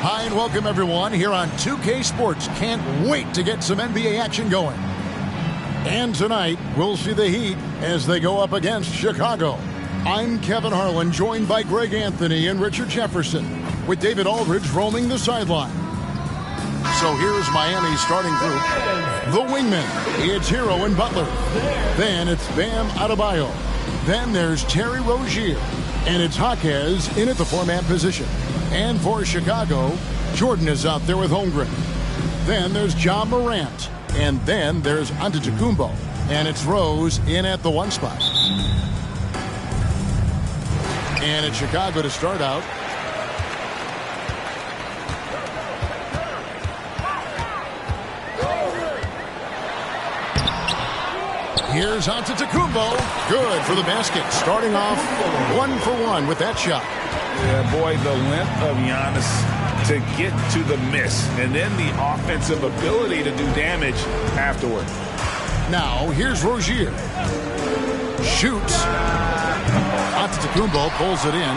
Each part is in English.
Hi and welcome everyone here on 2K Sports. Can't wait to get some NBA action going. And tonight, we'll see the Heat as they go up against Chicago. I'm Kevin Harlan, joined by Greg Anthony and Richard Jefferson, with David Aldridge roaming the sideline. So here's Miami's starting group. The wingmen, it's Hero and Butler. Then it's Bam Adebayo. Then there's Terry Rozier. And it's Jaquez in at the four-man position. And for Chicago, Jordan is out there with Holmgren. Then there's Ja Morant. And then there's Antetokounmpo. And it's Rose in at the one spot. And it's Chicago to start out. Here's Antetokounmpo. Good for the basket. Starting off 1 for 1 with that shot. Yeah, boy, the length of Giannis to get to the miss. And then the offensive ability to do damage afterward. Now, here's Rozier. Shoots. Antetokounmpo pulls it in.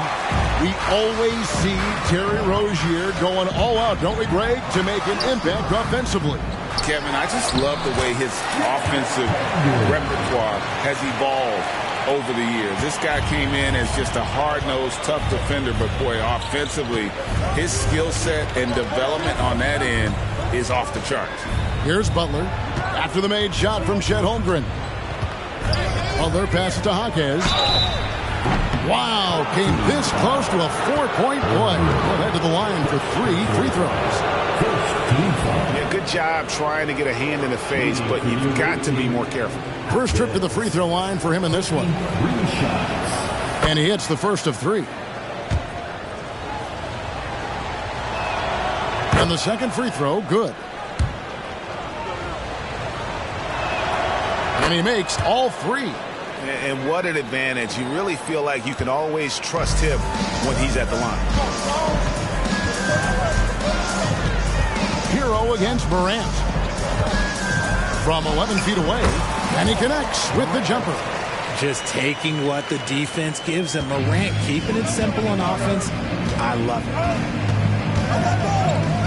We always see Terry Rozier going all out, don't we, Greg, to make an impact offensively. Kevin, I just love the way his offensive repertoire has evolved over the years. This guy came in as just a hard-nosed, tough defender, but boy, offensively, his skill set and development on that end is off the charts. Here's Butler after the made shot from Chet Holmgren. Butler passes to Jaquez. Wow, came this close to a four-point play. Well, head to the line for 3 free throws. Yeah, good job trying to get a hand in the face, but you've got to be more careful. First trip to the free throw line for him in this one. And he hits the first of 3. And the second free throw, good. And he makes all 3. And what an advantage. You really feel like you can always trust him when he's at the line. Hero against Morant. From 11 feet away, and he connects with the jumper. Just taking what the defense gives him. Morant keeping it simple on offense. I love it.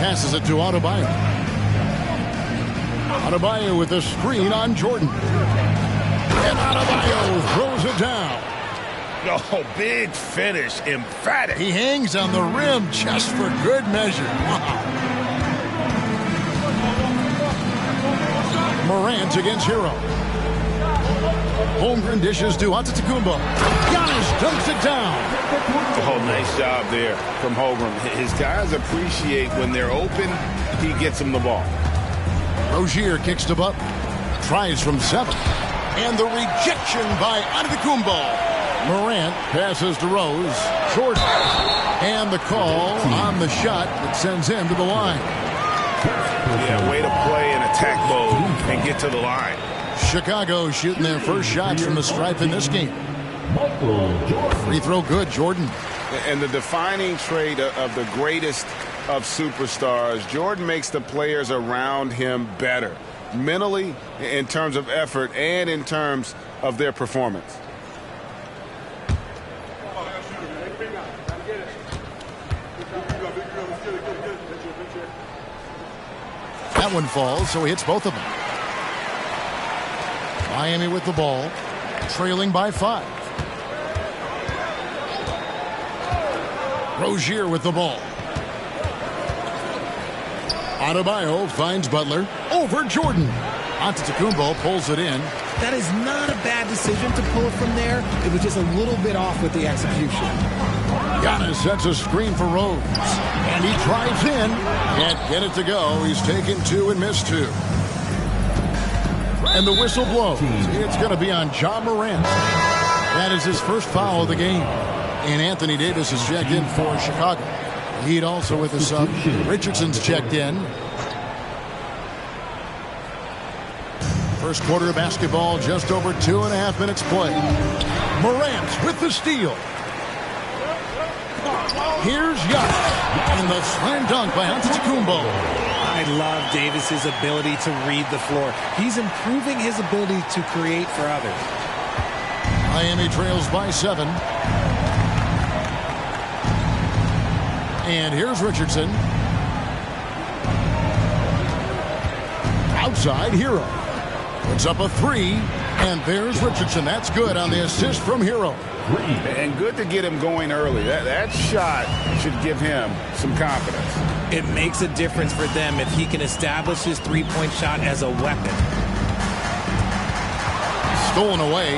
Passes it to Adebayo. Adebayo with a screen on Jordan. And Adebayo throws it down. Oh, big finish. Emphatic. He hangs on the rim just for good measure. Wow. Morant against Hero. Holmgren dishes to Antetokounmpo. Giannis dunks it down. Oh, nice job there from Holmgren. His guys appreciate when they're open, he gets them the ball. Rozier kicks to Butler. Tries from 7. And the rejection by Antetokounmpo. Morant passes to Rose. Jordan. And the call on the shot that sends him to the line. Yeah, way to play in attack mode and get to the line. Chicago shooting their first shots from the stripe in this game. Free throw good, Jordan. And the defining trait of the greatest of superstars, Jordan makes the players around him better. Mentally, in terms of effort, and in terms of their performance. That one falls, so he hits both of them. Miami with the ball, trailing by 5. Rozier with the ball. Adebayo finds Butler over Jordan. Antetokounmpo pulls it in. That is not a bad decision to pull it from there. It was just a little bit off with the execution. Giannis sets a screen for Rose. And he drives in. Can't get it to go. He's taken 2 and missed 2. And the whistle blows. It's going to be on Ja Morant. That is his first foul of the game. And Anthony Davis has checked in for Chicago. Heat also with a sub. Richardson's checked in. First quarter of basketball, just over 2.5 minutes play. Morant with the steal. Here's Giannis. And the slam dunk by Antetokounmpo. I love Davis's ability to read the floor. He's improving his ability to create for others. Miami trails by 7. And here's Richardson. Outside, Hero. Puts up a three, and there's Richardson. That's good on the assist from Hero. And good to get him going early. That shot should give him some confidence. It makes a difference for them if he can establish his three-point shot as a weapon. Stolen away.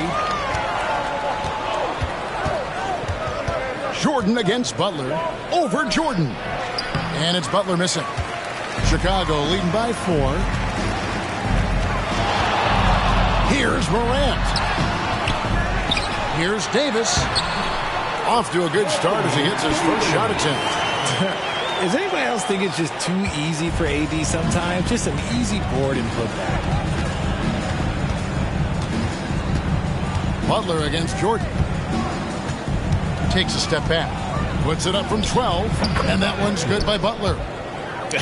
Jordan against Butler. Over Jordan. And it's Butler missing. Chicago leading by 4. Here's Morant. Here's Davis. Off to a good start as he hits his first shot attempt. Does anybody else think it's just too easy for AD sometimes? Just an easy board and put back. Butler against Jordan. Takes a step back. Puts it up from 12. And that one's good by Butler.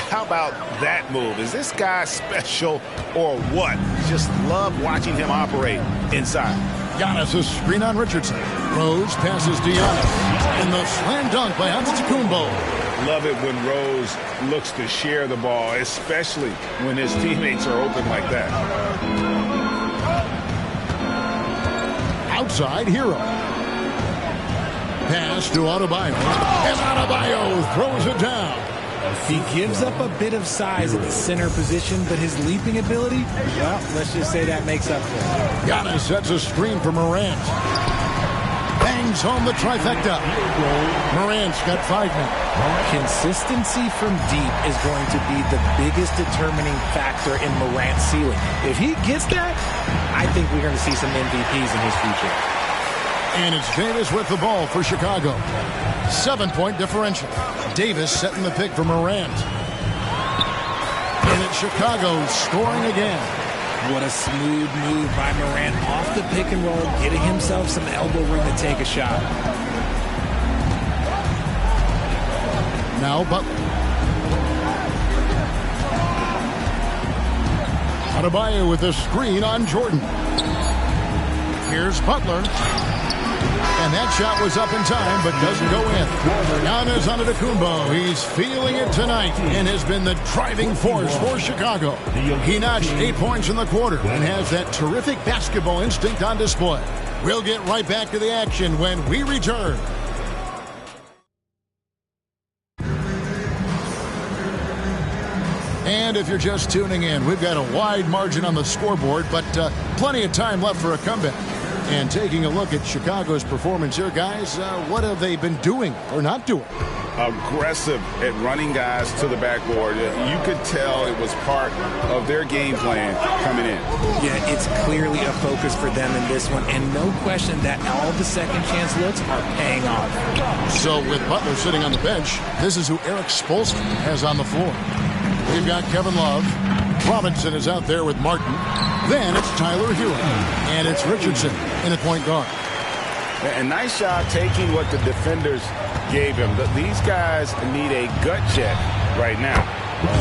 How about that move? Is this guy special or what? Just love watching him operate inside. Giannis' screen on Richardson. Rose passes to Giannis. And the slam dunk by Antetokounmpo. Love it when Rose looks to share the ball, especially when his teammates are open like that. Outside, Hero. Pass to Adebayo. And Adebayo throws it down. He gives up a bit of size at the center position, but his leaping ability, well, let's just say that makes up for it. Giannis sets a screen for Morant. Bangs home the trifecta. Morant's got 5 now. Consistency from deep is going to be the biggest determining factor in Morant's ceiling. If he gets that, I think we're going to see some MVPs in his future. And it's Davis with the ball for Chicago. 7-point differential. Davis setting the pick for Morant. And it's Chicago scoring again. What a smooth move by Morant off the pick and roll, getting himself some elbow room to take a shot. Now Butler. Adebayo with a screen on Jordan. Here's Butler. And that shot was up in time, but doesn't go in. Giannis Antetokounmpo. He's feeling it tonight and has been the driving force for Chicago. He notched 8 points in the quarter and has that terrific basketball instinct on display. We'll get right back to the action when we return. And if you're just tuning in, we've got a wide margin on the scoreboard, but plenty of time left for a comeback. And taking a look at Chicago's performance here, guys, what have they been doing or not doing? Aggressive at running guys to the backboard. You could tell it was part of their game plan coming in. Yeah, it's clearly a focus for them in this one, and no question that all the second chance looks are paying off. So with Butler sitting on the bench, this is who Eric Spoelstra has on the floor. We've got Kevin Love. Robinson is out there with Martin. Then it's Tyler Hero. And it's Richardson in at point guard. And nice job taking what the defenders gave him. These guys need a gut check right now.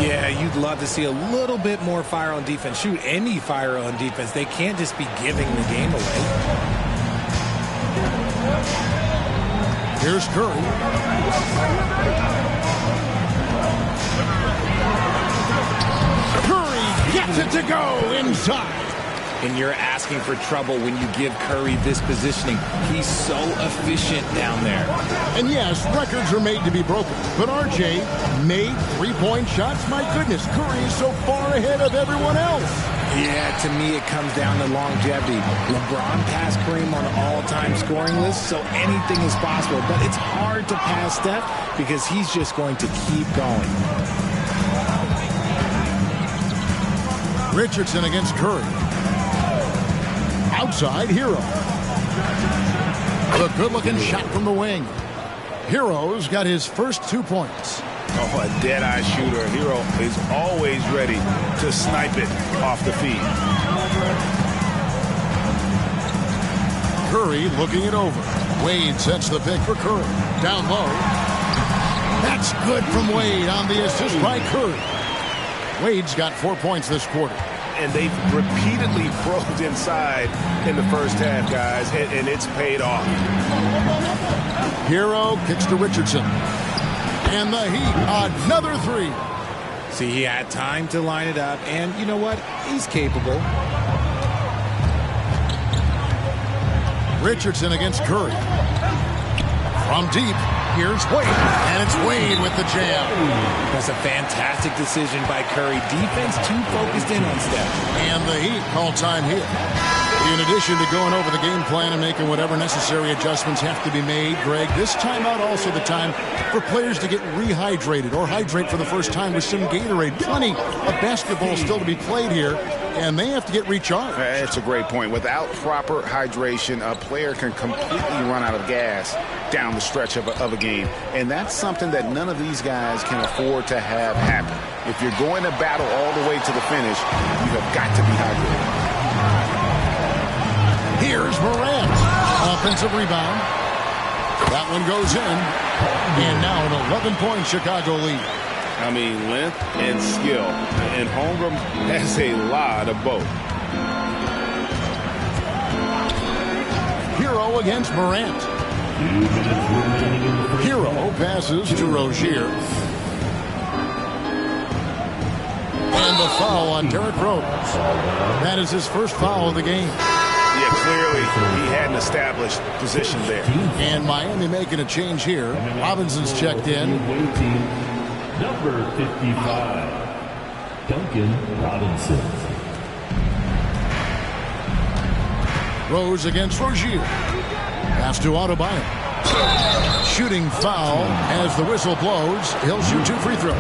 Yeah, you'd love to see a little bit more fire on defense. Shoot, any fire on defense. They can't just be giving the game away. Here's Curry. Gets it to go inside. And you're asking for trouble when you give Curry this positioning. He's so efficient down there. And yes, records are made to be broken. But RJ made three-point shots. My goodness, Curry is so far ahead of everyone else. Yeah, to me it comes down to longevity. LeBron passed Kareem on the all-time scoring list, so anything is possible. But it's hard to pass Steph because he's just going to keep going. Richardson against Curry. Outside, Hero. A good-looking shot from the wing. Hero's got his first 2 points. Oh, a dead-eye shooter. Hero is always ready to snipe it off the feed. Curry looking it over. Wade sets the pick for Curry. Down low. That's good from Wade on the assist by Curry. Wade's got 4 points this quarter. And they've repeatedly probed inside in the first half, guys, and it's paid off. Hero kicks to Richardson. And the Heat, another three. See, he had time to line it up, and you know what? He's capable. Richardson against Curry. From deep, here's Wade. And it's Wade with the jam. That's a fantastic decision by Curry. Defense too focused in on Steph. And the Heat call time here. In addition to going over the game plan and making whatever necessary adjustments have to be made, Greg, this timeout also the time for players to get rehydrated or hydrate for the first time with some Gatorade. Plenty of basketball still to be played here, and they have to get recharged. That's a great point. Without proper hydration, a player can completely run out of gas down the stretch of a game. And that's something that none of these guys can afford to have happen. If you're going to battle all the way to the finish, you have got to be hydrated. Here's Morant. Offensive rebound. That one goes in. And now an 11-point Chicago lead. I mean, length and skill. And Holmgren has a lot of both. Hero against Morant. Hero passes to Rozier. And the foul on Derrick Rose. That is his first foul of the game. Yeah, clearly he had an established position there. And Miami making a change here. Robinson's checked in. Number 55, Duncan Robinson. Rose against Rozier. Pass to Adebayo. Shooting foul as the whistle blows. He'll shoot 2 free throws.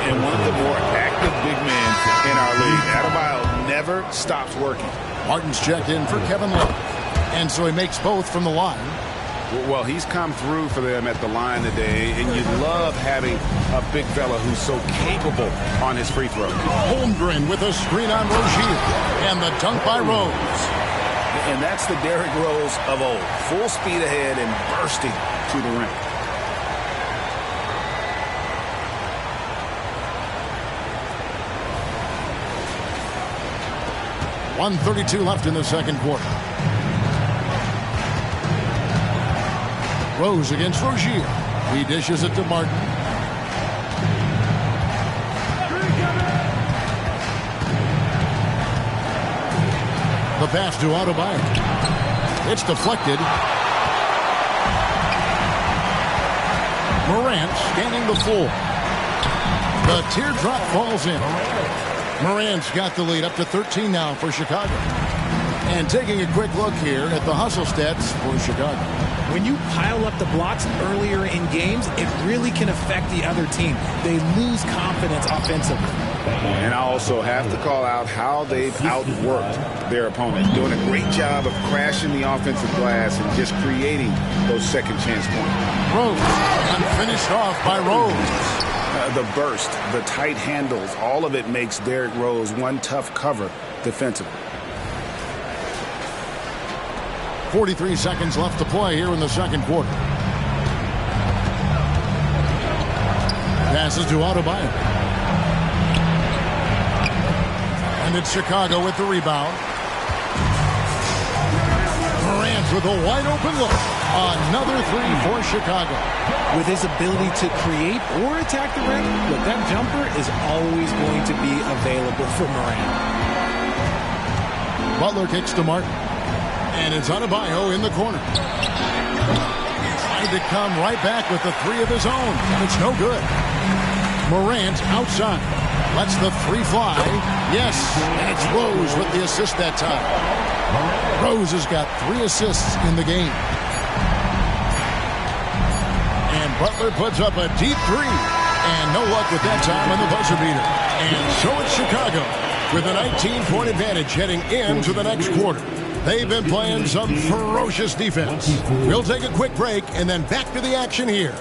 And one of the more active big men in our league. Adebayo never stops working. Martin's checked in for Kevin Love. And so he makes both from the line. Well, he's come through for them at the line today, and you love having a big fella who's so capable on his free throw. Holmgren with a screen on Rozier. And the dunk by Rose. And that's the Derrick Rose of old. Full speed ahead and bursting to the rim. .132 left in the second quarter. Rose against Rozier. He dishes it to Martin. The pass to Adebayo. It's deflected. Morant scanning the floor. The teardrop falls in. Morant's got the lead up to 13 now for Chicago. And taking a quick look here at the hustle stats for Chicago. When you pile up the blocks earlier in games, it really can affect the other team. They lose confidence offensively. And I also have to call out how they've outworked their opponent, doing a great job of crashing the offensive glass and just creating those second chance points. Rose, unfinished off by Rose. The burst, the tight handles, all of it makes Derrick Rose one tough cover defensively. 43 seconds left to play here in the second quarter. Passes to Adebayo. And it's Chicago with the rebound. Morant with a wide open look. Another three for Chicago. With his ability to create or attack the rim, look, that jumper is always going to be available for Morant. Butler kicks to Martin. And it's Adebayo in the corner. Trying to come right back with the three of his own. It's no good. Morant outside. Lets the three fly. Yes, and it's Rose with the assist that time. Rose has got 3 assists in the game. And Butler puts up a deep three. And no luck with that time on the buzzer beater. And so it's Chicago with a 19-point advantage heading into the next quarter. They've been playing some ferocious defense. We'll take a quick break and then back to the action here.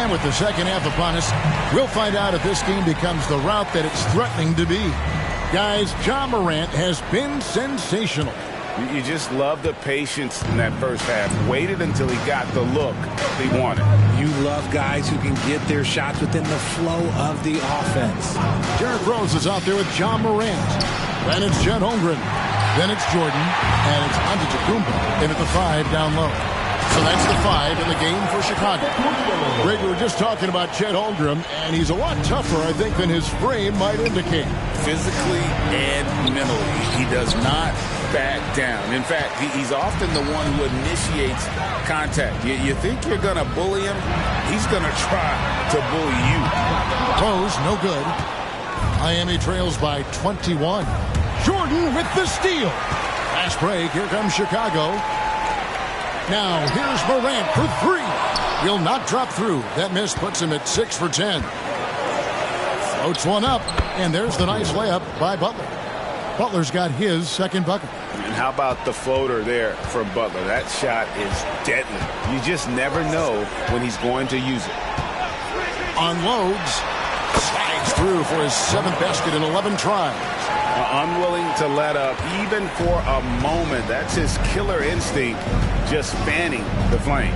And with the second half upon us, we'll find out if this game becomes the route that it's threatening to be. Guys, Ja Morant has been sensational. You just love the patience in that first half. Waited until he got the look he wanted. You love guys who can get their shots within the flow of the offense. Derrick Rose is out there with Ja Morant. Then it's Chet Holmgren. Then it's Jordan. And it's Antetokounmpo in at the 5 down low. So that's the 5 in the game for Chicago. Greg, we were just talking about Chet Holmgren, and he's a lot tougher, I think, than his frame might indicate. Physically and mentally, he does not back down. In fact, he's often the one who initiates contact. You think you're going to bully him? He's going to try to bully you. Rose, no good. Miami trails by 21. Jordan with the steal. Fast break. Here comes Chicago. Now, here's Morant for 3. He'll not drop through. That miss puts him at 6 for 10. Floats one up, and there's the nice layup by Butler. Butler's got his second bucket. And how about the floater there from Butler? That shot is deadly. You just never know when he's going to use it. Unloads. Slides through for his 7th basket in 11 tries. Unwilling to let up even for a moment. That's his killer instinct, just fanning the flame.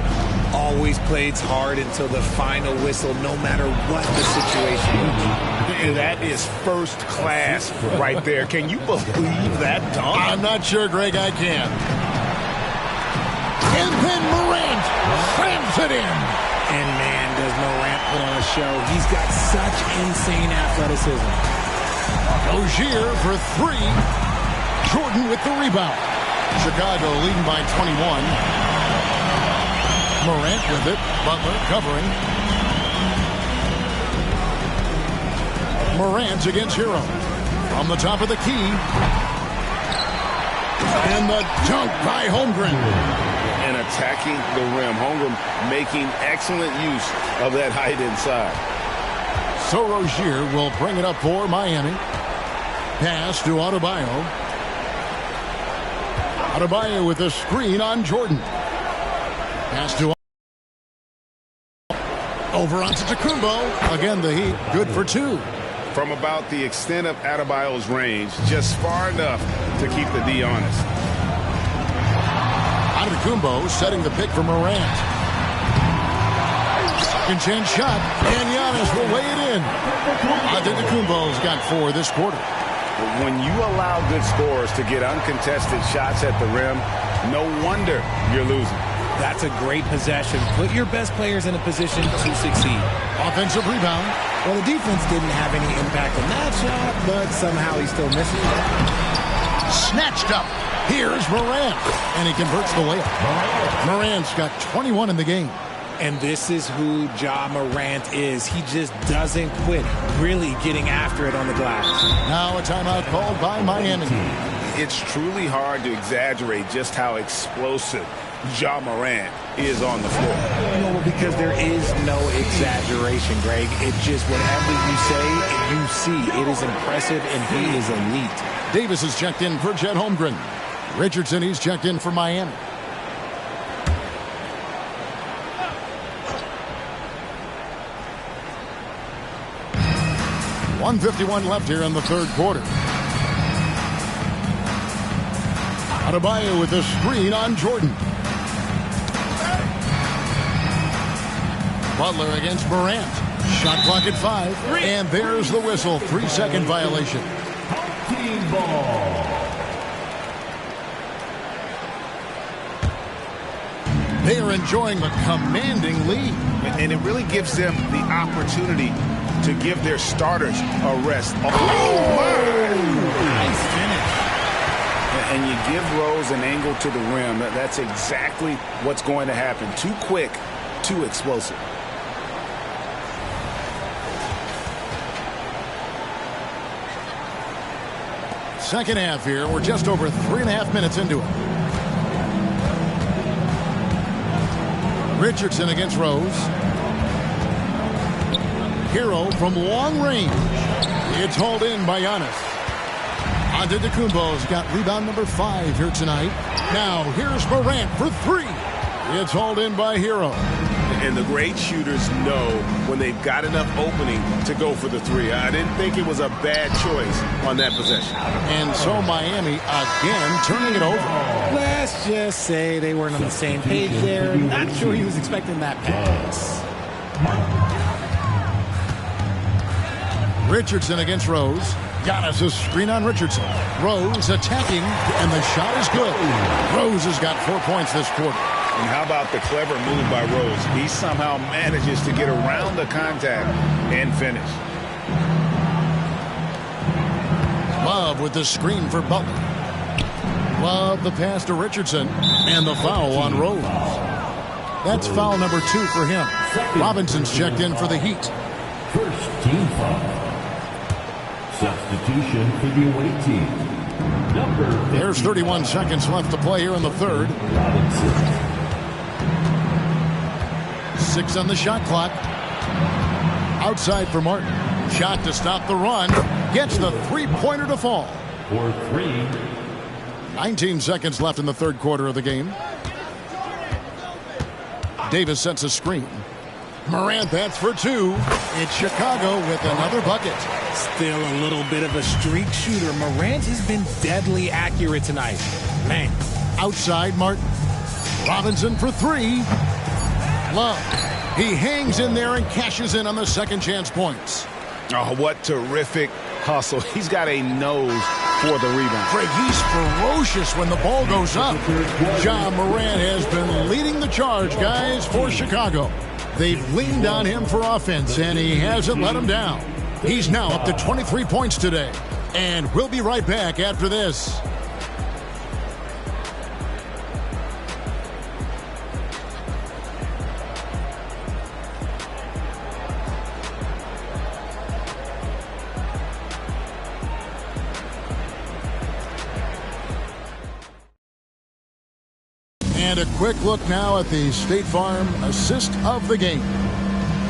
Always plays hard until the final whistle, no matter what the situation is. And that is first class right there. Can you believe that dunk? I'm not sure, Greg, I can. And then Morant slams it in. And man, does Morant put on a show. He's got such insane athleticism. Rozier for 3. Jordan with the rebound. Chicago leading by 21. Morant with it. Butler covering. Morant against Hero. From the top of the key. And the dunk by Holmgren. And attacking the rim. Holmgren making excellent use of that height inside. So Rozier will bring it up for Miami. Pass to Adebayo. Adebayo with a screen on Jordan. Pass to over onto Antetokounmpo. Again, the Heat good for 2. From about the extent of Adebayo's range, just far enough to keep the D honest. Antetokounmpo setting the pick for Morant. Second chance shot, and Giannis will lay it in. Antetokounmpo's got 4 this quarter. When you allow good scorers to get uncontested shots at the rim, no wonder you're losing. That's a great possession. Put your best players in a position to succeed. Offensive rebound. Well, the defense didn't have any impact on that shot, but somehow he still misses it. Snatched up. Here's Morant, and he converts the layup. Morant's got 21 in the game. And this is who Ja Morant is. He just doesn't quit, really getting after it on the glass. Now a timeout called by Miami. It's truly hard to exaggerate just how explosive Ja Morant is on the floor. No, because there is no exaggeration, Greg. It's just whatever you say and you see. It is impressive, and he is elite. Davis is checked in for Chet Holmgren. Richardson, he's checked in for Miami. .151 left here in the third quarter. Adebayo with a screen on Jordan. Butler against Morant. Shot clock at 5. And there's the whistle. 3-second violation. Team ball. They are enjoying the commanding lead. And it really gives them the opportunity to give their starters a rest. Oh, Nice finish. And you give Rose an angle to the rim. That's exactly what's going to happen. Too quick, too explosive. Second half here. We're just over 3.5 minutes into it. Richardson against Rose. Hero from long range. It's hauled in by Giannis. Antetokounmpo's got rebound number 5 here tonight. Now here's Morant for 3. It's hauled in by Hero. And the great shooters know when they've got enough opening to go for the three. I didn't think it was a bad choice on that possession. And so Miami again turning it over. Let's just say they weren't on the same page there. Not sure he was expecting that pass. Richardson against Rose. Giannis' screen on Richardson. Rose attacking, and the shot is good. Rose has got 4 points this quarter. And how about the clever move by Rose? He somehow manages to get around the contact and finish. Love with the screen for Butler. Love the pass to Richardson, and the foul on Rose. That's foul number 2 for him. Robinson's checked in for the Heat. First team foul. Substitution for the away team. There's 31 seconds left to play here in the third. Robinson. 6 on the shot clock. Outside for Martin. Shot to stop the run. Gets the three-pointer to fall. For 3. 19 seconds left in the third quarter of the game. Davis sets a screen. Morant, that's for 2. It's Chicago with another bucket. Still a little bit of a streak shooter. Morant has been deadly accurate tonight. Man. Outside Martin. Robinson for 3. Love. He hangs in there and cashes in on the second chance points. Oh, what terrific hustle. He's got a nose for the rebound. Craig, he's ferocious when the ball goes up. Ja Morant has been leading the charge, guys, for Chicago. They've leaned on him for offense, and he hasn't let them down. He's now up to 23 points today. And we'll be right back after this. And a quick look now at the State Farm assist of the game.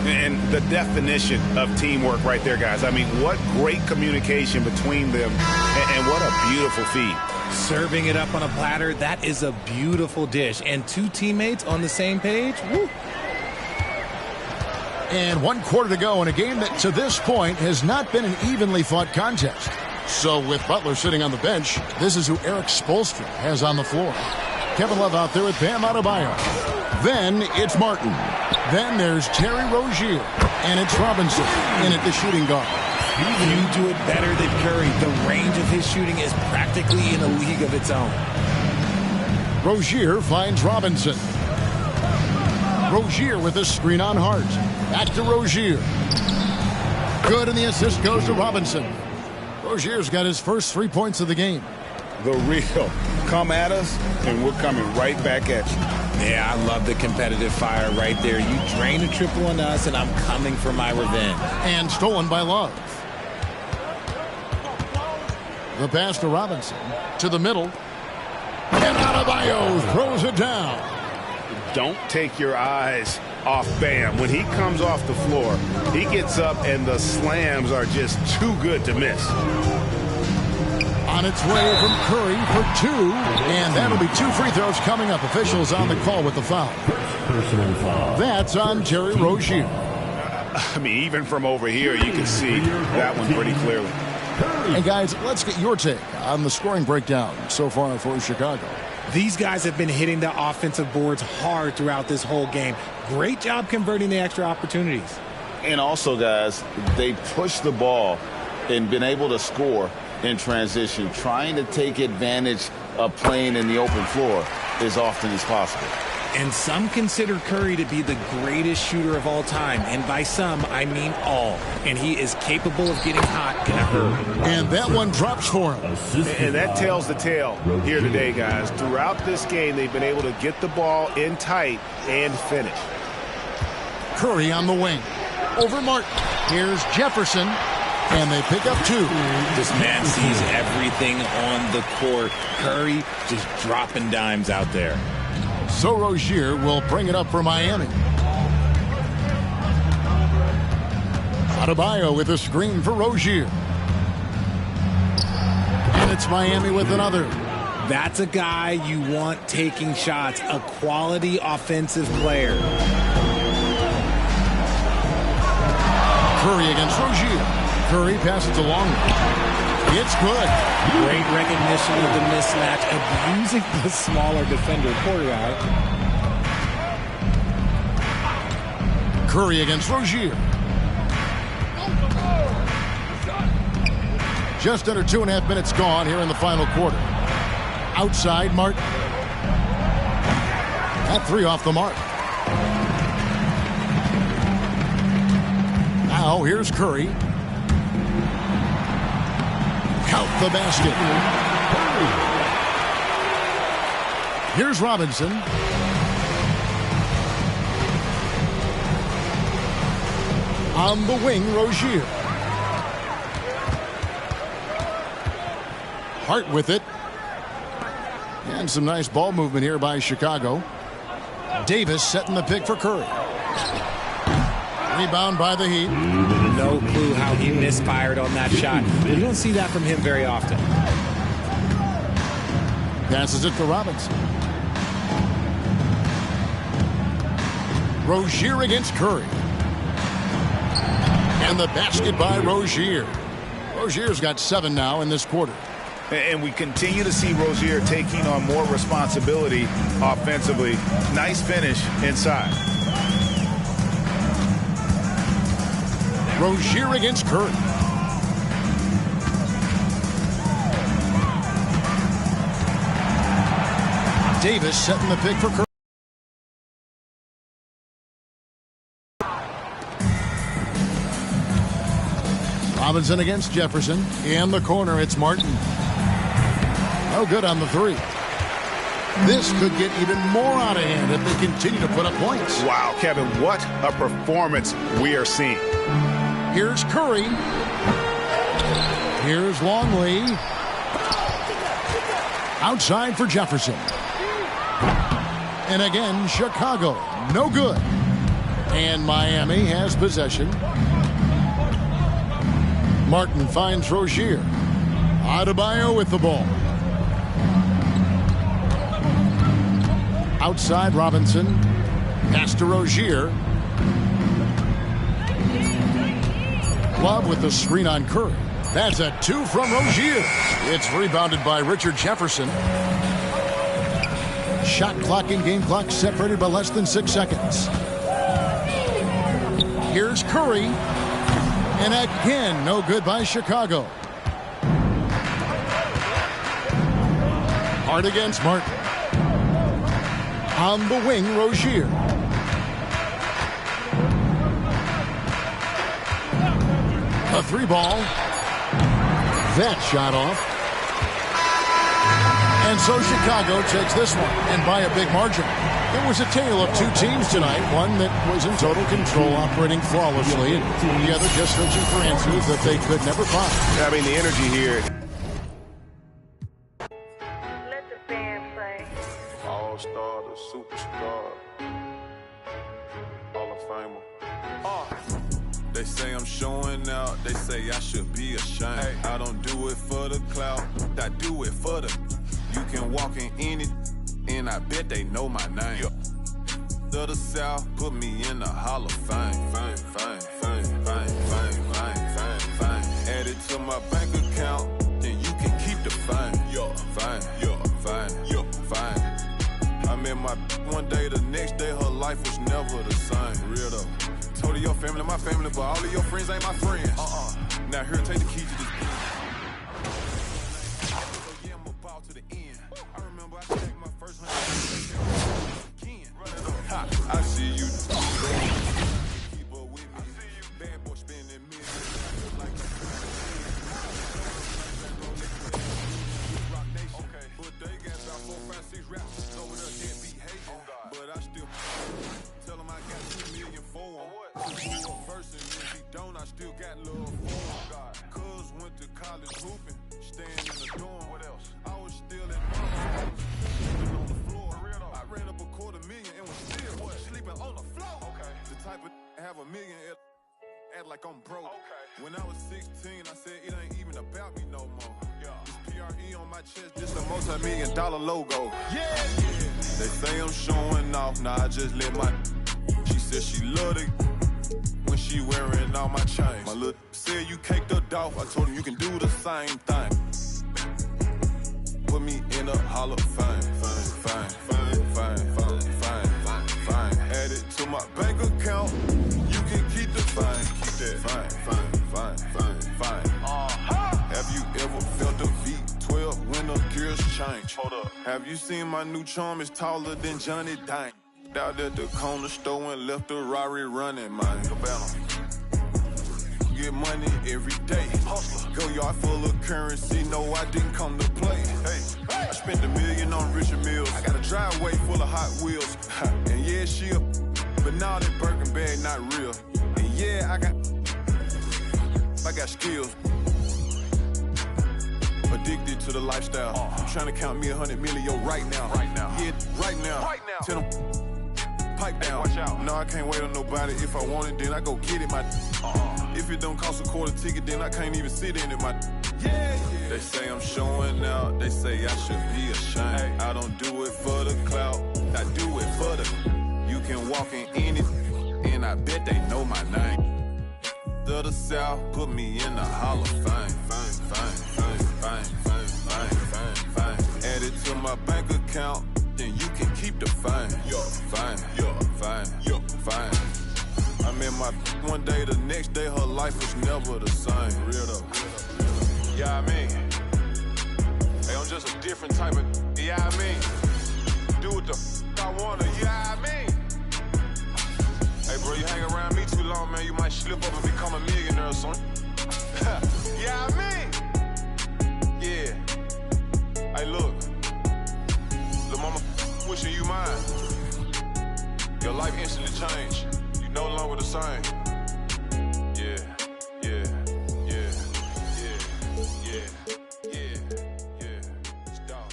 And the definition of teamwork right there, guys. I mean, what great communication between them, and what a beautiful feed. Serving it up on a platter, that is a beautiful dish. And 2 teammates on the same page, woo. And 1 quarter to go in a game that to this point has not been an evenly fought contest. So with Butler sitting on the bench, this is who Eric Spoelstra has on the floor. Kevin Love out there with Bam Adebayo. Then it's Martin. Then there's Terry Rozier. And it's Robinson in at the shooting guard. You do it better than Curry. The range of his shooting is practically in a league of its own. Rozier finds Robinson. Rozier with a screen on Hart. Back to Rozier. Good, and the assist goes to Robinson. Rozier's got his first 3 points of the game. The real. Come at us, and we're coming right back at you. Yeah, I love the competitive fire right there. You drain a triple on us, and I'm coming for my revenge. And stolen by Love. The pass to Robinson. To the middle. And Adebayo throws it down. Don't take your eyes off Bam. When he comes off the floor, he gets up, and the slams are just too good to miss. On its way from Curry for 2, and that'll be 2 free throws coming up. Officials on the call with the foul. Personal foul. That's on Terry Rozier. I mean, even from over here, you can see that one pretty clearly. And guys, let's get your take on the scoring breakdown so far for Chicago. These guys have been hitting the offensive boards hard throughout this whole game. Great job converting the extra opportunities. And also, guys, they pushed the ball and been able to score in transition, trying to take advantage of playing in the open floor as often as possible. And some consider Curry to be the greatest shooter of all time. And by some, I mean all. And he is capable of getting hot in a hurry. And that one drops for him. And that tells the tale here today, guys. Throughout this game, they've been able to get the ball in tight and finish. Curry on the wing. Over Martin. Here's Jefferson. And they pick up 2. This man sees everything on the court. Curry just dropping dimes out there. So Rozier will bring it up for Miami. Adebayo with a screen for Rozier. And it's Miami with another. That's a guy you want taking shots, a quality offensive player. Curry against Rozier. Curry passes it along. It's good. Great recognition of the mismatch, abusing the smaller defender. Poor guy. Curry against Rozier. Just under 2.5 minutes gone here in the final quarter. Outside, Martin. That three off the mark. Now here's Curry. Count the basket. Here's Robinson. On the wing, Rozier. Hart with it. And some nice ball movement here by Chicago. Davis setting the pick for Curry. Rebound by the Heat. No clue how he misfired on that shot. You don't see that from him very often. Passes it to Robinson. Rozier against Curry. And the basket by Rozier. Rozier's got 7 now in this quarter. And we continue to see Rozier taking on more responsibility offensively. Nice finish inside. Rozier against Curry. Davis setting the pick for Curry. Robinson against Jefferson. In the corner, it's Martin. No good on the three. This could get even more out of hand if they continue to put up points. Wow, Kevin, what a performance we are seeing. Here's Curry. Here's Longley. Outside for Jefferson. And again, Chicago. No good. And Miami has possession. Martin finds Rozier. Adebayo with the ball. Outside Robinson. Pass to Rozier. Love with the screen on Curry. That's a 2 from Rozier. It's rebounded by Richard Jefferson. Shot clock and game clock separated by less than 6 seconds. Here's Curry. And again, no good by Chicago. Hart against Martin. On the wing, Rozier. A 3-ball. That shot off. And so Chicago takes this one, and by a big margin. It was a tale of 2 teams tonight. One that was in total control, operating flawlessly, and the other just searching for answers that they could never find. I mean, the energy here. Let the band play. All-star, the superstar, Hall of Famer. They say I'm showing out, they say I should be ashamed. Hey. I don't do it for the clout, I do it for the. You can walk in any, and I bet they know my name. To the South, put me in the Hall of Fame. Fame, fame, fame, fame, fame, fame, fame, fame. Add it to my bank account, then you can keep the fame. Fame, fame, fame. I met my one day, the next day her life was never the same. Real though. Told her your family, my family, but all of your friends ain't my friends. Now here, take the key to this. So yeah, I'm about to the end. I remember I checked my first 100 again. I see you. Keep up with me. Bad boy spinning me. Like Rock Nation. Okay. But they got about 4, 5, 6 rappers over there can't be hating. But I still tell them I got 2 million for them. First and if he don't, I still got love for him. Cuz went to college hooping, staying in the dorm. What else? I was still in mama, sleeping on the floor. I ran up $250,000 and was still sleeping on the floor. Okay. The type of have $1 million act like I'm broke. Okay. When I was 16, I said it ain't even about me no more. This PRE on my chest, this a multi-million-dollar logo. Yeah. They say I'm showing off, nah, I just let my. She said she loved it when she she wearing all my chains. My little said you caked her off. I told him you can do the same thing. Put me in a Hall of Fame. Fine. Add it to my bank account. You can keep the fine. Keep that fine. Have you ever felt a V12 when the gears change? Hold up. Have you seen my new charm is taller than Johnny Dang? Out at the corner store and left the Rari running, man. Get money every day. Go yard full of currency. No, I didn't come to play. Hey, I spent $1 million on Richard Milles. I got a driveway full of Hot Wheels. And yeah, she a, but now that Birkin bag not real. And yeah, I got skills. Addicted to the lifestyle. Trying to count me 100 million right now. Yeah, right now. Tell them pipe down. Watch out. No, I can't wait on nobody. If I want it, then I go get it. If it don't cost a quarter ticket, then I can't even sit in it. They say I'm showing out. They say I should be ashamed. I don't do it for the clout. I do it for the. You can walk in any, and I bet they know my name. To the South, put me in the Hall of Fame. Add it to my bank account, then you can keep the fine. Fine. I met my one day, the next day her life was never the same. Real though. Yeah, I mean, hey, I'm just a different type of. Yeah, I mean, do what the I wanna. Yeah, I mean. Hey, bro, you hang around me too long, man, you might slip up and become a millionaire or something. Yeah, I mean. Yeah. Hey, look. Lil' mama wishing you mine. Your life instantly changed. You no longer the same. Yeah. It's done.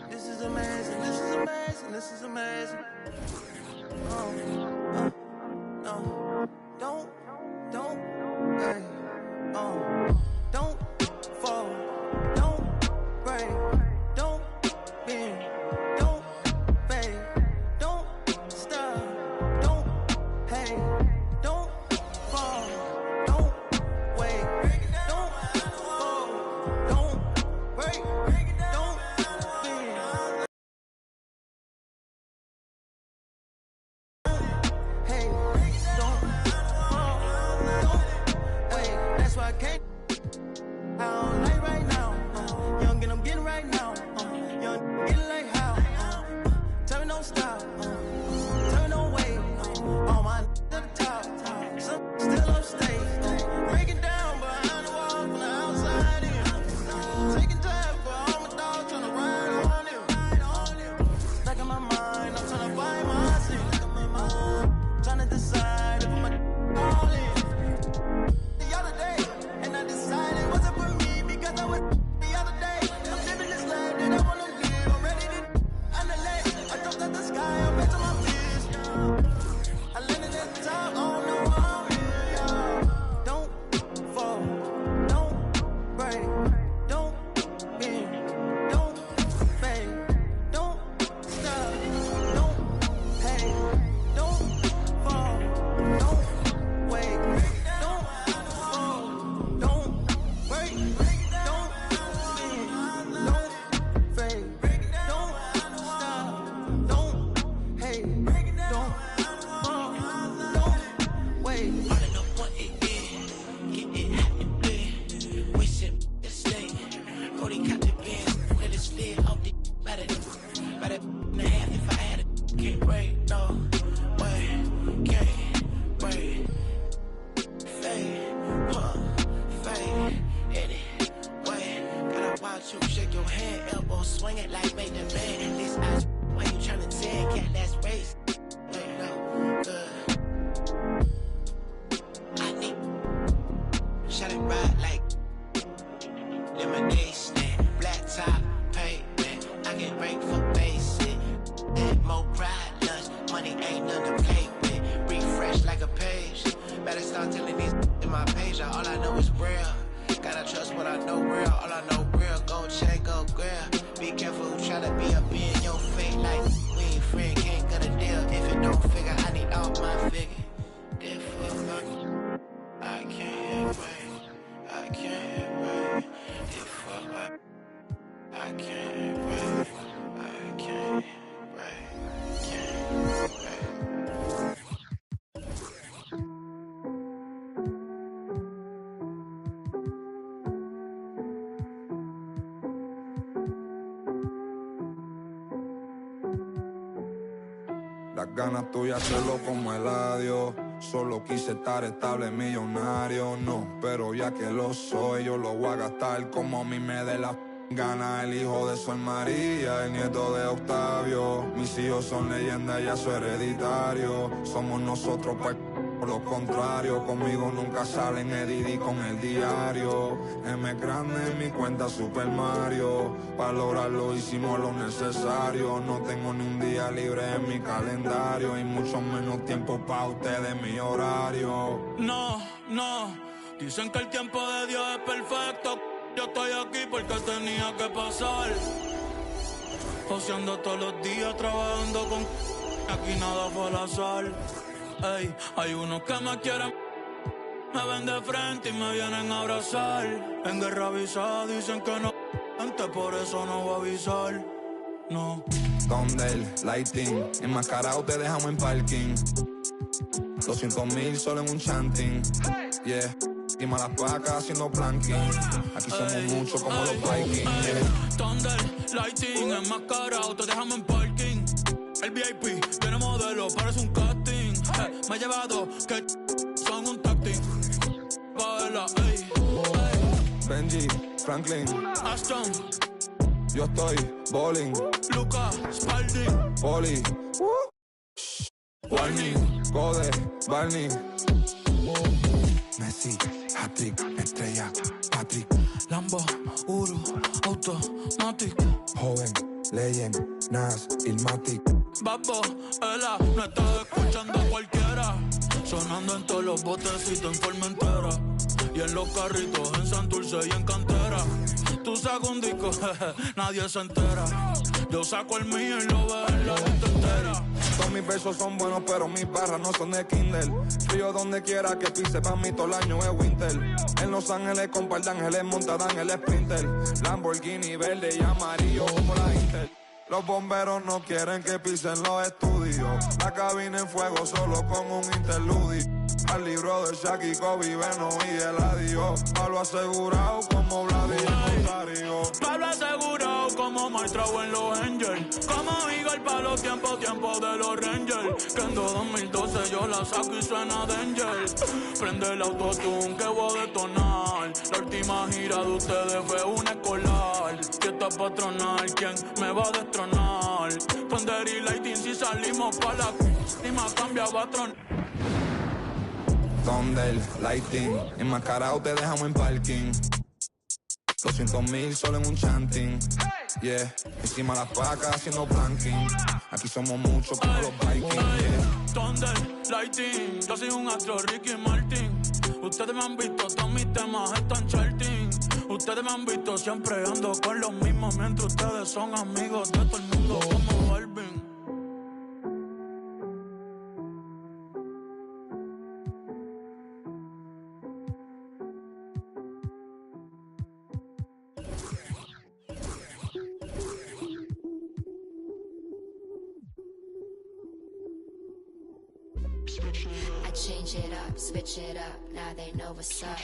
This is amazing. No, don't, hey, don't fall, don't break, don't bend, don't fade, don't stop, don't hate, don't fall, don't wait, don't fall, don't break, don't bend. Hey, don't fall, don't wait. That's why I can't. I don't like right now. Young and I'm getting right now. Young getting like how. Tell me don't stop. Tell me don't wait. All my to the top. Some still upstate. Breaking down behind the wall from the outside in. Taking time for all my dogs trying to ride on him. Back in my mind, I'm trying to find my seat. Trying to decide if I'm all in. The other day, and I decided it wasn't for me because I was the other day. I'm living this life that I wanna live. I'm ready to annihilate. I jumped out the sky, I'm into my fears. I landed at the top, I don't know why I'm here. Don't fall, don't break, don't bend, don't fade, don't stop, don't hate, don't fall, don't wait, don't fall, don't break, don't bend, don't fade, don't stop, don't hate, don't fall, don't wait. All in the one it is, get it hot and big. Wish it the state. Cody got the bands, let it split off the better than and a half if I had it. Can't wait, no way, can't wait. Fade, fade, anyway. Gotta watch you shake your hand, elbow swing it like make the band. This ice, why you tryna tag? Cat, that's race. Wait, no, good. I need shot it right like lemonade stand, black top pavement. I get break for basic, more pride lunch. Money ain't nothing to play with. Refresh like a page. Better start telling these in my page. All I know is real. Gotta trust what I know real. friend can't cut a deal. If it don't figure, I need all my figure. Therefore, I can't wait. I can't wait. Therefore, I can't wait. I can't wait. Can't wait. Las ganas tuyas hacerlo como el adiós. Solo quise estar estable, millonario, no. Pero ya que lo soy, yo lo voy a gastar como a mí me dé la gana. El hijo de Sol María, el nieto de Octavio. Mis hijos son leyendas, ya soy hereditario. Somos nosotros por lo contrario. Conmigo nunca salen Edidi con el diario. M grande en mi cuenta Super Mario. Para lograrlo hicimos lo necesario. No tengo ni un día libre en mi calendario. Y mucho menos tiempo pa' ustedes, mi horario. No, dicen que el tiempo de Dios es perfecto. Yo estoy aquí porque tenía que pasar. Joseando todos los días, trabajando con... Aquí nada fue al azar. Ey, hay unos que me quieren, me ven de frente y me vienen a abrazar. En guerra avisada dicen que no, antes por eso no voy a avisar. No. Thunder, lighting, enmascarado te dejamos en parking. 200,000 solo en un chanting. Yeah, y malas pacas haciendo planking. Aquí somos muchos como los Vikings. Yeah. Thunder, lighting, enmascarado te dejamos en parking. El VIP tiene modelo, parece un casting. Me ha llevado que son un tacting. Baila, ey, ey. Benji, Franklin, Aston, yo estoy bowling. Luca, Spalding, Poli, Warning, Code, Barney. Messi, hat-trick, estrella, Patrick. Lambo, Uru, Automatic. Joven, Legend, Nas, Ilmatic. Babo, ela, no está escuchando a cualquiera. Sonando en todos los botecitos en Formentera. Y en los carritos en Santurce y en Cantera. Tú sacas un disco, nadie se entera. Yo saco el mío y lo veo en la lista entera. Todos mis versos son buenos, pero mis barras no son de Kindle. Frío donde quiera que pise, pa' mí todo el año es winter. En Los Ángeles con par de ángeles montadan el Sprinter. Lamborghini verde y amarillo como la Inter. Los bomberos no quieren que pisen los estudios. La cabina en fuego solo con un interludio. Al libro de Shaq y Kobe, Beno y Eladio. Pablo asegurado como Vladimir Rosario. Pablo asegurado como maestro en los Angels. Como Eagle para los tiempos de los Rangers. Que en 2012 yo la saco y suena Danger. Prende el autotune que voy a detonar. La última gira de ustedes fue una escolar. Fiesta patronal, ¿quién me va a destronar? Thunder y Lighting si salimos pa' la y más cambia patrón. Thunder, lighting, enmascarado te dejamos en parking. 200,000 solo en un chanting. Yeah, encima las pacas haciendo planking. Aquí somos muchos como los Vikings. Yeah. Thunder, lighting, yo soy un astro, Ricky Martin. Ustedes me han visto, todos mis temas están charting. Ustedes me han visto siempre ando con los mismos. Mientras ustedes son amigos de todo el mundo como Balvin. I change it up, switch it up, now they know what's up.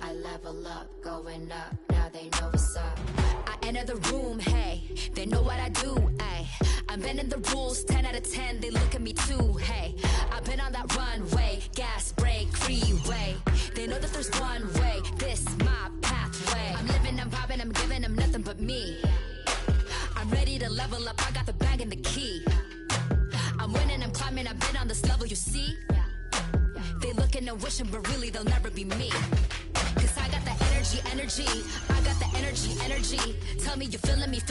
I level up, going up, now they know what's up. I enter the room, hey, they know what I do, ay. I'm bending the rules, 10 out of 10, they look at me too, hey. I've been on that runway, gas, brake, freeway. They know that there's one way, this my pathway. I'm living, I'm popping, I'm giving them nothing but me. I'm ready to level up, I got the bag and the key. I'm winning, I'm climbing, I've been on this level, you see? They looking and wishing, but really they'll never be me. Cause I got the energy, I got the energy. Tell me you feeling me,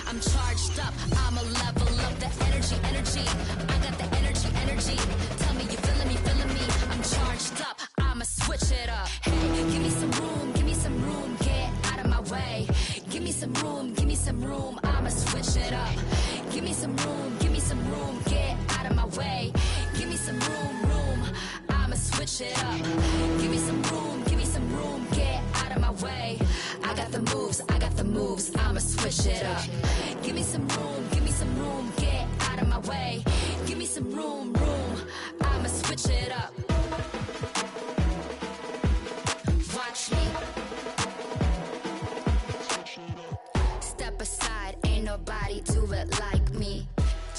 I'm charged up, I'ma level up the energy. I got the energy. Tell me you feeling me, I'm charged up, I'ma switch it up. Hey, give me some room, get out of my way. Give me some room, I'ma switch it up. Give me some room, switch it up. Give me some room, get out of my way. I got the moves, I'ma switch it up. Give me some room, get out of my way. Give me some room, I'ma switch it up. Watch me. Step aside, ain't nobody do it like me.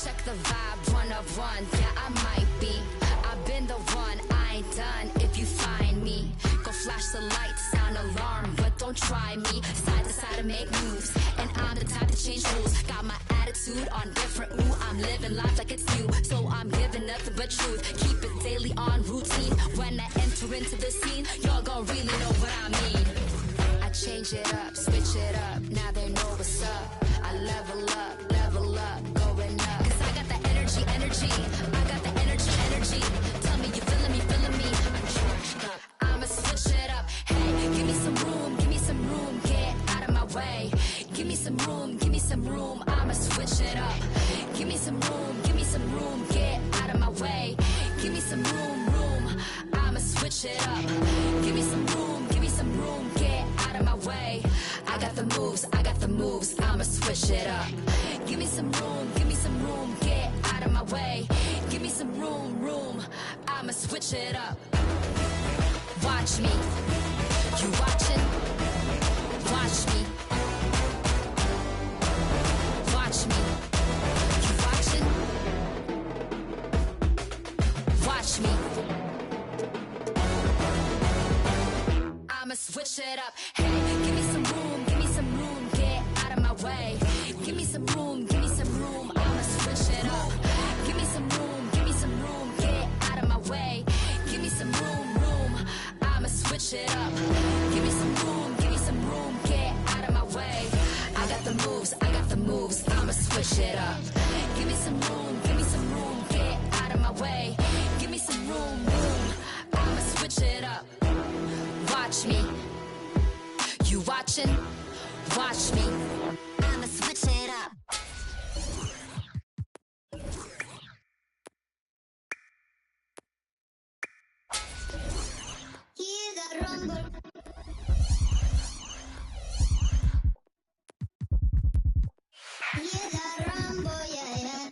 Check the vibe, 1 of 1, yeah, I might be. I've been the one, I ain't done if you find me. Go flash the lights, sound alarm, but don't try me. Side to side to make moves, and I'm the type to change rules. Got my attitude on different, ooh, I'm living life like it's new. So I'm giving nothing but truth, keep it daily on routine. When I enter into the scene, y'all gon' really know what I mean. I change it up, switch it up, now they know what's up. I level up, going up. Cause I got the energy, I got the energy. Tell me you feeling me, I'm charged up. I'ma switch it up, hey, give me some room, get out of my way. Give me some room, I'ma switch it up. Give me some room, get out of my way. Give me some room, I'ma switch it up. Give me some room, get out of my way. I got the moves, I'ma switch it up. Give me some room, get out of my way. Give me some room, I'ma switch it up. Watch me, you watching? Watch me. Watch me, you watching? Watch me. I'ma switch it up. Hey, give me some room, get out of my way. Give me some room, I'ma switch it up. Give me some room, get out of my way. Give me some room, I'ma switch it up. Give me some room, get out of my way. I got the moves, I'ma switch it up. Give me some room, get out of my way. Give me some room, I'ma switch it up. Watch me, you watching? Watch me, I'ma switch it up. Hear the rumble. Hear the rumble, yeah.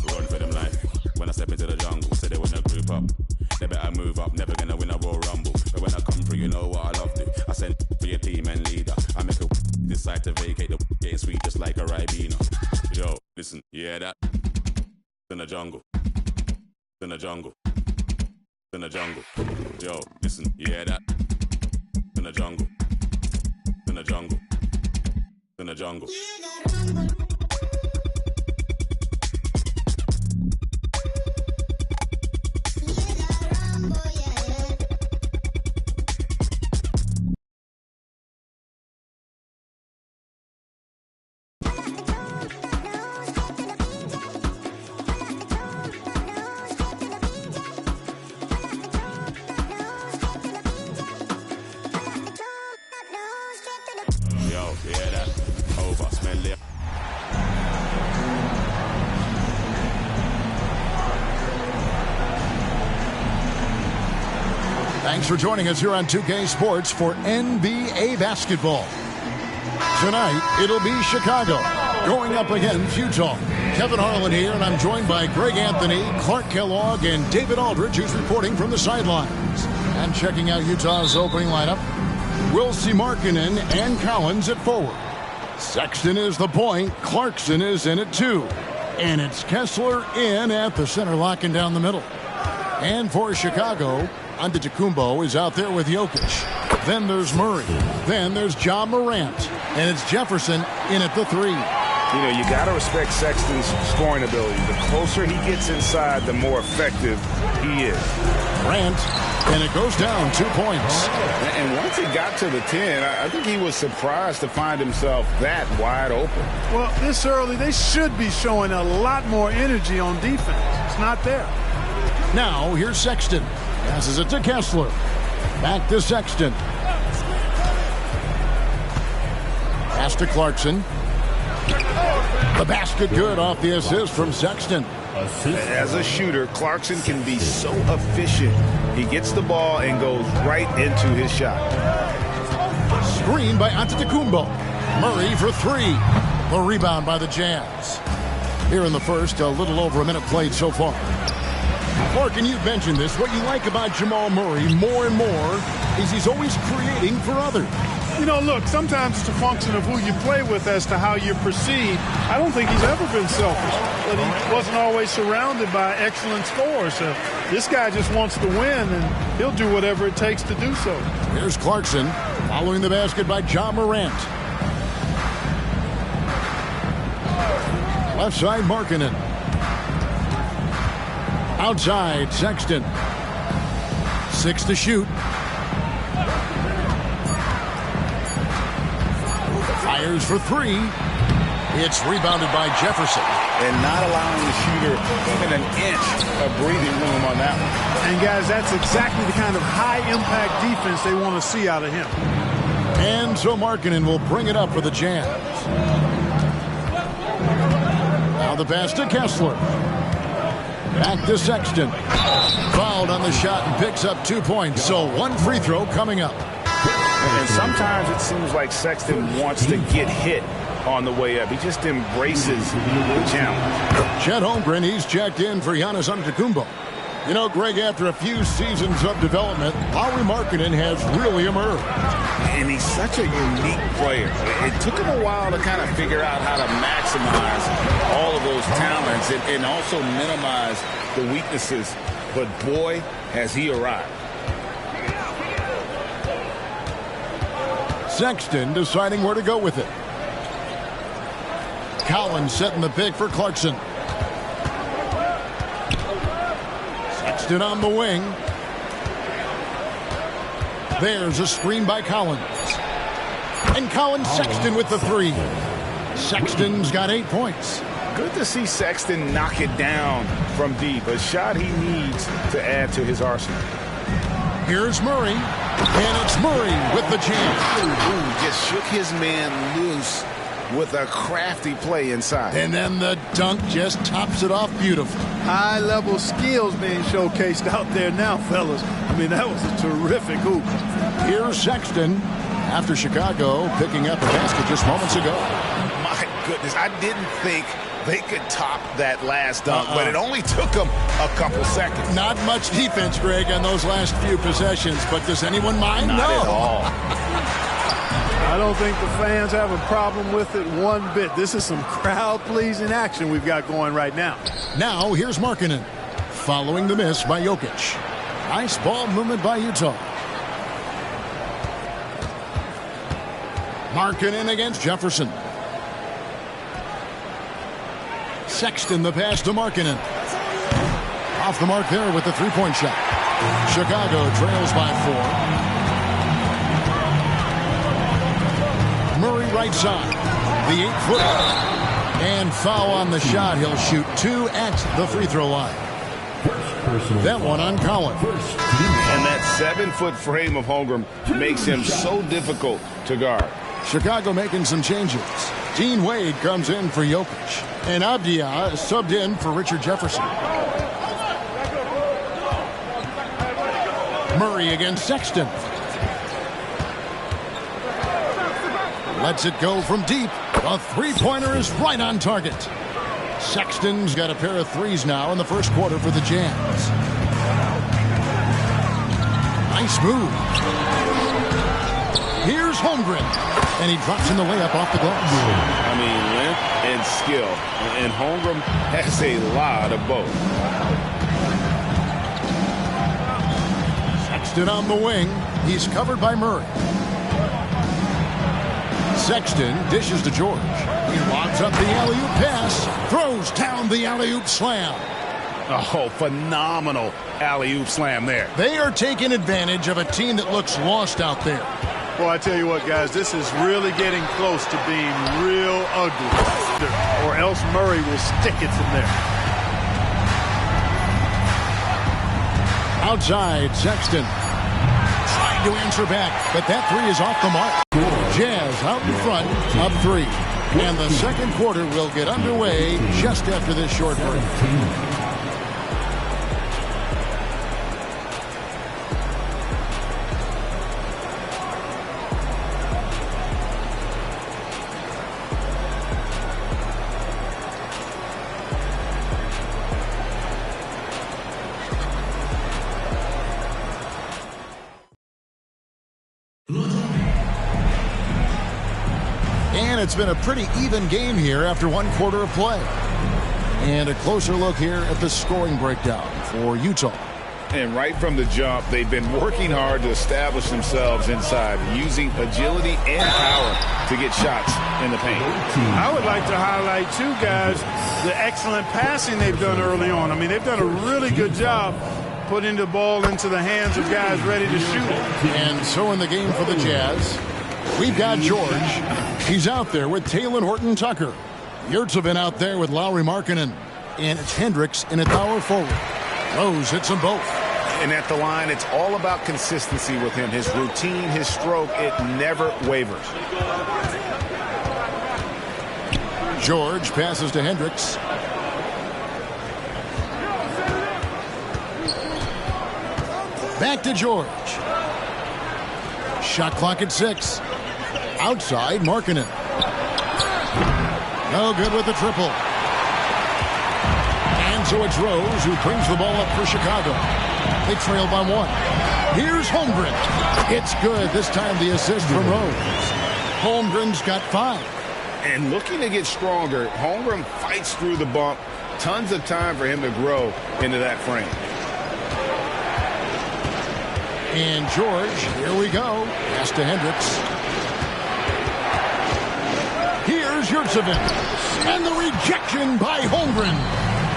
Run for them life. When I step into the jungle, say they wanna group up. They better move up, never gonna win a Royal Rumble. But when I come through, you know what I love to. I send for your team and leader. I make a decide to vacate the getting sweet just like a Ribena. Yo, listen, you hear that? In the jungle. In the jungle. In the jungle. Yo, listen, you hear that? In the jungle. In the jungle. In the jungle. Thanks for joining us here on 2K Sports for NBA basketball. Tonight, it'll be Chicago going up against Utah. Kevin Harlan here, and I'm joined by Greg Anthony, Clark Kellogg, and David Aldridge, who's reporting from the sidelines. And checking out Utah's opening lineup, Wilsie Markkanen and Collins at forward. Sexton is the point, Clarkson is in at 2. And it's Kessler in at the center, locking down the middle. And for Chicago, Antetokounmpo is out there with Jokic. Then there's Murray. Then there's Ja Morant. And it's Jefferson in at the 3. You know, you got to respect Sexton's scoring ability. The closer he gets inside, the more effective he is. Morant, and it goes down 2 points. And once it got to the 10, I think he was surprised to find himself that wide open. Well, this early, they should be showing a lot more energy on defense. It's not there. Now, here's Sexton. Passes it to Kessler. Back to Sexton. Pass to Clarkson. The basket good off the assist from Sexton. As a shooter, Clarkson can be so efficient. He gets the ball and goes right into his shot. Screen by Antetokounmpo. Murray for three. The rebound by the Jazz. Here in the first, a little over a minute played so far. Mark, and you've mentioned this, what you like about Jamal Murray more and more is he's always creating for others. You know, look, sometimes it's a function of who you play with as to how you're perceived. I don't think he's ever been selfish, but he wasn't always surrounded by excellent scorers. So this guy just wants to win, and he'll do whatever it takes to do so. Here's Clarkson following the basket by John Morant. Left side, Markkanen. Outside, Sexton. 6 to shoot. Fires for three. It's rebounded by Jefferson. And not allowing the shooter even an inch of breathing room on that one. And, guys, that's exactly the kind of high-impact defense they want to see out of him. And so Markkanen will bring it up for the Jazz. Now the pass to Kessler. Back to Sexton. Fouled on the shot and picks up 2 points. So one free throw coming up. And sometimes it seems like Sexton wants to get hit on the way up. He just embraces the challenge. Chet Holmgren, he's checked in for Giannis Antetokounmpo. You know, Greg, after a few seasons of development, Lauri Markkanen has really emerged. And he's such a unique player. It took him a while to kind of figure out how to maximize all of those talents and also minimize the weaknesses. But boy, has he arrived. Sexton deciding where to go with it. Collins setting the pick for Clarkson. Sexton on the wing. There's a screen by Collins. And Collins Sexton with the three. Sexton's got 8 points. Good to see Sexton knock it down from deep. A shot he needs to add to his arsenal. Here's Murray. And it's Murray with the jam. Ooh, just shook his man loose with a crafty play inside. And then the dunk just tops it off beautifully. High-level skills being showcased out there now, fellas. I mean, that was a terrific hoop. Here's Sexton after Chicago picking up a basket just moments ago. My goodness, I didn't think they could top that last dunk, but it only took them a couple seconds. Not much defense, Greg, on those last few possessions, but does anyone mind? Not no. at all. I don't think the fans have a problem with it one bit. This is some crowd-pleasing action we've got going right now. Now, here's Markkanen, following the miss by Jokic. Nice ball movement by Utah. Markkanen against Jefferson. Sexton the pass to Markkanen. Off the mark there with the three-point shot. Chicago trails by 4. Murray right side. The 8-footer. And foul on the shot. He'll shoot 2 at the free throw line. That one on Collins. And that 7-foot frame of Holmgren makes him so difficult to guard. Chicago making some changes. Dean Wade comes in for Jokic. And Abdia subbed in for Richard Jefferson. Murray against Sexton. Lets it go from deep. A three-pointer is right on target. Sexton's got a pair of threes now in the first quarter for the Jazz. Nice move. Here's Holmgren. And he drops in the layup off the glass. I mean, length and skill. And Holmgren has a lot of both. Sexton on the wing. He's covered by Murray. Sexton dishes to George. He lobs up the alley-oop pass. Throws down the alley-oop slam. Oh, phenomenal alley-oop slam there. They are taking advantage of a team that looks lost out there. Well, I tell you what, guys, this is really getting close to being real ugly. Or else Murray will stick it from there. Outside, Sexton. Trying to answer back, but that three is off the mark. Jazz out in front, up 3. And the second quarter will get underway just after this short break. And it's been a pretty even game here after one quarter of play. And a closer look here at the scoring breakdown for Utah. And right from the jump, they've been working hard to establish themselves inside, using agility and power to get shots in the paint. I would like to highlight, too, guys, the excellent passing they've done early on. I mean, they've done a really good job putting the ball into the hands of guys ready to shoot it. And so in the game for the Jazz, we've got George. He's out there with Taylor Horton-Tucker. Yurtsevin out there with Lauri Markkanen. And it's Hendricks in at power forward. Rose hits them both. And at the line, it's all about consistency with him. His routine, his stroke, it never wavers. George passes to Hendricks. Back to George. Shot clock at 6. Outside, Markkanen. No good with the triple. And so it's Rose who brings the ball up for Chicago. They trail by 1. Here's Holmgren. It's good. This time the assist from Rose. Holmgren's got 5. And looking to get stronger, Holmgren fights through the bump. Tons of time for him to grow into that frame. And George, here we go. Pass to Hendricks. Here's Yurtsevin. And the rejection by Holmgren.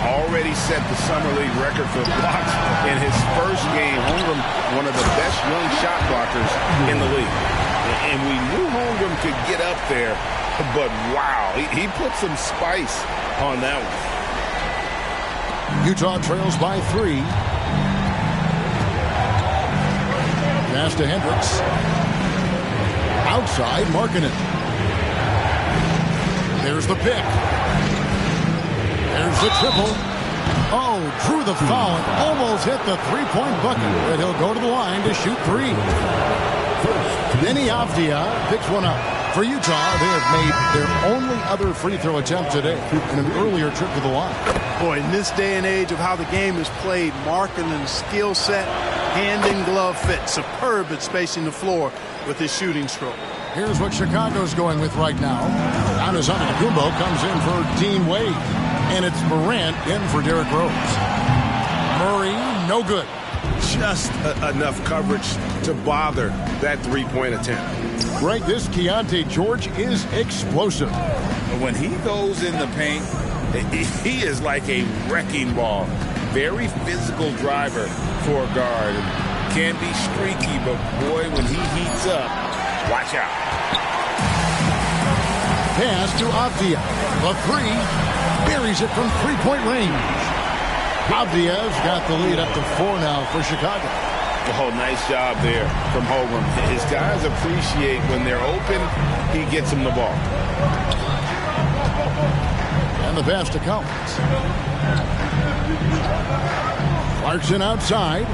Already set the Summer League record for blocks in his first game. Holmgren, one of the best young shot blockers in the league. And we knew Holmgren could get up there, but wow, he put some spice on that one. Utah trails by 3. Pass to Hendricks. Outside, Markkanen. There's the pick. There's the triple. Oh, drew the foul and almost hit the three-point bucket. But he'll go to the line to shoot 3. Denny Avdia picks one up. For Utah, they have made their only other free throw attempt today in an earlier trip to the line. Boy, in this day and age of how the game is played, Markkanen's skill set, hand and glove fit, superb at spacing the floor with his shooting stroke. Here's what Chicago's going with right now. Giannis Antetokounmpo comes in for Dean Wade. And it's Morant in for Derrick Rose. Murray, no good. Just enough coverage to bother that three-point attempt. Right, this Keontae George is explosive. When he goes in the paint, he is like a wrecking ball. Very physical driver for a guard. Can be streaky, but boy, when he heats up, watch out. Pass to Avdia. The 3. Buries it from three-point range. Avdia's got the lead up to 4 now for Chicago. Oh, nice job there from Holmgren. His guys appreciate when they're open, he gets them the ball. And the pass to Collins. Clarkson outside.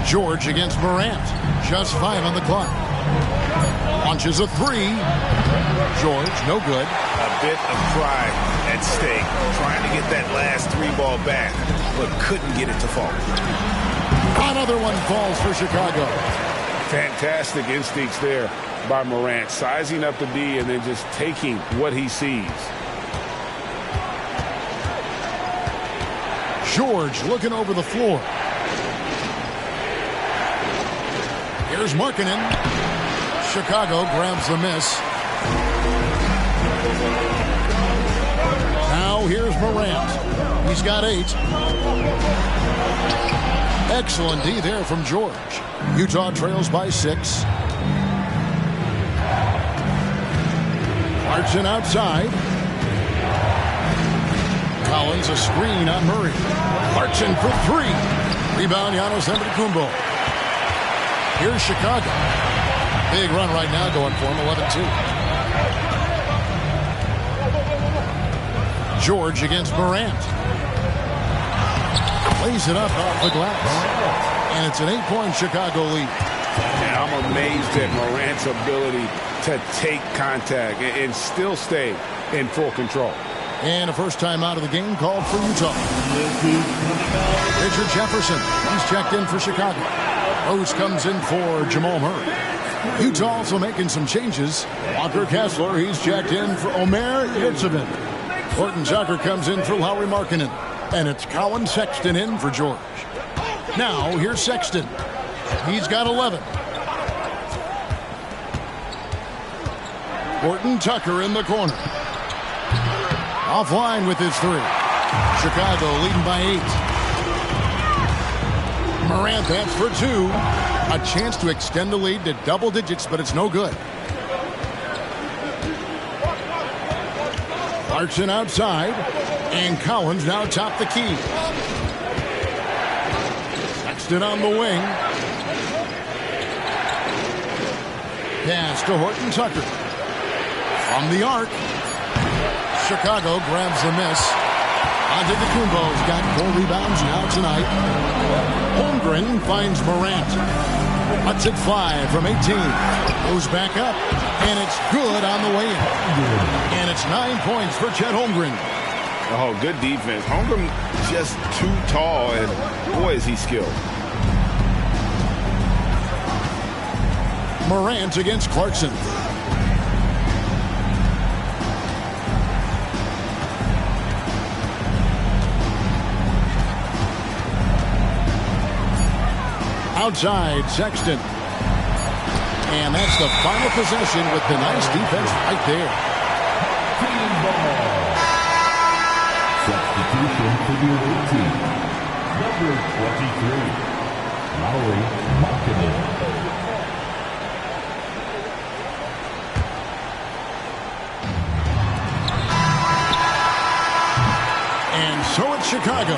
George against Morant. Just 5 on the clock. Launches a 3. George, no good. A bit of pride at stake, trying to get that last 3 ball back, but couldn't get it to fall. Another one falls for Chicago. Fantastic instincts there by Morant, sizing up the D and then just taking what he sees. George looking over the floor. Here's Markkanen. Chicago grabs the miss. Now here's Morant. He's got 8. Excellent D there from George. Utah trails by 6. Clarkson outside. Collins a screen on Murray. Clarkson for 3. Rebound Giannis Antetokounmpo. Here's Chicago. Big run right now going for him, 11-2. George against Morant. Lays it up off the glass. And it's an 8-point Chicago lead. And I'm amazed at Morant's ability to take contact and still stay in full control. And a first time out of the game called for Utah. Richard Jefferson, he's checked in for Chicago. Rose comes in for Jamal Murray. Utah also making some changes. Walker Kessler, he's checked in for Omer Yurtseven. Horton Tucker comes in for Lauri Markkanen. And it's Colin Sexton in for George. Now, here's Sexton. He's got 11. Horton Tucker in the corner. Offline with his 3. Chicago leading by 8. Morant, that's for 2. A chance to extend the lead to double digits, but it's no good. Clarkson outside, and Collins now top the key. Sexton on the wing. Pass to Horton Tucker. From the arc. Chicago grabs the miss. Antetokounmpo's got 4 rebounds now tonight. Holmgren finds Morant. Lets it fly from 18. Goes back up. And it's good on the way in. And it's 9 points for Chet Holmgren. Oh, good defense. Holmgren just too tall, and boy, is he skilled. Morant against Clarkson. Outside, Sexton. And that's the final possession with the nice defense right there. Substitution for the away team. Number 23, Lauri Markkanen. And so it's Chicago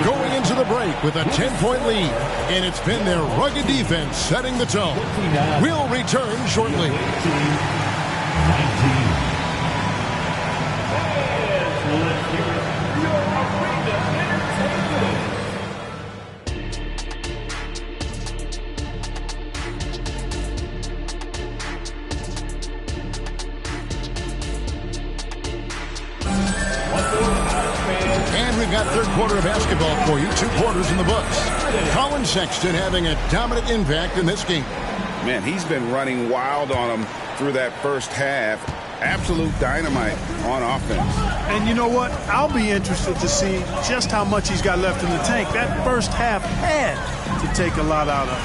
going into the break with a 10-point lead. And it's been their rugged defense setting the tone. We'll return shortly. 19. And we've got third quarter of basketball for you. 2 quarters in the books. Colin Sexton having a dominant impact in this game. Man, he's been running wild on him through that first half. Absolute dynamite on offense. And you know what? I'll be interested to see just how much he's got left in the tank. That first half had to take a lot out of him.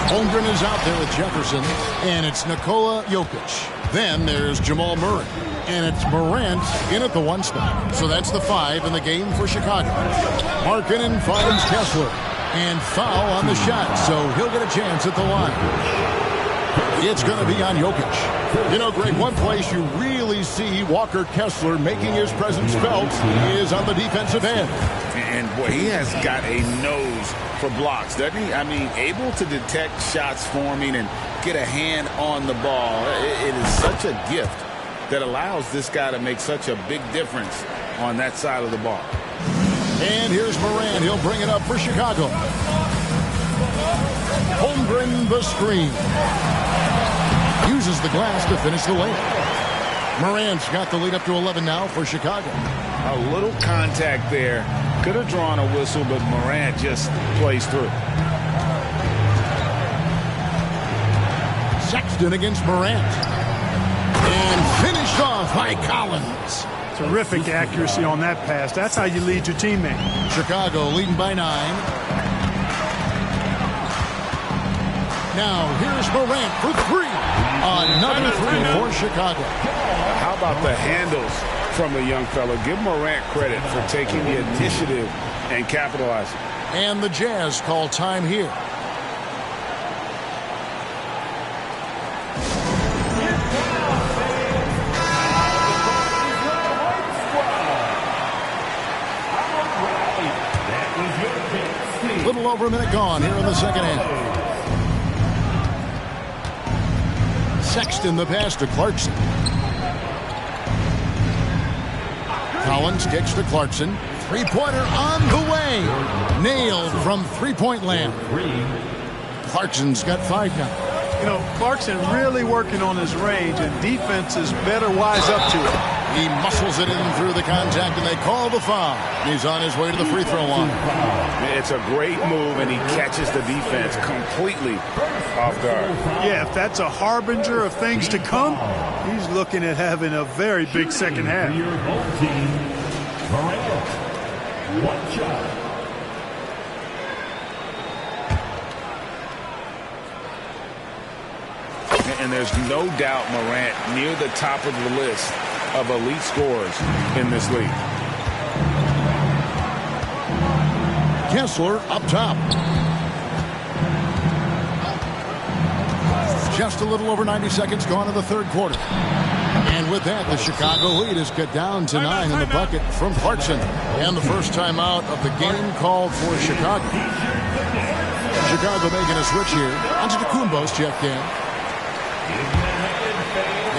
Holmgren is out there with Jefferson, and it's Nikola Jokic. Then there's Jamal Murray, and it's Morant in at the 1 spot. So that's the 5 in the game for Chicago. Markkanen finds Kessler, and foul on the shot, so he'll get a chance at the line. It's going to be on Jokic. You know, Greg, one place you really see Walker Kessler making his presence felt is on the defensive end. And, boy, he has got a nose for blocks, doesn't he? I mean, able to detect shots forming and get a hand on the ball. It is such a gift that allows this guy to make such a big difference on that side of the ball. And here's Morant. He'll bring it up for Chicago. Holmgren the screen. Uses the glass to finish the layup. Morant's got the lead up to 11 now for Chicago. A little contact there. Could have drawn a whistle, but Morant just plays through. Sexton against Morant. And finished off by Collins. Terrific accuracy on that pass. That's how you lead your teammate. Chicago leading by 9. Now here's Morant for 3. Another 3 for Chicago. How about the handles from the young fella? Give Morant credit for taking the initiative and capitalizing. And the Jazz call time here. A little over a minute gone here in the second half. Sexton the pass to Clarkson. Collins kicks to Clarkson. Three-pointer on the way. Nailed from three-point land. Clarkson's got 5 now. You know, Clarkson really working on his range, and defenses better wise up to it. He muscles it in through the contact, and they call the foul. He's on his way to the free throw line. It's a great move, and he catches the defense completely off guard. Yeah, if that's a harbinger of things to come, he's looking at having a very big second half. Your home team, Morant. One shot. And there's no doubt Morant near the top of the list of elite scorers in this league. Kessler up top. Just a little over 90 seconds gone in the third quarter. And with that, the Chicago lead is cut down to 9 in the bucket from Clarkson. And the first timeout of the game called for Chicago. Chicago making a switch here. Antetokounmpo's checked in.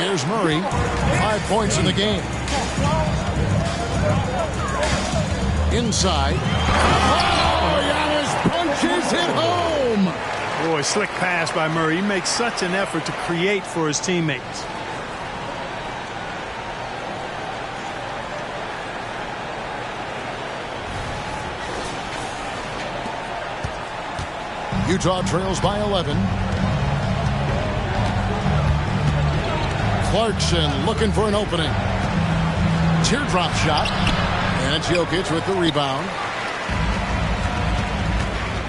Here's Murray. 5 points in the game. Inside. Oh, Giannis punches it home. Boy, slick pass by Murray. He makes such an effort to create for his teammates. Utah trails by 11. Clarkson looking for an opening. Teardrop shot. And it's Jokic with the rebound.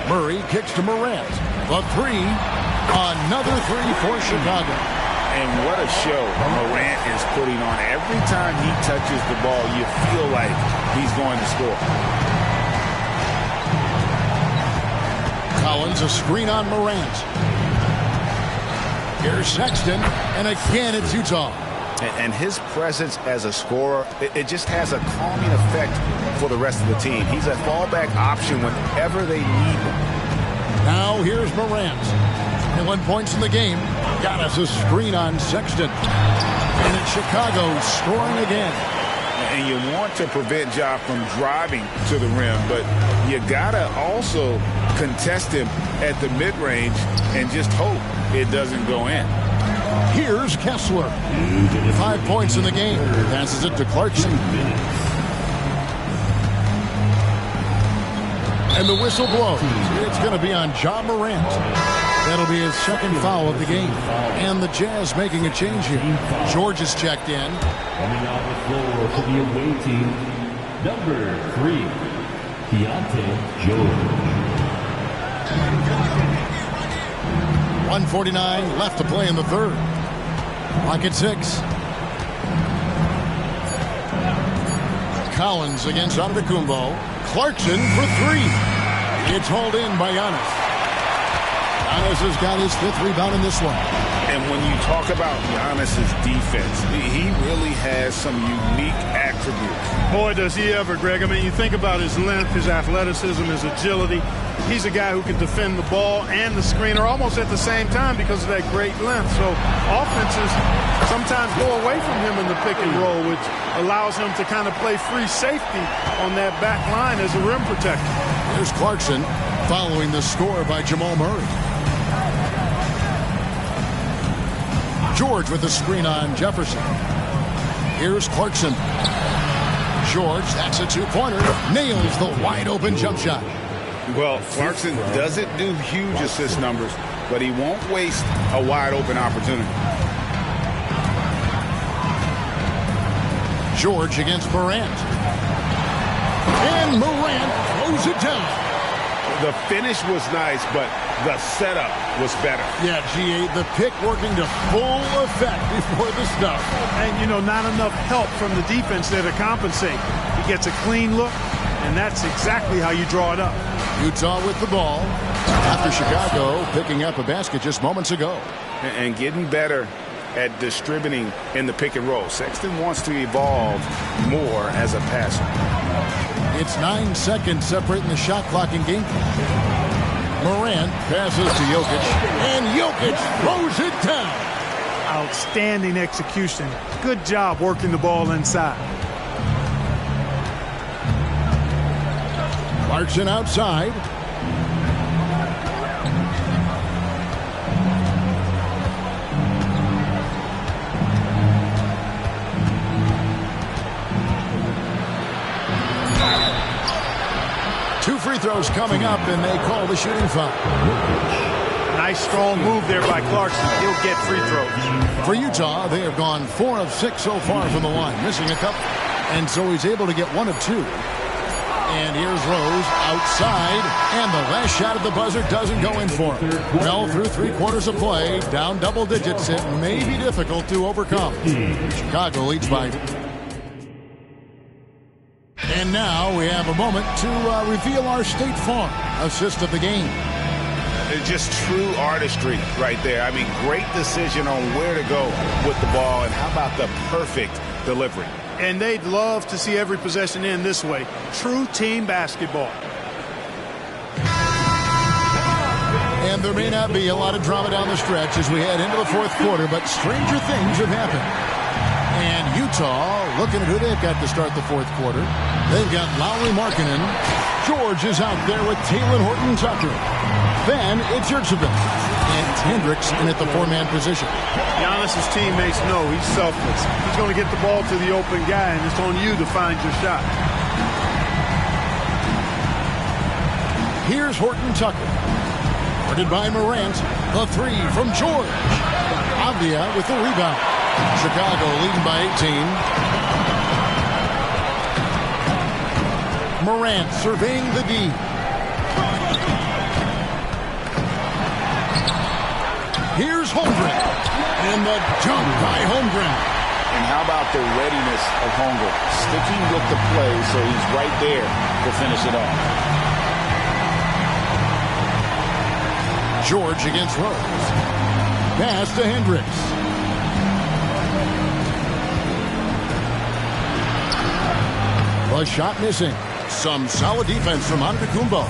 Murray kicks to Morant. The three. Another three for Chicago. And what a show Morant is putting on. Every time he touches the ball, you feel like he's going to score. Collins, a screen on Morant. Here's Sexton, and again it's Utah. And his presence as a scorer, it just has a calming effect for the rest of the team. He's a fallback option whenever they need him. Now here's Morant. 11 points in the game. Got us a screen on Sexton. And it's Chicago scoring again. And you want to prevent Ja from driving to the rim, but you gotta also contest him at the mid-range and just hope it doesn't go in. Here's Kessler. 5 points in the game. Passes it to Clarkson. And the whistle blows. It's going to be on Ja Morant. That'll be his second foul of the game. And the Jazz making a change here. George is checked in. Coming on the floor for the away team, number 3, Keontae George. 1:49 left to play in the third. Clock at 6. Collins against Antetokounmpo. Clarkson for 3. It's hauled in by Giannis. Giannis has got his 5th rebound in this one. And when you talk about Giannis's defense, he really has some unique attributes. Boy, does he ever, Greg. I mean, you think about his length, his athleticism, his agility. He's a guy who can defend the ball and the screener almost at the same time because of that great length. So offenses sometimes go away from him in the pick and roll, which allows him to kind of play free safety on that back line as a rim protector. Here's Clarkson following the score by Jamal Murray. George with the screen on Jefferson. Here's Clarkson. George, that's a 2-pointer. Nails the wide-open jump shot. Well, Clarkson doesn't do huge assist numbers, but he won't waste a wide-open opportunity. George against Morant. And Morant throws it down. The finish was nice, but the setup was better. Yeah, GA, the pick working to full effect before the stuff. And, you know, not enough help from the defense there to compensate. He gets a clean look, and that's exactly how you draw it up. Utah with the ball after Chicago picking up a basket just moments ago. And getting better at distributing in the pick and roll. Sexton wants to evolve more as a passer. It's 9 seconds separating the shot clock and game clock. Morant passes to Jokic, and Jokic throws it down. I outstanding execution. Good job working the ball inside. Clarkson outside. Two free throws coming up, and they call the shooting foul. Nice strong move there by Clarkson. He'll get free throws. For Utah, they have gone 4 of 6 so far from the line, missing a couple. And so he's able to get 1 of 2. And here's Rose outside, and the last shot at the buzzer doesn't go in for him. Well, through 3 quarters of play, down double digits, it may be difficult to overcome. Chicago leads by. And now we have a moment to reveal our State Farm assist of the game. It's just true artistry right there. I mean, great decision on where to go with the ball, and how about the perfect delivery. And they'd love to see every possession end this way. True team basketball. And there may not be a lot of drama down the stretch as we head into the 4th quarter, but stranger things have happened. And Utah looking at who they've got to start the 4th quarter. They've got Lowry Markkanen. George is out there with Taylor Horton-Tucker. Then it's Yurtseven and Hendricks in at the 4-man position. Giannis's teammates know he's selfless. He's going to get the ball to the open guy, and it's on you to find your shot. Here's Horton-Tucker. Guarded by Morant. The 3 from George. Avdia with the rebound. Chicago leading by 18. Morant surveying the D. Here's Holmgren. And the jump by Holmgren. And how about the readiness of Holmgren? Sticking with the play, so he's right there to finish it off. George against Rose. Pass to Hendricks. The shot missing. Some solid defense from Antetokounmpo.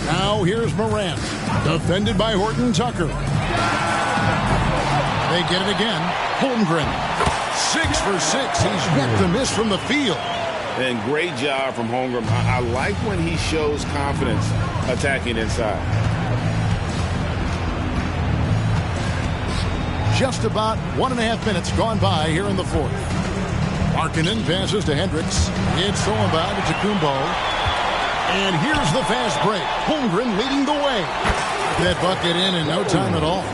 Now here's Morant. Defended by Horton-Tucker. They get it again. Holmgren. 6 for 6. He's yet to miss from the field. And great job from Holmgren. I like when he shows confidence attacking inside. Just about 1.5 minutes gone by here in the 4th. Markkanen passes to Hendricks. It's thrown by to Tacumbo. And here's the fast break. Holmgren leading the way. That bucket in no time at all.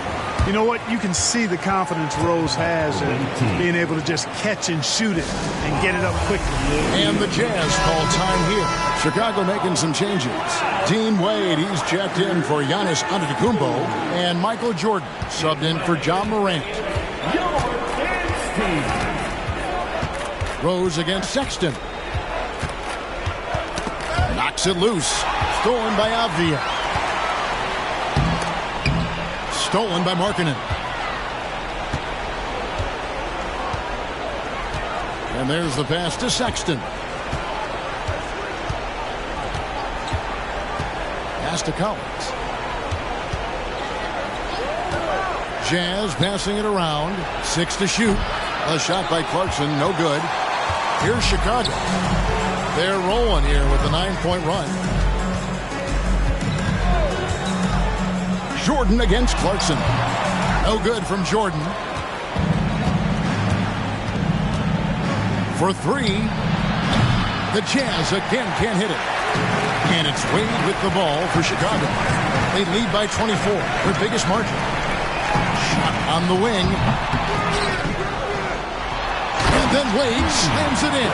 You know what? You can see the confidence Rose has in being able to just catch and shoot it and get it up quickly. And the Jazz call time here. Chicago making some changes. Dean Wade, he's checked in for Giannis Antetokounmpo. And Michael Jordan subbed in for John Morant. Rose against Sexton. Knocks it loose. Stolen by Avdia. Stolen by Markkanen. And there's the pass to Sexton. Pass to Collins. Jazz passing it around. 6 to shoot. A shot by Clarkson, no good. Here's Chicago. They're rolling here with a 9-point run. Jordan against Clarkson. No good from Jordan. For 3. The Jazz again can't hit it. And it's Wade with the ball for Chicago. They lead by 24, their biggest margin. Shot on the wing. And then Wade slams it in.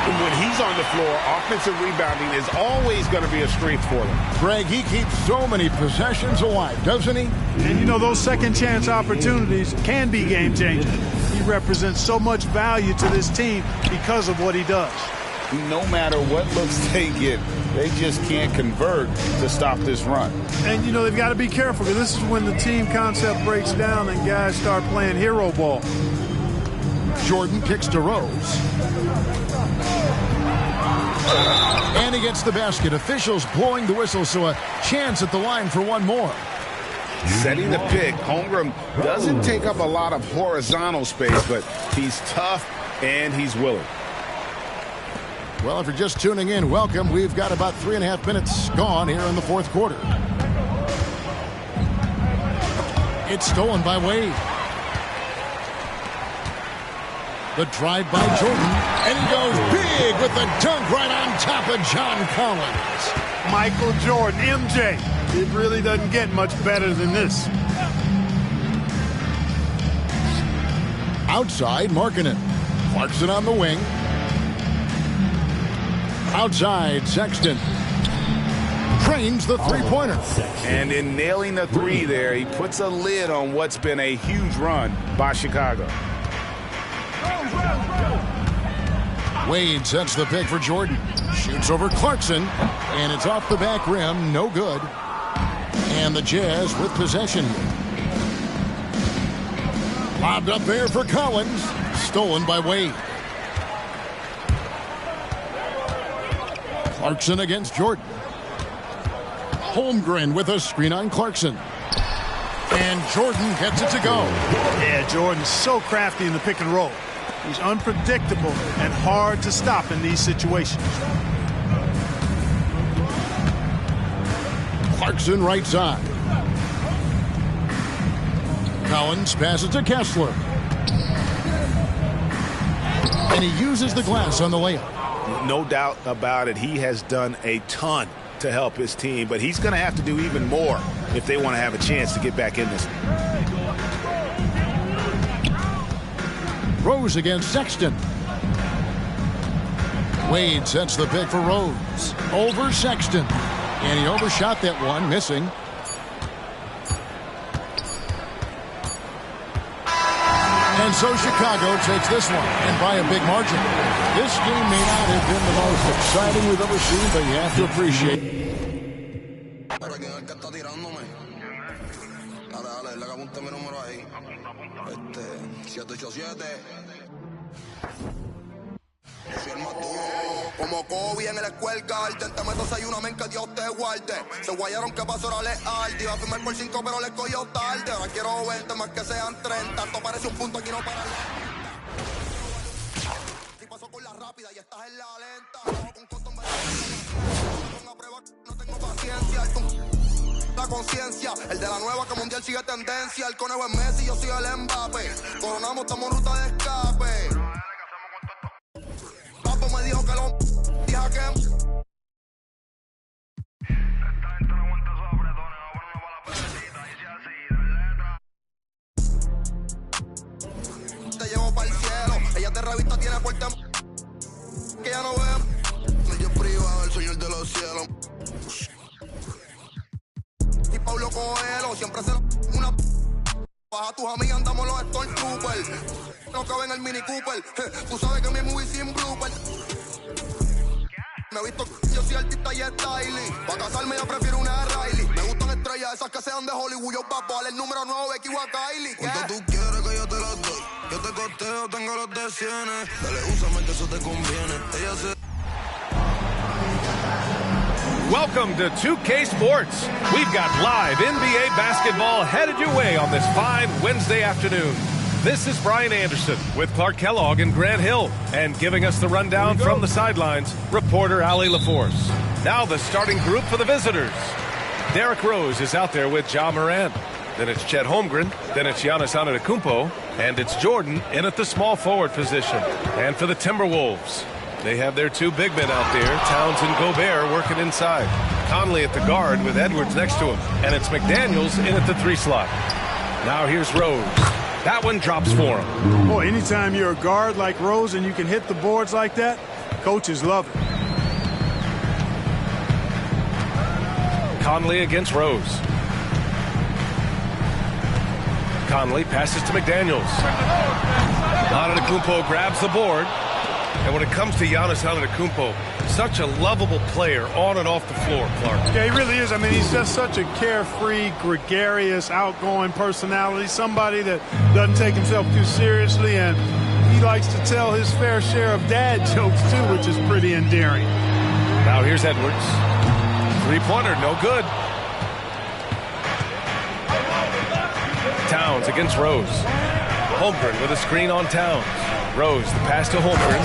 And when he's on the floor, offensive rebounding is always going to be a strength for them. Greg, he keeps so many possessions alive, doesn't he? And you know, those second chance opportunities can be game changing. He represents so much value to this team because of what he does. No matter what looks they get, they just can't convert to stop this run. And, you know, they've got to be careful because this is when the team concept breaks down and guys start playing hero ball. Jordan kicks to Rose. And he gets the basket. Officials blowing the whistle, so a chance at the line for one more. setting the pick. Holmgren doesn't take up a lot of horizontal space, but he's tough and he's willing. Well, if you're just tuning in, welcome. We've got about 3.5 minutes gone here in the fourth quarter. It's stolen by Wade. The drive by Jordan, and he goes big with the dunk right on top of John Collins. Michael Jordan, MJ. It really doesn't get much better than this. Outside, Markkanen. Clarkson on the wing. Outside, Sexton. Trains the three-pointer. And in nailing the three there, he puts a lid on what's been a huge run by Chicago. Wade sets the pick for Jordan. Shoots over Clarkson, and it's off the back rim. No good. And the Jazz with possession. Lobbed up there for Collins. Stolen by Wade. Clarkson against Jordan. Holmgren with a screen on Clarkson. And Jordan gets it to go. Yeah, Jordan's so crafty in the pick and roll. He's unpredictable and hard to stop in these situations. Clarkson right side. Collins passes to Kessler. And he uses the glass on the layup. No doubt about it. He has done a ton to help his team, but he's going to have to do even more if they want to have a chance to get back in this. Rose against Sexton. Wade sets the pick for Rose. Over Sexton. And he overshot that one, missing. And so Chicago takes this one, and by a big margin. This game may not have been the most exciting we've ever seen, but you have to appreciate it. Como Kobe en el Square Garden, te meto 6-1, men, que Dios te guarde. Se guayaron que pasó era leal, te iba a firmar por 5, pero le cogió tarde. Ahora quiero 20, más que sean 30. Esto parece un punto aquí, no para si pasó con la rápida y estás en la lenta. Con cotón, una prueba, no tengo paciencia. La conciencia, el de la nueva que mundial sigue tendencia. El conejo es Messi, yo soy el Mbappé. Coronamos, estamos en ruta de escape. Papo me dijo que lo dije que te llevo para el cielo. Ella de revista tiene puerta que ya no ve. Medio privado, el señor de los cielos. Y Pablo Coelho siempre se una baja tus amigas, andamos los Stormtroopers. No cabe en el Mini Cooper. Tú sabes que mi movie sin blooper. Me he visto, yo soy artista y styling. Para casarme yo prefiero una Riley. Me gustan estrellas esas que sean de Hollywood. Yo papo, el número 9, Becky o a Kylie. ¿Cuánto tú quieres que yo te las doy? Yo te costeo, tengo los de cienes. Dale, úsame que eso te conviene. Ella se... Welcome to 2K Sports. We've got live NBA basketball headed your way on this fine Wednesday afternoon. This is Brian Anderson with Clark Kellogg and Grant Hill. And giving us the rundown from the sidelines, reporter Allie LaForce. Now the starting group for the visitors. Derrick Rose is out there with Ja Morant. Then it's Chet Holmgren. Then it's Giannis Antetokounmpo. And it's Jordan in at the small forward position. And for the Timberwolves, they have their two big men out there, Towns and Gobert, working inside. Conley at the guard with Edwards next to him. And it's McDaniels in at the 3 slot. Now here's Rose. That one drops for him. Boy, anytime you're a guard like Rose and you can hit the boards like that, coaches love it. Conley against Rose. Conley passes to McDaniels. Antetokounmpo grabs the board. And when it comes to Giannis Antetokounmpo, such a lovable player on and off the floor, Clark. Yeah, he really is. I mean, he's just such a carefree, gregarious, outgoing personality, somebody that doesn't take himself too seriously, and he likes to tell his fair share of dad jokes, too, which is pretty endearing. Now here's Edwards. Three-pointer, no good. Towns against Rose. Holmgren with a screen on Towns. Rose, the pass to Holmgren.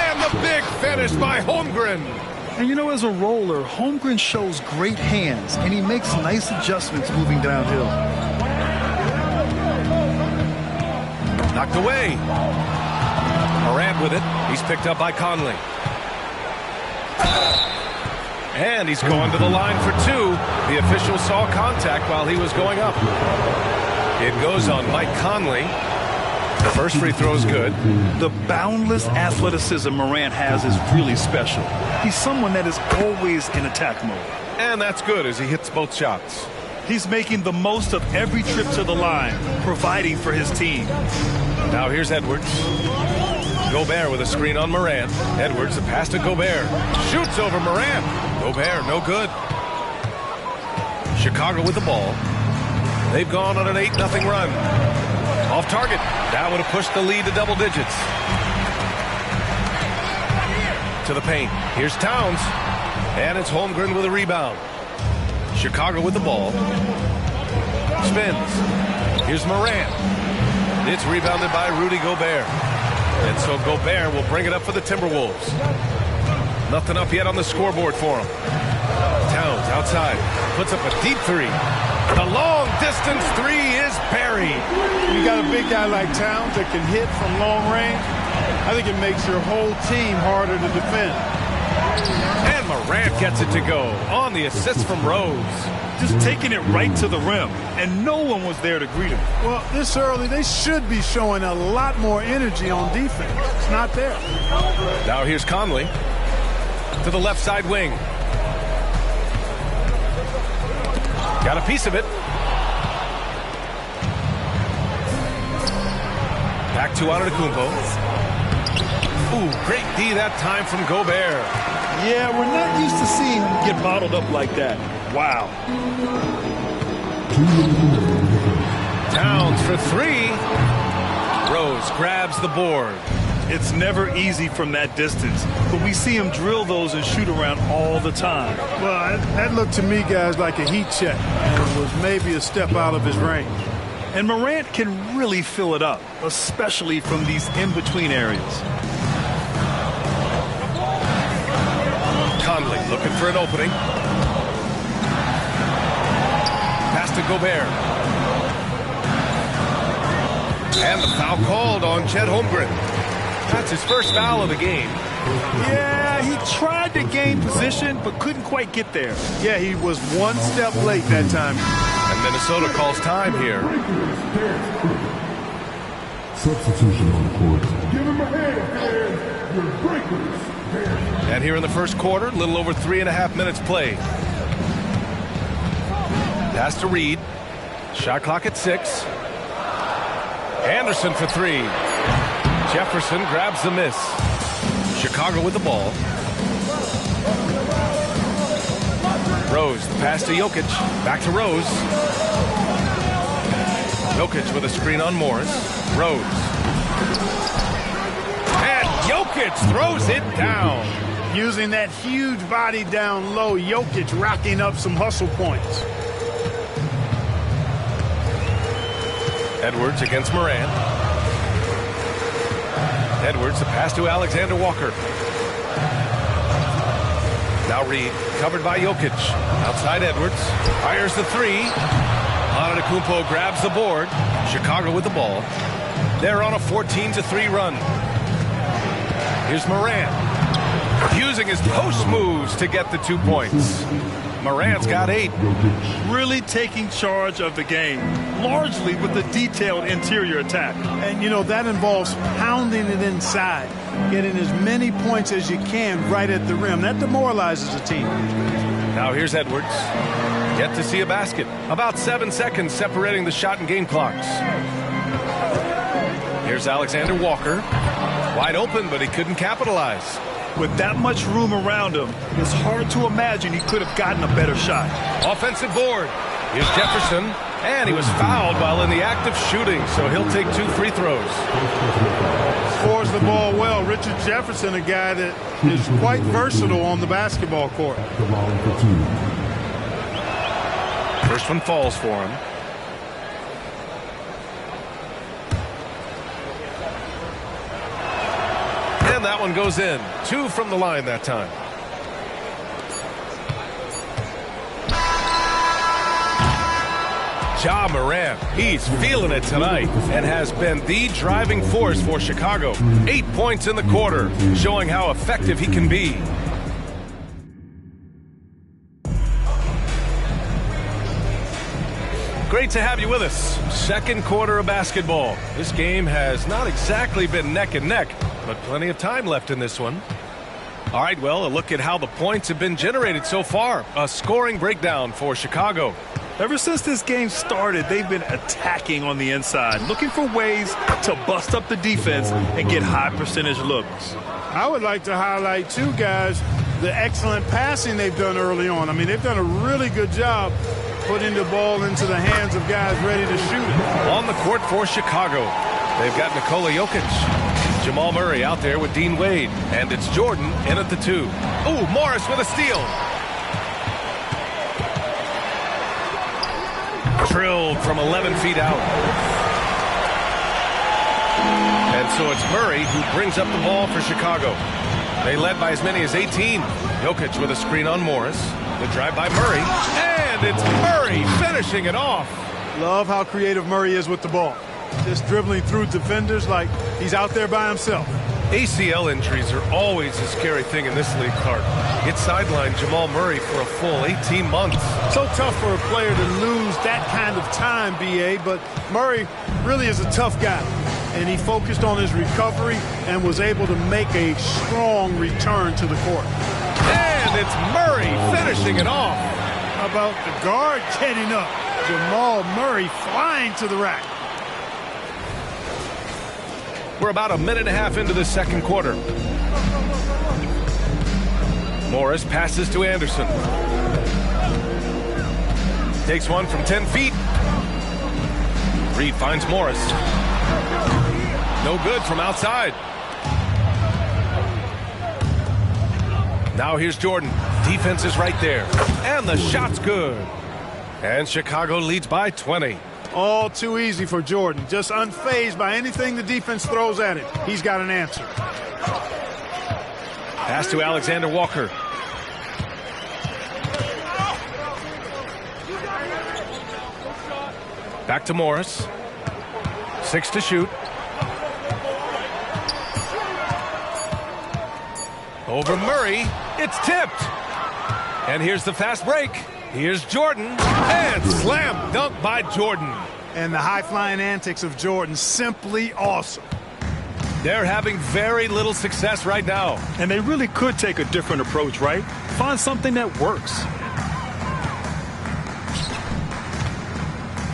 And the big finish by Holmgren. And you know, as a roller, Holmgren shows great hands, and he makes nice adjustments moving downhill. Knocked away. Morant with it. He's picked up by Conley. And he's going to the line for two. The official saw contact while he was going up. It goes on Mike Conley. The first free throw is good. The boundless athleticism Morant has is really special. He's someone that is always in attack mode. And that's good as he hits both shots. He's making the most of every trip to the line, providing for his team. Now here's Edwards. Gobert with a screen on Morant. Edwards, the pass to Gobert. Shoots over Morant. Gobert, no good. Chicago with the ball. They've gone on an 8-0 run. Off target. That would have pushed the lead to double digits. To the paint. Here's Towns. And it's Holmgren with a rebound. Chicago with the ball. Spins. Here's Morant. It's rebounded by Rudy Gobert. And so Gobert will bring it up for the Timberwolves. Nothing up yet on the scoreboard for him. Towns outside. Puts up a deep three. The long distance three is buried. You got a big guy like Towns that can hit from long range. I think it makes your whole team harder to defend. And Morant gets it to go on the assist from Rose. Just taking it right to the rim, and no one was there to greet him. Well, this early, they should be showing a lot more energy on defense. It's not there. Now here's Conley to the left side wing. Got a piece of it. Back to Antetokounmpo. Ooh, great D that time from Gobert. Yeah, we're not used to seeing him get bottled up like that. Wow. Towns for three. Rose grabs the board. It's never easy from that distance, but we see him drill those and shoot around all the time. Well, that looked to me, guys, like a heat check, and was maybe a step out of his range. And Morant can really fill it up, especially from these in-between areas. Conley looking for an opening. Pass to Gobert. And the foul called on Chet Holmgren. That's his first foul of the game. Yeah, he tried to gain position, but couldn't quite get there. Yeah, he was one step late that time. And Minnesota calls time here. Substitution on the court. Give him a hand, your breakers. And here in the first quarter, a little over 3.5 minutes played. Pass to Reed. Shot clock at 6. Anderson for three. Jefferson grabs the miss. Chicago with the ball. Rose, the pass to Jokic. Back to Rose. Jokic with a screen on Morris. Rose. And Jokic throws it down. Using that huge body down low, Jokic racking up some hustle points. Edwards against Morant. Edwards, the pass to Alexander Walker. Now Reed, covered by Jokic. Outside Edwards, fires the three. Antetokounmpo grabs the board. Chicago with the ball. They're on a 14-3 run. Here's Morant, using his post moves to get the 2 points. Morant's got 8. Really taking charge of the game, largely with the detailed interior attack. And, you know, that involves pounding it inside, getting as many points as you can right at the rim. That demoralizes a team. Now here's Edwards. Yet to see a basket. About 7 seconds separating the shot and game clocks. Here's Alexander Walker. Wide open, but he couldn't capitalize. With that much room around him, it's hard to imagine he could have gotten a better shot. Offensive board. Here's Jefferson, and he was fouled while in the act of shooting, so he'll take 2 free throws. Scores the ball well. Richard Jefferson, a guy that is quite versatile on the basketball court. First one falls for him. And that one goes in. 2 from the line that time. Ja Morant, he's feeling it tonight and has been the driving force for Chicago. 8 points in the quarter, showing how effective he can be. Great to have you with us. Second quarter of basketball. This game has not exactly been neck and neck, but plenty of time left in this one. All right, well, a look at how the points have been generated so far. A scoring breakdown for Chicago. Ever since this game started, they've been attacking on the inside, looking for ways to bust up the defense and get high percentage looks. I would like to highlight, too, guys, the excellent passing they've done early on. I mean, they've done a really good job putting the ball into the hands of guys ready to shoot it. On the court for Chicago, they've got Nikola Jokic. Jamal Murray out there with Dean Wade. And it's Jordan in at the 2. Ooh, Morris with a steal. Drilled from 11 feet out. And so it's Murray who brings up the ball for Chicago. They led by as many as 18. Jokic with a screen on Morris. The drive by Murray. And it's Murray finishing it off. Love how creative Murray is with the ball. Just dribbling through defenders like he's out there by himself. ACL injuries are always a scary thing in this league, Clark. It sidelined Jamal Murray for a full 18 months. So tough for a player to lose that kind of time, B.A., but Murray really is a tough guy. And he focused on his recovery and was able to make a strong return to the court. And it's Murray finishing it off. How about the guard getting up? Jamal Murray flying to the rack. We're about a minute and a half into the second quarter. Morris passes to Anderson. Takes one from 10 feet. Reed finds Morris. No good from outside. Now here's Jordan. Defense is right there. And the shot's good. And Chicago leads by 20. All too easy for Jordan. Just unfazed by anything the defense throws at him. He's got an answer. Pass to Alexander Walker. Back to Morris. 6 to shoot. Over Murray. It's tipped. And here's the fast break. Here's Jordan, and slam dunk by Jordan. And the high-flying antics of Jordan, simply awesome. They're having very little success right now. And they really could take a different approach, right? Find something that works.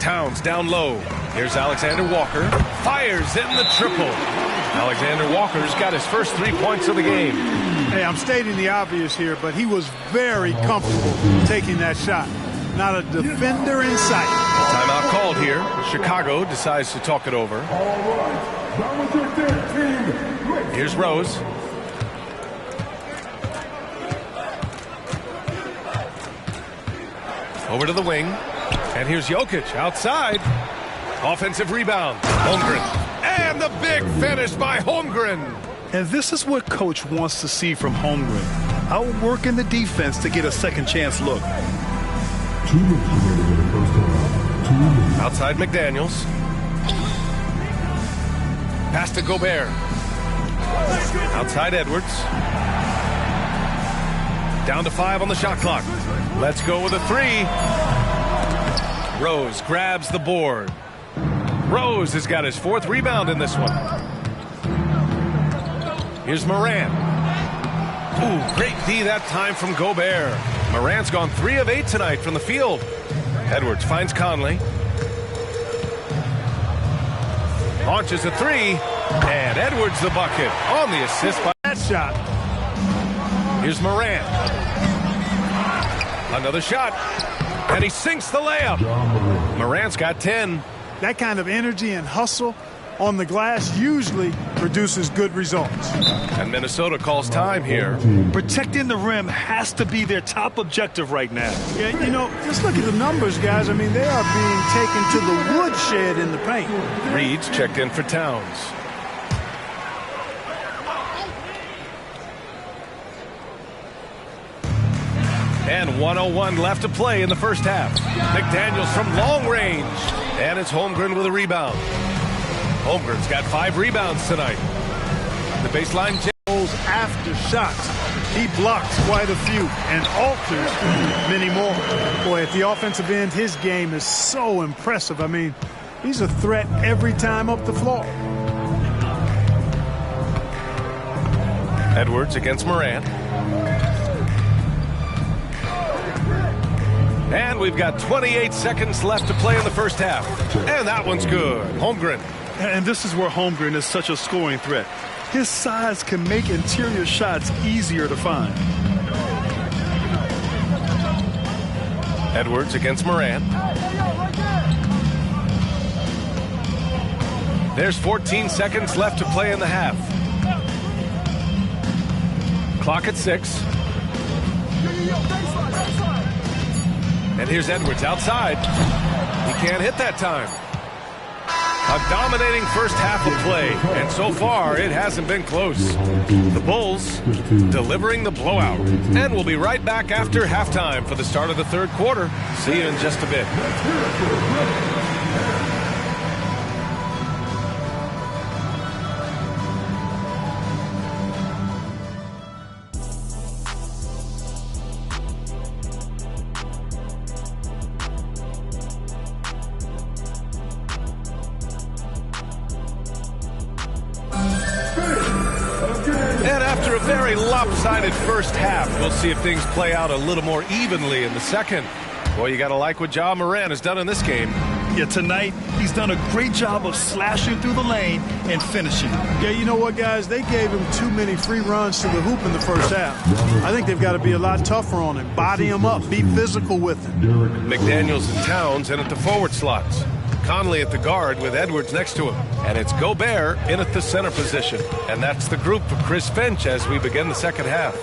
Towns down low. Here's Alexander Walker. Fires in the triple. Alexander Walker's got his first 3 points of the game. Hey, I'm stating the obvious here, but he was very comfortable taking that shot. Not a defender in sight. Timeout called here. Chicago decides to talk it over. Here's Rose. Over to the wing. And here's Jokic outside. Offensive rebound. Holmgren. And the big finish by Holmgren. And this is what Coach wants to see from Holmgren. Outworking the defense to get a second chance look. Outside McDaniels. Pass to Gobert. Outside Edwards. Down to 5 on the shot clock. Let's go with a 3. Rose grabs the board. Rose has got his 4th rebound in this one. Here's Morant. Ooh, great D that time from Gobert. Morant's gone 3 of 8 tonight from the field. Edwards finds Conley. Launches a 3. And Edwards the bucket on the assist by that shot. Here's Morant. Another shot. And he sinks the layup. Morant's got 10. That kind of energy and hustle on the glass usually produces good results. And Minnesota calls time here. Protecting the rim has to be their top objective right now. Yeah, you know, just look at the numbers, guys. I mean, they are being taken to the woodshed in the paint. Reed's checked in for Towns. And 1:01 left to play in the first half. McDaniels from long range. And it's Holmgren with a rebound. Holmgren's got 5 rebounds tonight. The baseline goes after shots. He blocks quite a few and alters many more. Boy, at the offensive end, his game is so impressive. I mean, he's a threat every time up the floor. Edwards against Morant. And we've got 28 seconds left to play in the first half. And that one's good. Holmgren. And this is where Holmgren is such a scoring threat. His size can make interior shots easier to find. Edwards against Morant. There's 14 seconds left to play in the half. Clock at 6. And here's Edwards outside. He can't hit that time. A dominating first half of play, and so far it hasn't been close. The Bulls delivering the blowout. And we'll be right back after halftime for the start of the third quarter. See you in just a bit. Lopsided first half. We'll see if things play out a little more evenly in the second. Boy, you got to like what Ja Morant has done in this game. Yeah, tonight he's done a great job of slashing through the lane and finishing. Yeah, you know what, guys? They gave him too many free runs to the hoop in the first half. I think they've got to be a lot tougher on him. Body him up. Be physical with him. McDaniels and Towns in at the forward slots. Conley at the guard with Edwards next to him. And it's Gobert in at the center position. And that's the group for Chris Finch as we begin the second half.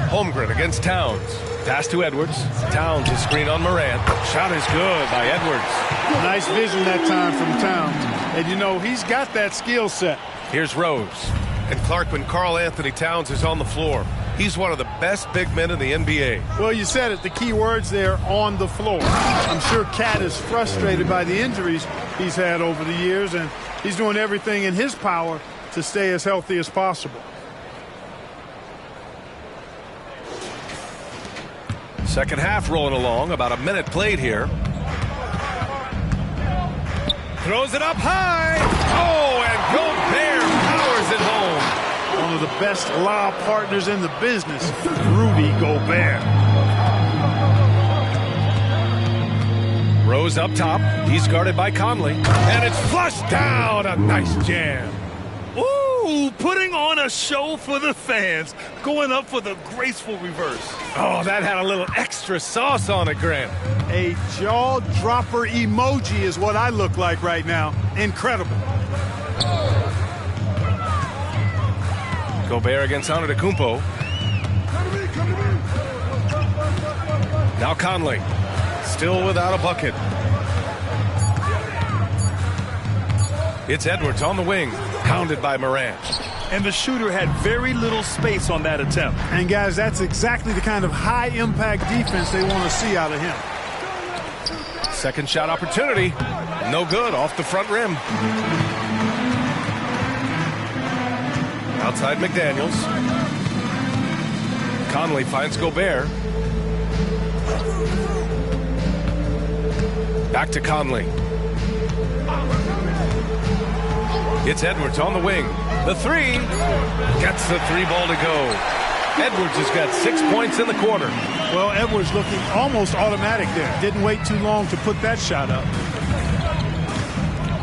Holmgren against Towns. Pass to Edwards. Towns is screen on Morant. Shot is good by Edwards. Nice vision that time from Towns. And you know, he's got that skill set. Here's Rose. And Clark, when Karl Anthony Towns is on the floor, he's one of the best big men in the NBA. Well, you said it. The key words there, on the floor. I'm sure Cat is frustrated by the injuries he's had over the years, and he's doing everything in his power to stay as healthy as possible. Second half rolling along. About a minute played here. Throws it up high. Oh, and Gobert powers it home. One of the best lob partners in the business, Rudy Gobert. Rose up top. He's guarded by Conley. And it's flushed down. A nice jam. Ooh, putting on a show for the fans. Going up for the graceful reverse. Oh, that had a little extra sauce on it, Grant. A jaw-dropper emoji is what I look like right now. Incredible. Gobert against Antetokounmpo. Now Conley. Still without a bucket. It's Edwards on the wing. Pounded by Morant. And the shooter had very little space on that attempt. And guys, that's exactly the kind of high-impact defense they want to see out of him. Second shot opportunity. No good. Off the front rim. Outside McDaniels. Conley finds Gobert. Back to Conley. It's Edwards on the wing. The three. Gets the three ball to go. Edwards has got 6 points in the quarter. Well, Edwards looking almost automatic there. Didn't wait too long to put that shot up.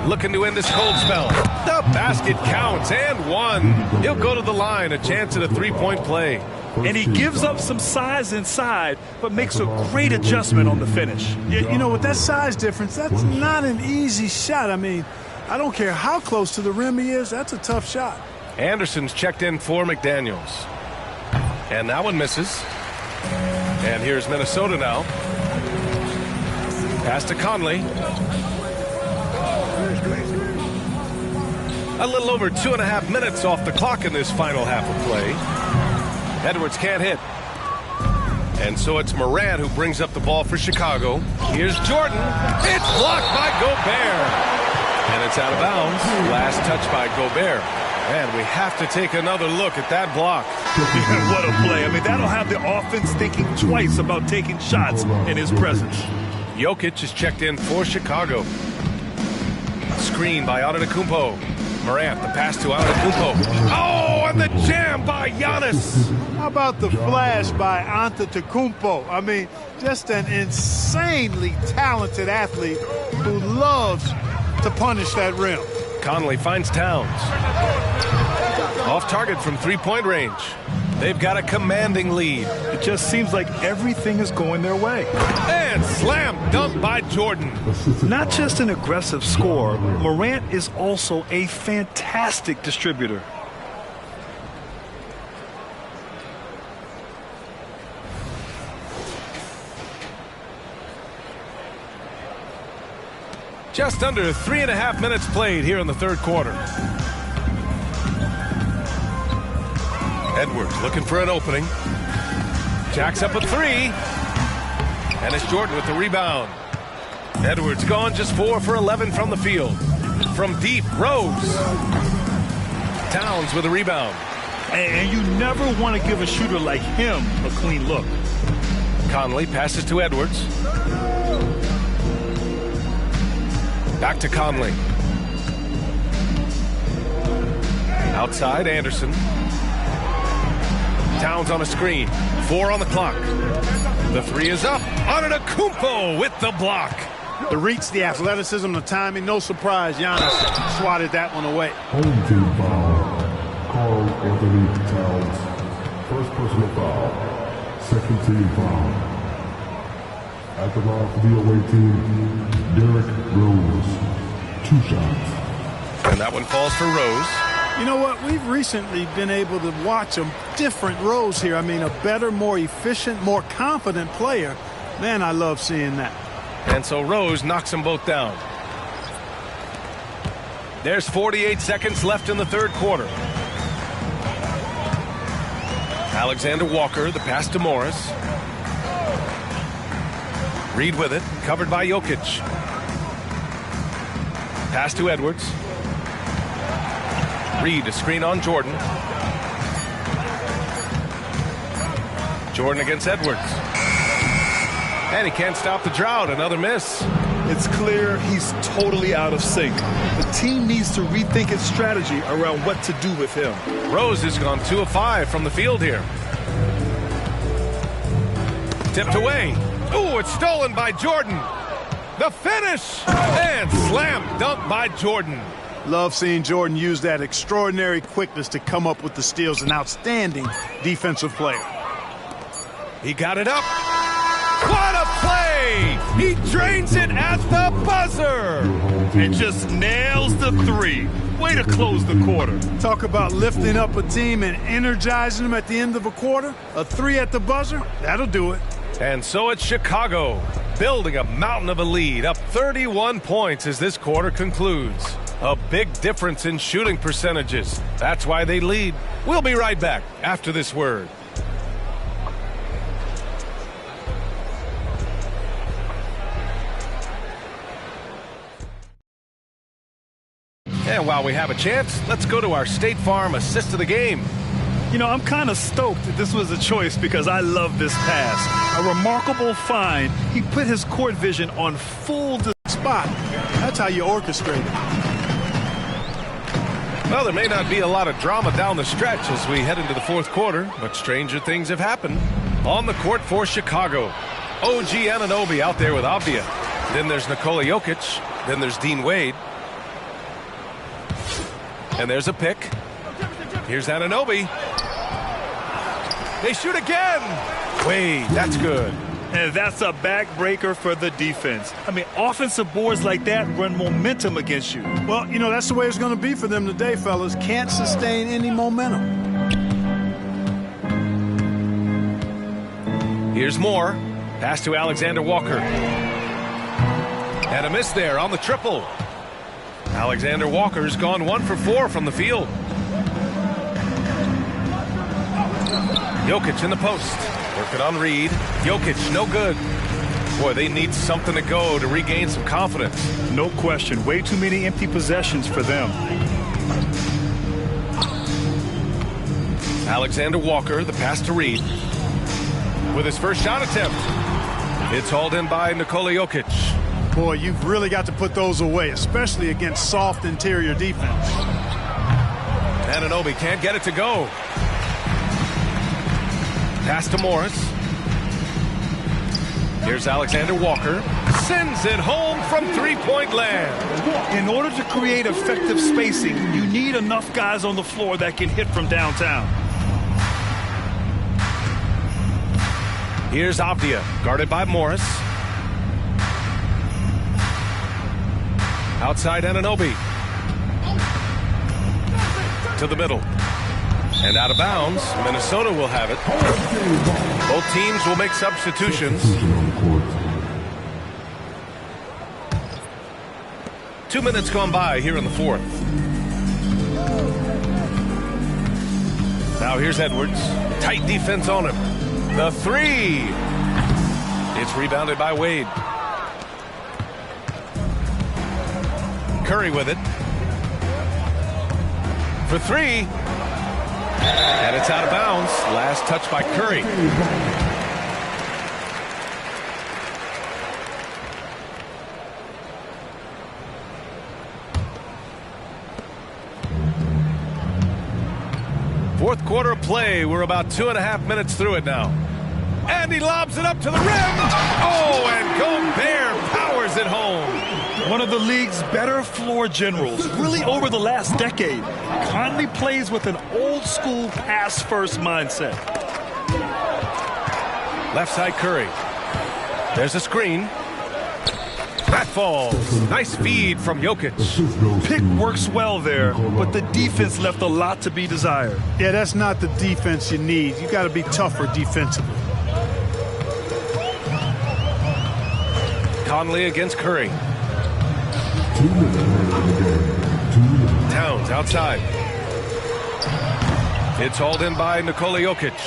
Looking to end this cold spell. The basket counts and one. He'll go to the line. A chance at a three-point play. And he gives up some size inside, but makes a great adjustment on the finish. You know, with that size difference, that's not an easy shot. I mean, I don't care how close to the rim he is. That's a tough shot. Anderson's checked in for McDaniels. And that one misses. And here's Minnesota now. Pass to Conley. A little over 2.5 minutes off the clock in this final half of play. Edwards can't hit. And so it's Morant who brings up the ball for Chicago. Here's Jordan. It's blocked by Gobert. And it's out of bounds. Last touch by Gobert. And we have to take another look at that block. What a play. I mean, that'll have the offense thinking twice about taking shots in his presence. Jokic is checked in for Chicago. Screen by Antetokounmpo. Morant, the pass to Antetokounmpo. Oh, and the jam by Giannis. How about the flash by Antetokounmpo? I mean, just an insanely talented athlete who loves to punish that rim. Conley finds Towns. Off target from three-point range. They've got a commanding lead. It just seems like everything is going their way. And slam dunk by Jordan. Not just an aggressive scorer, Morant is also a fantastic distributor. Just under 3.5 minutes played here in the third quarter. Edwards looking for an opening. Jacks up a three. And it's Jordan with the rebound. Edwards gone just 4 for 11 from the field. From deep, Rose. Towns with a rebound. And you never want to give a shooter like him a clean look. Conley passes to Edwards. Back to Conley. Outside, Anderson. Towns on a screen. 4 on the clock. The three is up. Antetokounmpo with the block. The reach, the athleticism, the timing. No surprise, Giannis swatted that one away. Home team foul. Carl Anthony Towns. First personal foul. Second team foul. At the line for the away team, Derrick Rose. 2 shots. And that one falls for Rose. You know what? We've recently been able to watch a different Rose here. I mean, a better, more efficient, more confident player. Man, I love seeing that. And so Rose knocks them both down. There's 48 seconds left in the third quarter. Alexander Walker, the pass to Morris. Reed with it, covered by Jokic. Pass to Edwards. Reed, a screen on Jordan. Jordan against Edwards. And he can't stop the drought. Another miss. It's clear he's totally out of sync. The team needs to rethink its strategy around what to do with him. Rose has gone 2 of 5 from the field here. Tipped away. Ooh, it's stolen by Jordan. The finish. And slam dunk by Jordan. Love seeing Jordan use that extraordinary quickness to come up with the steals. An outstanding defensive player. He got it up. What a play! He drains it at the buzzer. And just nails the three. Way to close the quarter. Talk about lifting up a team and energizing them at the end of a quarter. A 3 at the buzzer, that'll do it. And so it's Chicago, building a mountain of a lead, up 31 points as this quarter concludes. A big difference in shooting percentages. That's why they lead. We'll be right back after this word. And while we have a chance, let's go to our State Farm assist of the game. You know, I'm kind of stoked that this was a choice because I love this pass. A remarkable find. He put his court vision on full spot. That's how you orchestrate it. Well, there may not be a lot of drama down the stretch as we head into the fourth quarter, but stranger things have happened. On the court for Chicago, OG Anunoby out there with Avdija. Then there's Nikola Jokic. Then there's Dean Wade. And there's a pick. Here's Anunoby. They shoot again. Wade, that's good. And that's a backbreaker for the defense. I mean, offensive boards like that run momentum against you. Well, you know, that's the way it's going to be for them today, fellas. Can't sustain any momentum. Here's more. Pass to Alexander Walker. And a miss there on the triple. Alexander Walker's gone 1 for 4 from the field. Jokic in the post. Working on Reed. Jokic, no good. Boy, they need something to go to regain some confidence. No question. Way too many empty possessions for them. Alexander Walker, the pass to Reed. With his first shot attempt. It's hauled in by Nikola Jokic. Boy, you've really got to put those away, especially against soft interior defense. Anunoby can't get it to go. Pass to Morris. Here's Alexander Walker. Sends it home from three-point land. In order to create effective spacing, you need enough guys on the floor that can hit from downtown. Here's Avdia, guarded by Morris. Outside Anunoby. To the middle. And out of bounds, Minnesota will have it. Both teams will make substitutions. 2 minutes gone by here in the fourth. Now here's Edwards. Tight defense on him. The three. It's rebounded by Wade. Curry with it. For three. And it's out of bounds. Last touch by Curry. Fourth quarter play. We're about 2.5 minutes through it now. And he lobs it up to the rim. Oh, and Gobert powers it home. One of the league's better floor generals, really over the last decade. Conley plays with an old-school pass-first mindset. Left side Curry. There's a screen. That falls. Nice feed from Jokic. Pick works well there, but the defense left a lot to be desired. Yeah, that's not the defense you need. You got to be tougher defensively. Conley against Curry. Towns outside. It's hauled in by Nikola Jokic.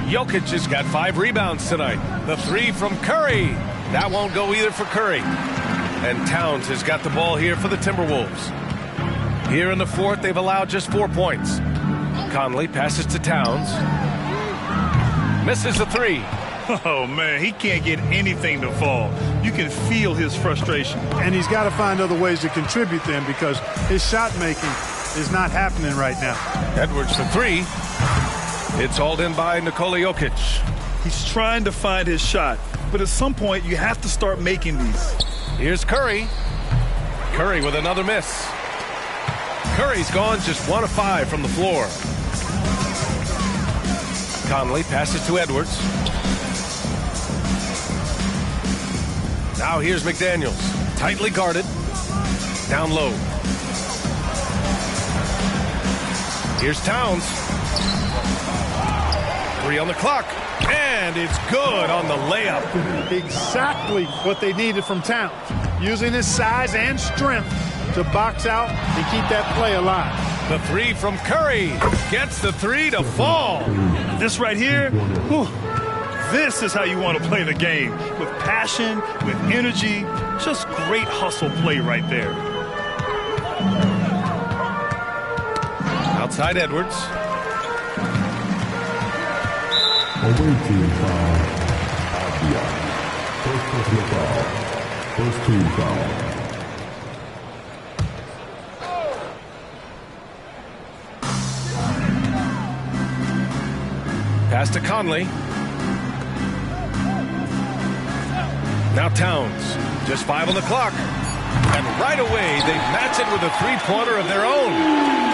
Jokic has got 5 rebounds tonight. The three from Curry. That won't go either for Curry. And Towns has got the ball here for the Timberwolves. Here in the fourth, they've allowed just 4 points. Conley passes to Towns. Misses the three. Oh, man, he can't get anything to fall. You can feel his frustration. And he's got to find other ways to contribute then because his shot making is not happening right now. Edwards for three. It's hauled in by Nikola Jokic. He's trying to find his shot, but at some point you have to start making these. Here's Curry. Curry with another miss. Curry's gone just 1 of 5 from the floor. Conley passes to Edwards. Now here's McDaniels. Tightly guarded. Down low. Here's Towns. 3 on the clock. And it's good on the layup. Exactly what they needed from Towns. Using his size and strength to box out and keep that play alive. The three from Curry. Gets the three to fall. This right here, whew, this is how you want to play the game. With passion, with energy, just great hustle play right there. Outside Edwards. Away team foul. First personal foul. First team foul. Pass to Conley. Now Towns. Just 5 on the clock. And right away, they match it with a three-pointer of their own.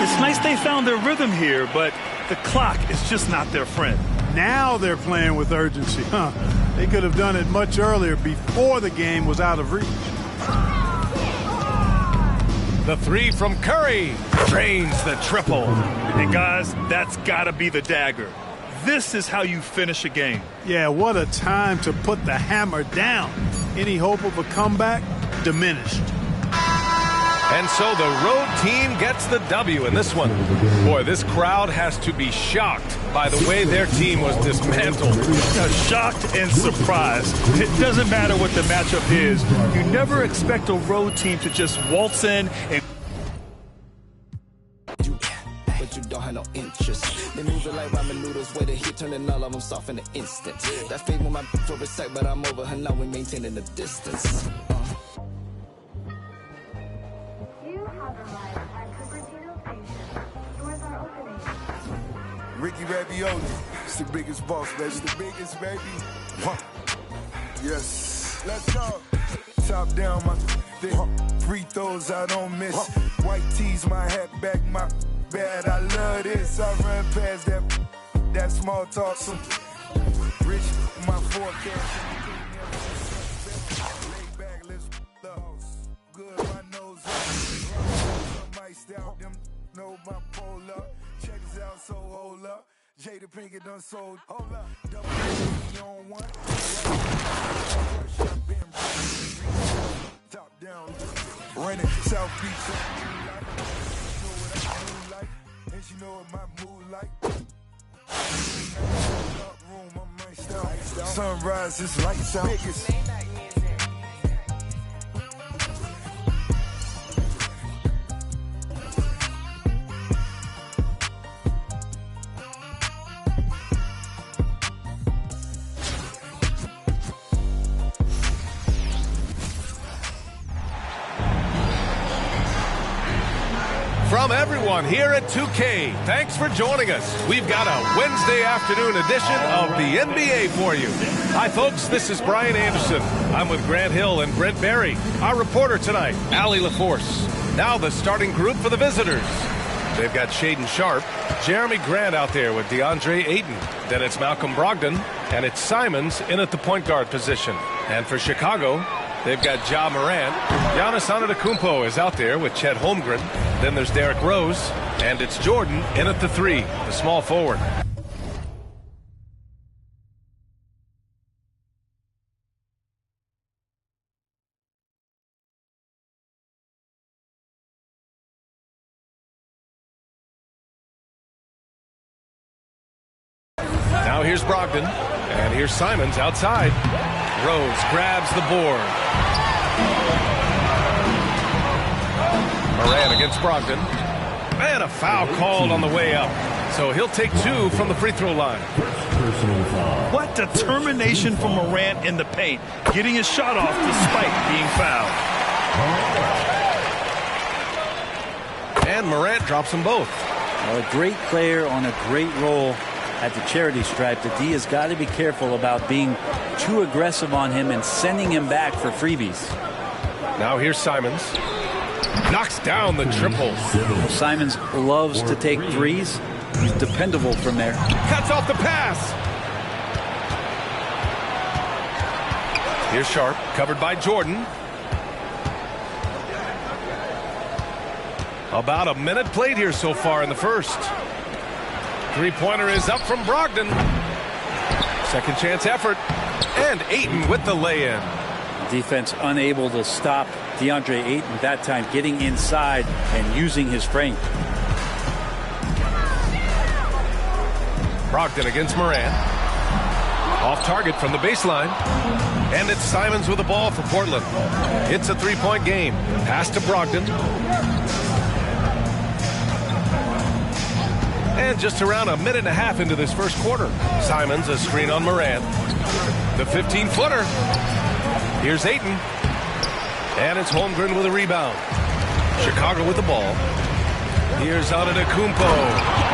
It's nice they found their rhythm here, but the clock is just not their friend. Now they're playing with urgency, huh? They could have done it much earlier before the game was out of reach. The three from Curry drains the triple. And guys, that's got to be the dagger. This is how you finish a game. Yeah, what a time to put the hammer down. Any hope of a comeback? Diminished. And so the road team gets the W in this one. Boy, this crowd has to be shocked by the way their team was dismantled. Shocked and surprised. It doesn't matter what the matchup is. You never expect a road team to just waltz in and... But you don't have no interest. They move it like ramen noodles, way to hit, turning all of them soft in an instant. That fade with my for a sec, but I'm over her now, we maintaining the distance. Ricky Ravioli, it's the biggest boss, baby. It's the biggest, baby. Yes. Let's go. Top down, my thick. Free throws I don't miss. White tees, my hat back, my bad. I love this. I run past that small talk. Some rich, my forecast. Lay back, let's good, my nose up. I'm iced out, them know my pole up. Check this out, so hold up. Jada Pinkett done sold. Hold up. Double on one. Top down. Running South Beach. And she know what my mood like. Room, I'm iced out. Sunrise is lights out. Biggest. From everyone here at 2K, thanks for joining us. We've got a Wednesday afternoon edition of the NBA for you. Hi, folks. This is Brian Anderson. I'm with Grant Hill and Brent Barry. Our reporter tonight, Allie LaForce. Now the starting group for the visitors. They've got Shaden Sharp, Jeremy Grant out there with DeAndre Ayton. Then it's Malcolm Brogdon, and it's Simons in at the point guard position. And for Chicago, they've got Ja Morant. Giannis Antetokounmpo is out there with Chet Holmgren. Then there's Derrick Rose, and it's Jordan in at the 3, the small forward. Now here's Brogdon, and here's Simons outside. Rose grabs the board. Morant against Brogdon. And a foul called on the way up. So he'll take 2 from the free throw line. What determination from Morant in the paint, getting his shot off despite being fouled. And Morant drops them both. A great player on a great role at the charity stripe. The D has got to be careful about being too aggressive on him and sending him back for freebies. Now here's Simons. Knocks down the triple. Simons loves to take threes. He's dependable from there. Cuts off the pass. Here's Sharp, covered by Jordan. About a minute played here so far in the first. Three-pointer is up from Brogdon. Second chance effort. And Ayton with the lay-in. Defense unable to stop DeAndre Ayton that time, getting inside and using his frame. Brogdon against Morant. Off target from the baseline. And it's Simons with the ball for Portland. It's a three-point game. Pass to Brogdon. And just around a minute and a half into this first quarter. Simons, a screen on Morant. The 15-footer. Here's Ayton. And it's Holmgren with a rebound. Chicago with the ball. Here's Antetokounmpo.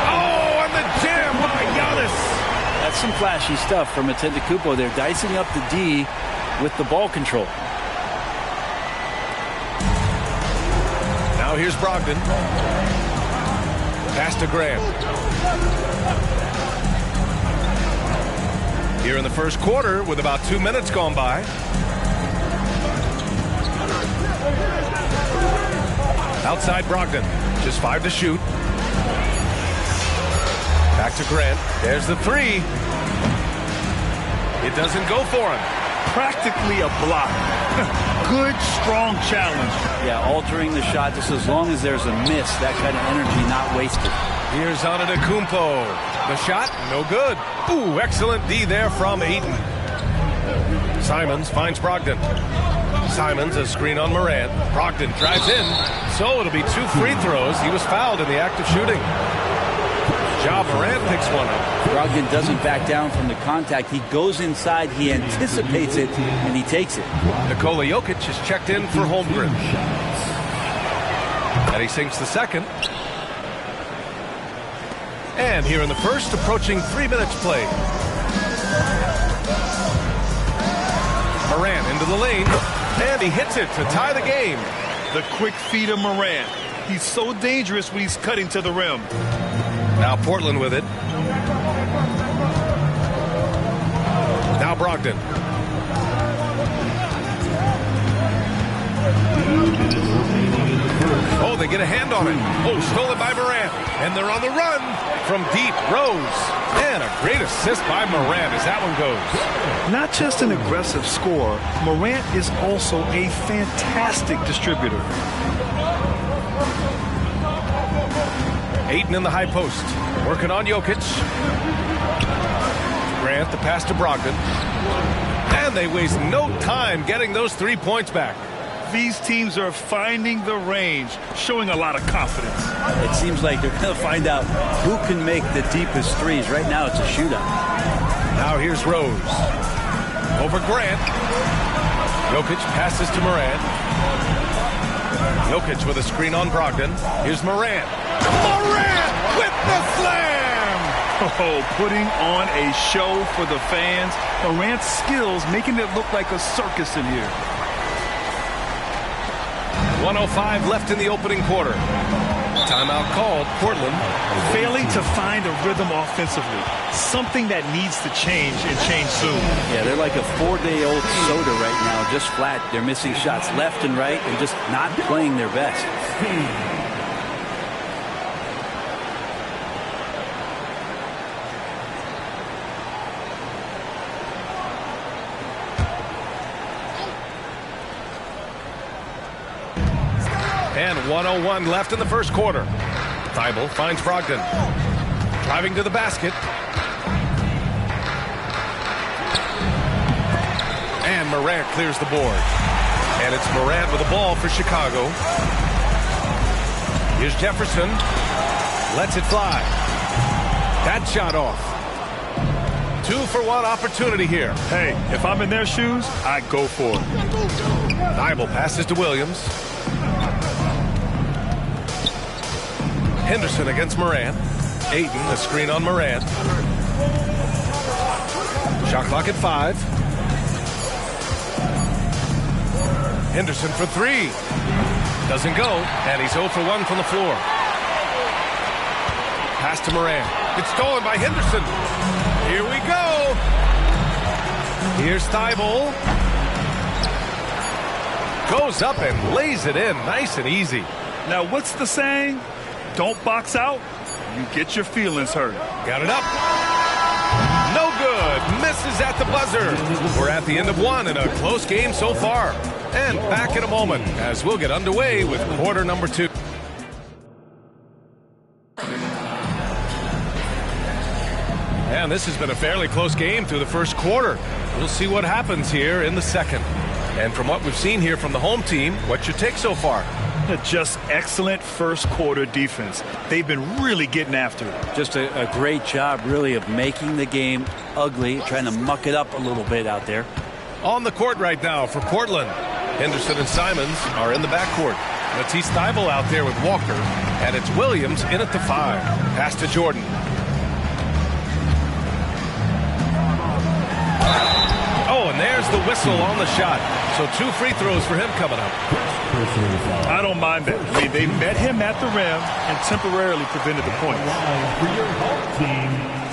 Oh, and the jam by Giannis. That's some flashy stuff from Antetokounmpo. They're dicing up the D with the ball control. Now here's Brogdon. Pass to Grant. Here in the first quarter with about 2 minutes gone by. Outside Brogdon. Just 5 to shoot. Back to Grant. There's the 3. It doesn't go for him. practically a block. Good, strong challenge. Yeah, altering the shot just as long as there's a miss, that kind of energy not wasted. Here's Antetokounmpo. The shot, no good. Ooh, excellent D there from Ayton. Simons finds Brogdon. Simons, a screen on Morant. Brogdon drives in. So it'll be 2 free throws. He was fouled in the act of shooting. Ja Morant picks one up. Brogdon doesn't back down from the contact. He goes inside, he anticipates it, and he takes it. Nikola Jokic is checked in for Holmgren. And he sinks the second. And here in the first, approaching 3 minutes played. Morant into the lane, and he hits it to tie the game. The quick feed of Morant. He's so dangerous when he's cutting to the rim. Now Portland with it. Now Brogdon. Oh, they get a hand on it. Oh, stolen by Morant. And they're on the run from deep. Rose. And a great assist by Morant as that one goes. Not just an aggressive scorer, Morant is also a fantastic distributor. Ayton in the high post. Working on Jokic. Grant the pass to Brogdon. And they waste no time getting those 3 points back. These teams are finding the range, showing a lot of confidence. It seems like they're going to find out who can make the deepest threes. Right now it's a shootout. Now here's Rose. Over Grant. Jokic passes to Morant. Jokic with a screen on Brogdon. Here's Morant. Morant with the slam! Oh, putting on a show for the fans. Morant's skills making it look like a circus in here. 1:05 left in the opening quarter. Timeout called. Portland failing to find a rhythm offensively. Something that needs to change and change soon. Yeah, they're like a 4-day-old soda right now, just flat. They're missing shots left and right and just not playing their best. And 1:01 left in the first quarter. Thibault finds Brogdon. Driving to the basket. And Morant clears the board. And it's Morant with the ball for Chicago. Here's Jefferson. Lets it fly. That shot off. 2-for-1 opportunity here. Hey, if I'm in their shoes, I go for it. Thibault passes to Williams. Henderson against Morant. Ayton, a screen on Morant. Shot clock at 5. Henderson for 3. Doesn't go, and he's 0 for 1 from the floor. Pass to Morant. It's stolen by Henderson. Here we go. Here's Thibault. Goes up and lays it in nice and easy. Now, what's the saying? Don't box out, you get your feelings hurt. Got it up. No good. Misses at the buzzer. We're at the end of one in a close game so far. And back in a moment as we'll get underway with quarter number 2. And this has been a fairly close game through the first quarter. We'll see what happens here in the second. And from what we've seen here from the home team, what's your take so far? Just excellent first quarter defense. They've been really getting after it. Just a great job, really, of making the game ugly, trying to muck it up a little bit out there. On the court right now for Portland, Henderson and Simons are in the backcourt. Let's see Thibault out there with Walker, and it's Williams in at the 5. Pass to Jordan. Oh, and there's the whistle on the shot. So 2 free throws for him coming up. I don't mind that. I mean, they met him at the rim and temporarily prevented the point.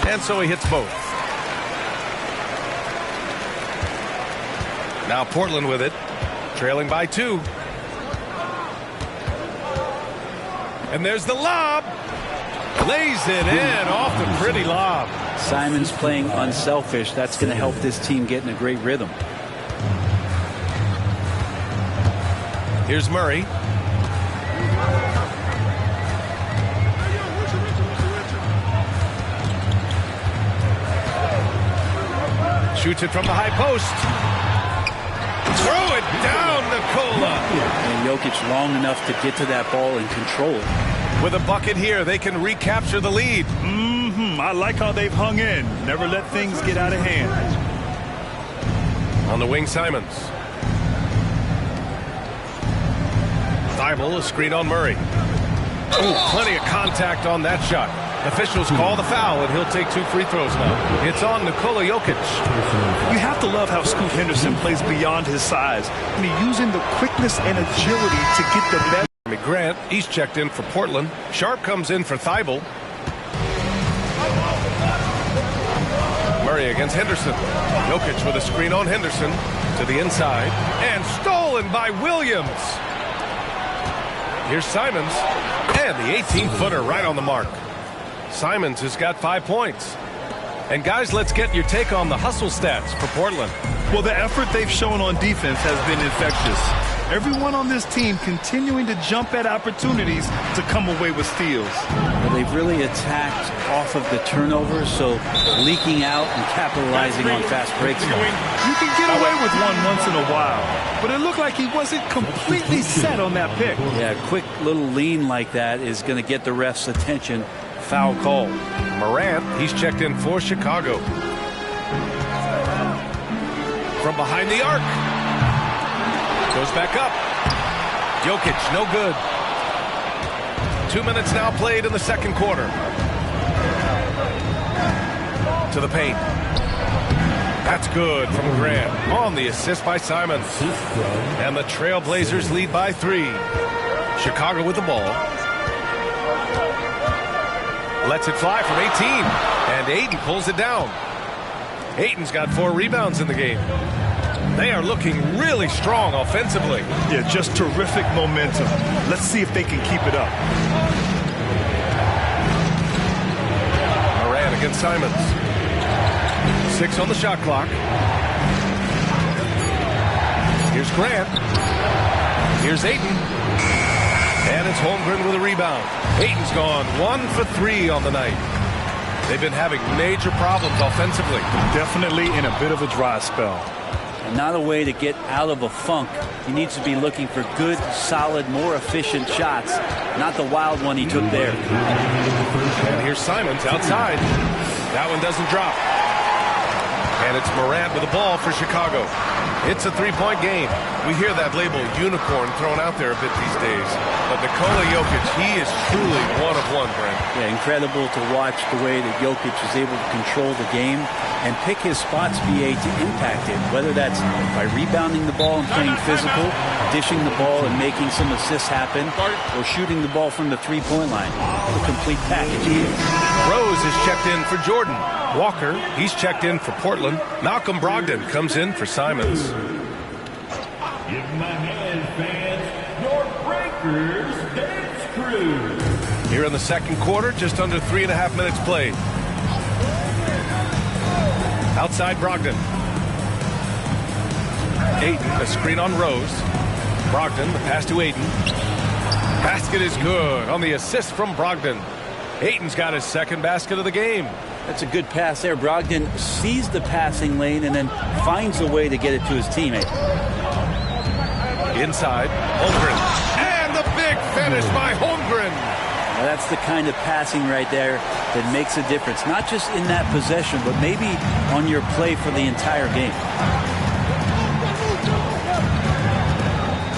And so he hits both. Now Portland with it, trailing by 2. And there's the lob. Lays it in off the pretty lob. Simons playing unselfish. That's going to help this team get in a great rhythm. Here's Murray. Shoots it from the high post. Throw it down, Nikola. And Jokic long enough to get to that ball and control it. With a bucket here, they can recapture the lead. I like how they've hung in. Never let things get out of hand. On the wing, Simons. Thibault, a screen on Murray. Oh, plenty of contact on that shot. Officials call the foul, and he'll take 2 free throws now. It's on Nikola Jokic. You have to love how Scoot Henderson plays beyond his size. I mean, using the quickness and agility to get the best. Grant, he's checked in for Portland. Sharp comes in for Thibault. Murray against Henderson. Jokic with a screen on Henderson to the inside. And stolen by Williams. Here's Simons. And the 18-footer right on the mark. Simons has got 5 points. And guys, let's get your take on the hustle stats for Portland. Well, the effort they've shown on defense has been infectious. Everyone on this team continuing to jump at opportunities to come away with steals. Well, they've really attacked off of the turnovers, so leaking out and capitalizing on fast breaks. You can get away with one once in a while, but it looked like he wasn't completely set on that pick. Yeah, a quick little lean like that is going to get the ref's attention. Foul call. Morant, he's checked in for Chicago. From behind the arc. Goes back up. Jokic, no good. 2 minutes now played in the second quarter. To the paint. That's good from Grant. On the assist by Simons. And the Trailblazers lead by 3. Chicago with the ball. Lets it fly from 18. And Ayton pulls it down. Ayton's got 4 rebounds in the game. They are looking really strong offensively. Yeah, just terrific momentum. Let's see if they can keep it up. Morant against Simons. 6 on the shot clock. Here's Grant. Here's Ayton. And it's Holmgren with a rebound. Ayton's gone 1 for 3 on the night. They've been having major problems offensively. Definitely in a bit of a dry spell. And not a way to get out of a funk. He needs to be looking for good, solid, more efficient shots, not the wild one he took there. And here's Simons outside. That one doesn't drop. And it's Morant with the ball for Chicago. It's a 3-point game. We hear that label unicorn thrown out there a bit these days. But Nikola Jokic, he is truly one of one, Brent. Yeah, incredible to watch the way that Jokic is able to control the game and pick his spots, BA, to impact it, whether that's by rebounding the ball and playing physical, dishing the ball and making some assists happen, or shooting the ball from the three-point line. The complete package. Rose is checked in for Jordan. Walker, he's checked in for Portland. Malcolm Brogdon comes in for Simons. Give my hand, fans, your Breakers Dance Crew. Here in the second quarter, just under 3.5 minutes played. Outside Brogdon. Ayton, a screen on Rose. Brogdon, the pass to Ayton. Basket is good on the assist from Brogdon. Ayton's got his second basket of the game. That's a good pass there. Brogdon sees the passing lane and then finds a way to get it to his teammate. Inside, Holmgren. And the big finish by Holmgren. Now that's the kind of passing right there that makes a difference. Not just in that possession, but maybe on your play for the entire game.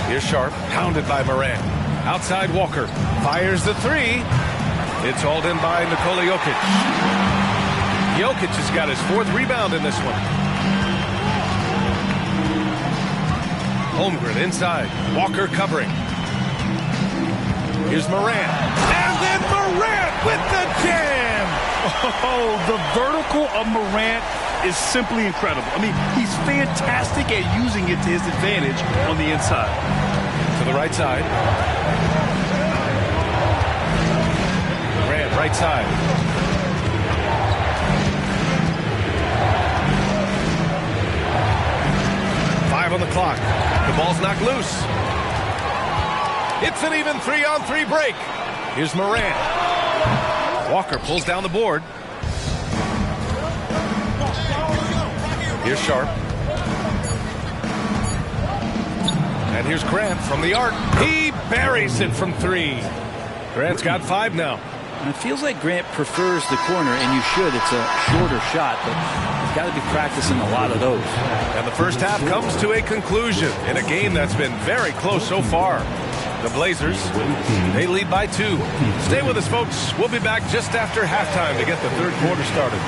Here's Sharp, pounded by Morant. Outside Walker, fires the 3. It's hauled in by Nikola Jokic. Jokic has got his 4th rebound in this one. Holmgren inside. Walker covering. Here's Morant. And then Morant with the jam! Oh, the vertical of Morant is simply incredible. I mean, he's fantastic at using it to his advantage on the inside. To the right side. Morant, right side. On the clock. The ball's knocked loose. It's an even 3-on-3 break. Here's Morant. Walker pulls down the board. Here's Sharp. And here's Grant from the arc. He buries it from 3. Grant's got 5 now. And it feels like Grant prefers the corner, and you should. It's a shorter shot, but he's got to be practicing a lot of those. And the first half comes to a conclusion in a game that's been very close so far. The Blazers, they lead by 2. Stay with us, folks. We'll be back just after halftime to get the third quarter started.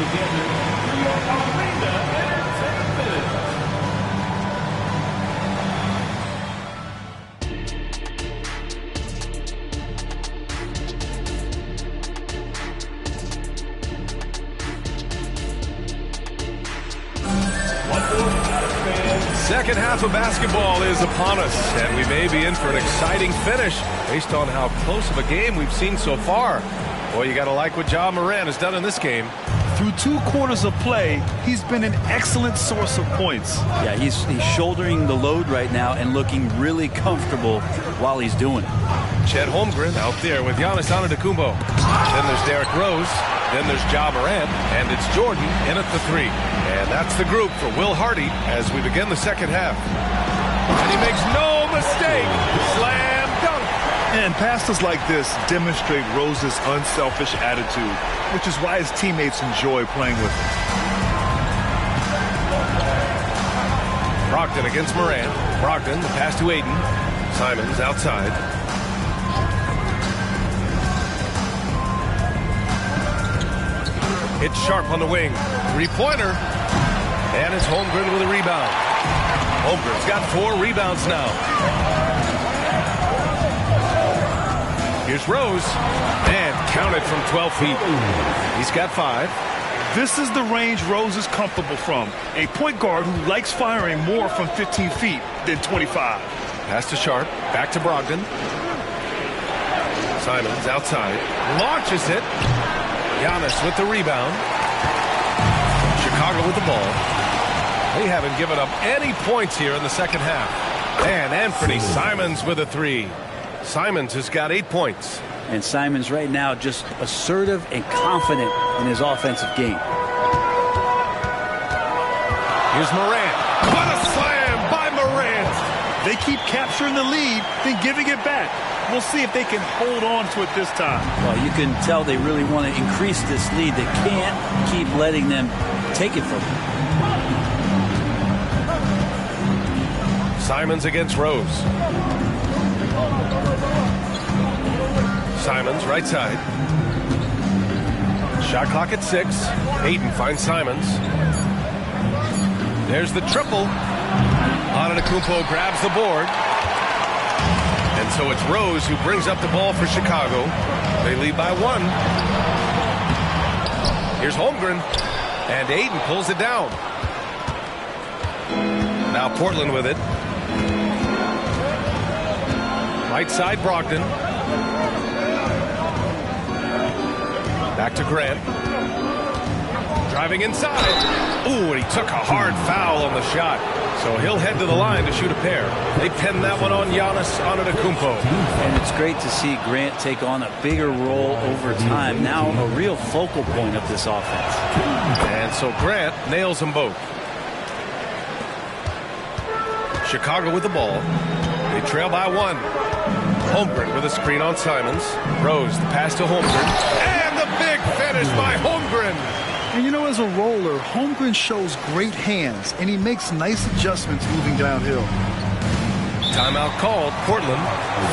Second half of basketball is upon us, and we may be in for an exciting finish based on how close of a game we've seen so far. Boy, you got to like what Ja Morant has done in this game. Through 2 quarters of play, he's been an excellent source of points. Yeah, he's shouldering the load right now and looking really comfortable while he's doing it. Chet Holmgren out there with Giannis Antetokounmpo. Then there's Derrick Rose. Then there's Ja Morant. And it's Jordan in at the 3. And that's the group for Will Hardy as we begin the second half. And he makes no mistake. Slam dunk. And passes like this demonstrate Rose's unselfish attitude, which is why his teammates enjoy playing with him. Brogdon against Morant. Brogdon, the pass to Aiden. Simons outside. It's Sharp on the wing. 3-pointer. And it's Holmgren with a rebound. Holmgren's got 4 rebounds now. Here's Rose. And counted from 12 feet. He's got 5. This is the range Rose is comfortable from. A point guard who likes firing more from 15 feet than 25. Pass to Sharp. Back to Brogdon. Simons outside. Launches it. Giannis with the rebound. Chicago with the ball. They haven't given up any points here in the second half. And Anthony Simons with a 3. Simons has got 8 points. And Simons right now just assertive and confident in his offensive game. Here's Morant. What a slam by Morant. They keep capturing the lead, then giving it back. We'll see if they can hold on to it this time. Well, you can tell they really want to increase this lead. They can't keep letting them take it from them. Simons against Rose. Simons, right side. Shot clock at 6. Aiden finds Simons. There's the triple. Antetokounmpo grabs the board. And so it's Rose who brings up the ball for Chicago. They lead by 1. Here's Holmgren. And Aiden pulls it down. Now Portland with it. Right side, Brogdon. Back to Grant. Driving inside. Ooh, and he took a hard foul on the shot. So he'll head to the line to shoot a pair. They pin that one on Giannis Antetokounmpo. And it's great to see Grant take on a bigger role over time. Now a real focal point of this offense. And so Grant nails them both. Chicago with the ball. They trail by 1. Holmgren with a screen on Simons. Rose, the pass to Holmgren. And the big finish by Holmgren. And you know, as a roller, Holmgren shows great hands, and he makes nice adjustments moving downhill. Timeout called. Portland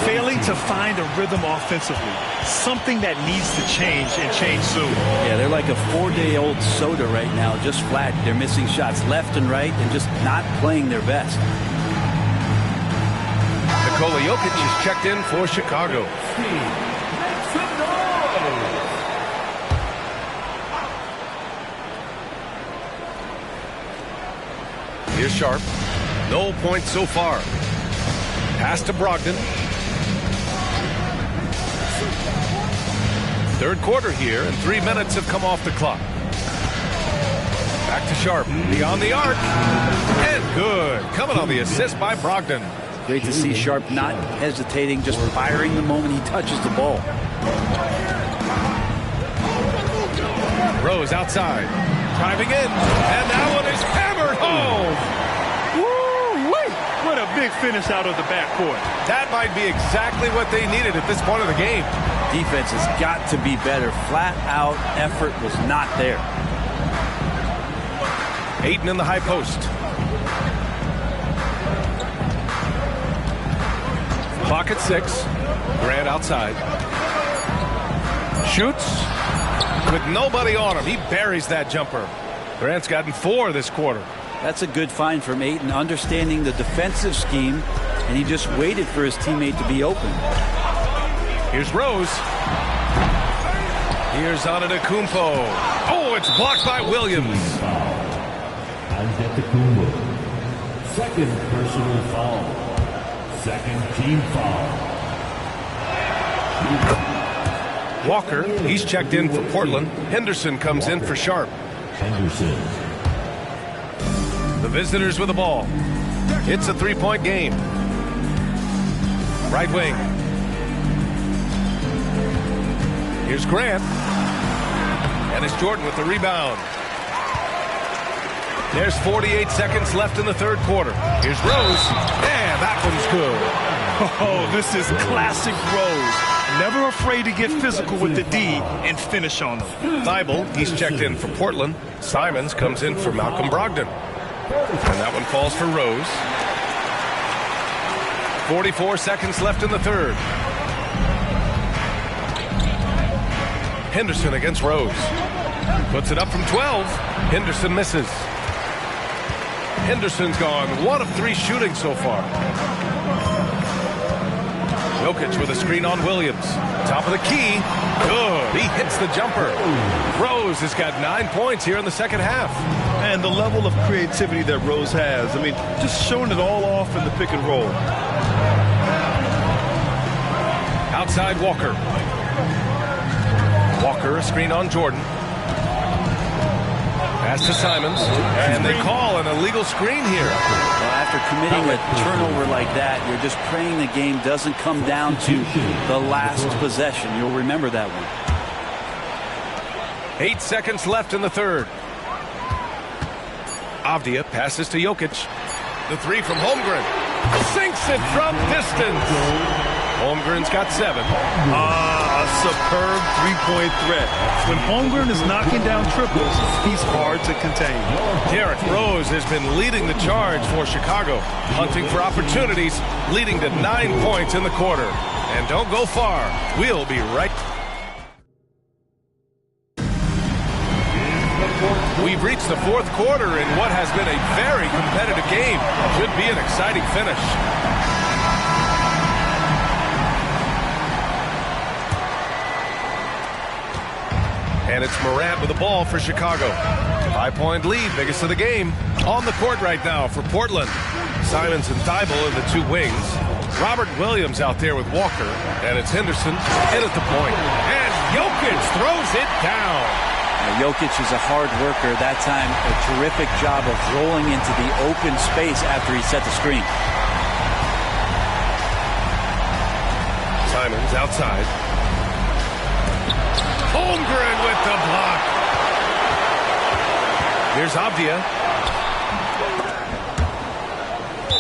failing to find a rhythm offensively. Something that needs to change, and change soon. Yeah, they're like a 4-day-old soda right now, just flat. They're missing shots left and right and just not playing their best. Nikola Jokic is checked in for Chicago. Here's Sharp. No points so far. Pass to Brogdon. Third quarter here, and 3 minutes have come off the clock. Back to Sharp. Beyond the arc. And good. Coming on the assist by Brogdon. Great to see Sharp not hesitating, just firing the moment he touches the ball. Rose outside, driving in, and that one is hammered home. Woo-wee! What a big finish out of the backcourt. That might be exactly what they needed at this point of the game. Defense has got to be better. Flat out effort was not there. Ayton in the high post. Clock at 6. Grant outside. Shoots with nobody on him. He buries that jumper. Grant's gotten 4 this quarter. That's a good find from Ayton, understanding the defensive scheme, and he just waited for his teammate to be open. Here's Rose. Here's Antetokounmpo. Oh, it's blocked by Williams. Antetokounmpo. Second personal foul. Second team foul. Walker, he's checked in for Portland. Henderson comes in for Sharp. Henderson. The visitors with the ball. It's a 3-point game. Right wing. Here's Grant. And it's Jordan with the rebound. There's 48 seconds left in the third quarter. Here's Rose. And that one's good. Oh, this is classic Rose. Never afraid to get physical with the D and finish on them. Thibault, he's checked in for Portland. Simons comes in for Malcolm Brogdon. And that one falls for Rose. 44 seconds left in the third. Henderson against Rose. Puts it up from 12. Henderson misses. Henderson's gone 1 of 3 shooting so far. Jokic with a screen on Williams. Top of the key. Good. He hits the jumper. Rose has got 9 points here in the second half. And the level of creativity that Rose has. I mean, just showing it all off in the pick and roll. Outside Walker. Walker, a screen on Jordan. Pass to Simons. And they call an illegal screen here. Well, after committing a turnover like that, you're just praying the game doesn't come down to the last possession. You'll remember that one. 8 seconds left in the third. Avdia passes to Jokic. The 3 from Holmgren. Sinks it from distance. Holmgren's got 7. A superb three-point threat. When Holmgren is knocking down triples, he's hard to contain. Derrick Rose has been leading the charge for Chicago, hunting for opportunities, leading to 9 points in the quarter. And don't go far. We'll be right back. We've reached the fourth quarter in what has been a very competitive game. Should be an exciting finish. And it's Morant with the ball for Chicago. 5-point lead, biggest of the game. On the court right now for Portland. Simons and Thibault in the 2 wings. Robert Williams out there with Walker. And it's Henderson in at the point. And Jokic throws it down. Jokic is a hard worker. That time, a terrific job of rolling into the open space after he set the screen. Simons outside. Holmgren with the block. Here's Avdia.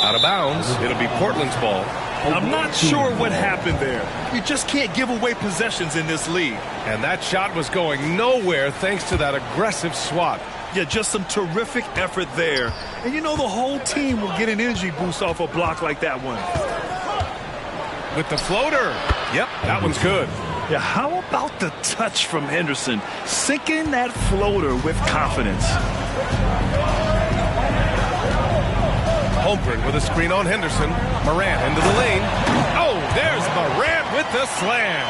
Out of bounds. It'll be Portland's ball. I'm not sure what happened there. You just can't give away possessions in this league. And that shot was going nowhere thanks to that aggressive swat. Yeah, just some terrific effort there. And you know the whole team will get an energy boost off a block like that one. With the floater. Yep, that one's good. Yeah, how about the touch from Henderson? Sinking that floater with confidence. Holmgren with a screen on Henderson. Morant into the lane. Oh, there's Morant with the slam.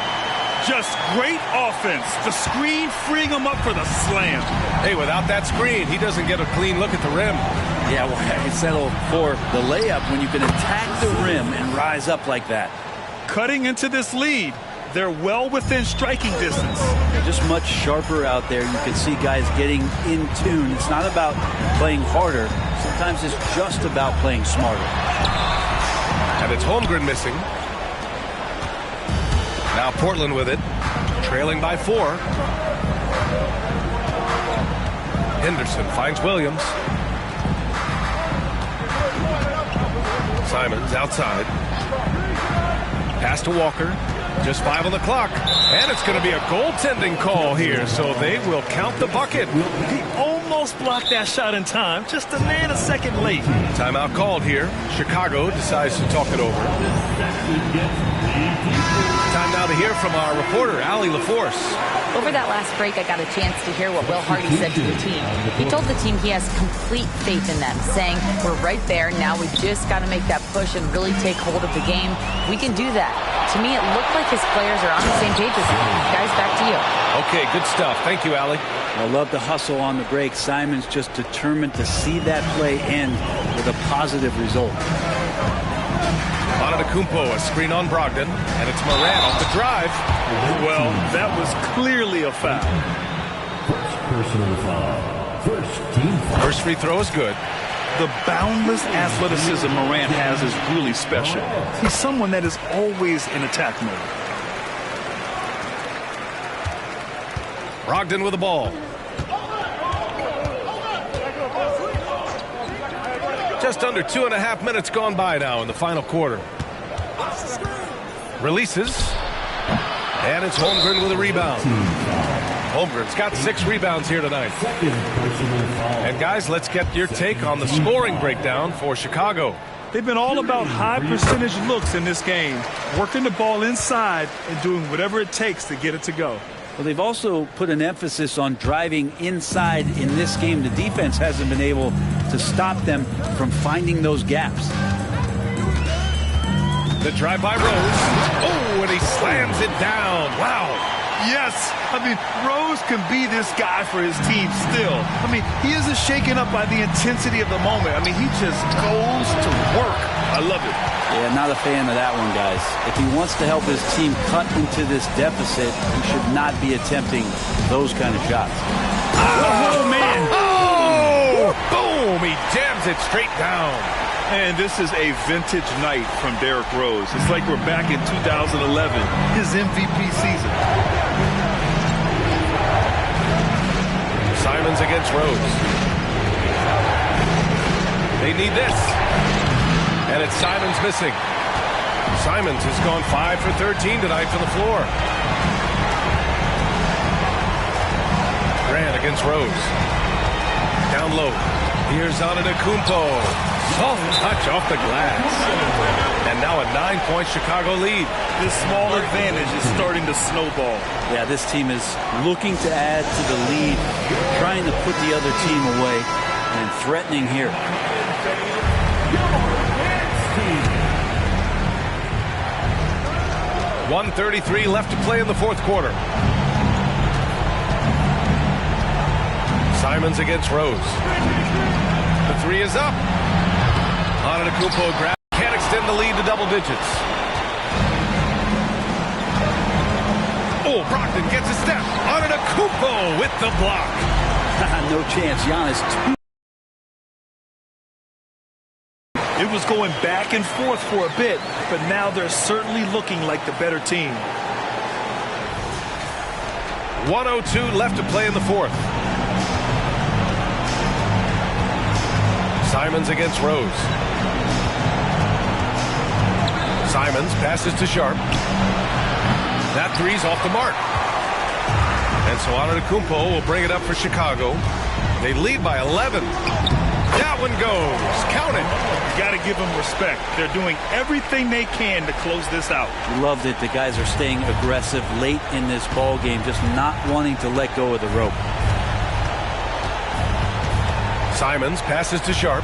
Just great offense. The screen freeing him up for the slam. Hey, without that screen, he doesn't get a clean look at the rim. Yeah, well, I settle for the layup when you can attack the rim and rise up like that. Cutting into this lead. They're well within striking distance. They're just much sharper out there. You can see guys getting in tune. It's not about playing harder. Sometimes it's just about playing smarter. And it's Holmgren missing. Now Portland with it, trailing by 4. Henderson finds Williams. Simons outside. Pass to Walker. Just 5 on the clock. And it's going to be a goaltending call here, so they will count the bucket. He almost blocked that shot in time, just a nanosecond late. Timeout called here. Chicago decides to talk it over. Time now to hear from our reporter, Allie LaForce. Over that last break, I got a chance to hear what Will Hardy said to the team. He told the team he has complete faith in them, saying, we're right there, now we've just got to make that push and really take hold of the game. We can do that. To me, it looked like his players are on the same page with him. Guys, back to you. Okay, good stuff. Thank you, Allie. I love the hustle on the break. Simons just determined to see that play end with a positive result. Antetokounmpo, a screen on Brogdon, and it's Moran off the drive. Well, that was clearly a foul. Personal foul. First team foul. First free throw is good. The boundless athleticism Morant has is really special. He's someone that is always in attack mode. Brogdon with the ball. Just under 2.5 minutes gone by now in the final quarter. Releases. And it's Holmgren with a rebound. Holmgren's got 6 rebounds here tonight. And guys, let's get your take on the scoring breakdown for Chicago. They've been all about high percentage looks in this game, working the ball inside and doing whatever it takes to get it to go. Well, they've also put an emphasis on driving inside in this game. The defense hasn't been able to stop them from finding those gaps. The drive by Rose. Oh, and he slams it down. Wow. Yes. I mean, Rose can be this guy for his team still. I mean, he isn't shaken up by the intensity of the moment. I mean, he just goes to work. I love it. Yeah, not a fan of that one, guys. If he wants to help his team cut into this deficit, he should not be attempting those kind of shots. Oh, man. Oh, boom. He jams it straight down. And this is a vintage night from Derrick Rose. It's like we're back in 2011, his MVP season. Simons against Rose. They need this. And it's Simons missing. Simons has gone 5 for 13 tonight from the floor. Grant against Rose. Down low. Here's Antetokounmpo. Soft touch off the glass. And now a 9-point Chicago lead. This small advantage is starting to snowball. Yeah, this team is looking to add to the lead, trying to put the other team away, and threatening here. 1:33 left to play in the fourth quarter. Simons against Rose. The 3 is up. Antetokounmpo grab, can't extend the lead to double digits. Oh, Brogdon gets a step. Antetokounmpo with the block. No chance. Giannis. It was going back and forth for a bit, but now they're certainly looking like the better team. 1:02 left to play in the fourth. Simons against Rose. Simons passes to Sharp. That 3's off the mark. And so Antetokounmpo will bring it up for Chicago. They lead by 11. That one goes. Count it. You got to give them respect. They're doing everything they can to close this out. Love that the guys are staying aggressive late in this ball game, just not wanting to let go of the rope. Simons passes to Sharp.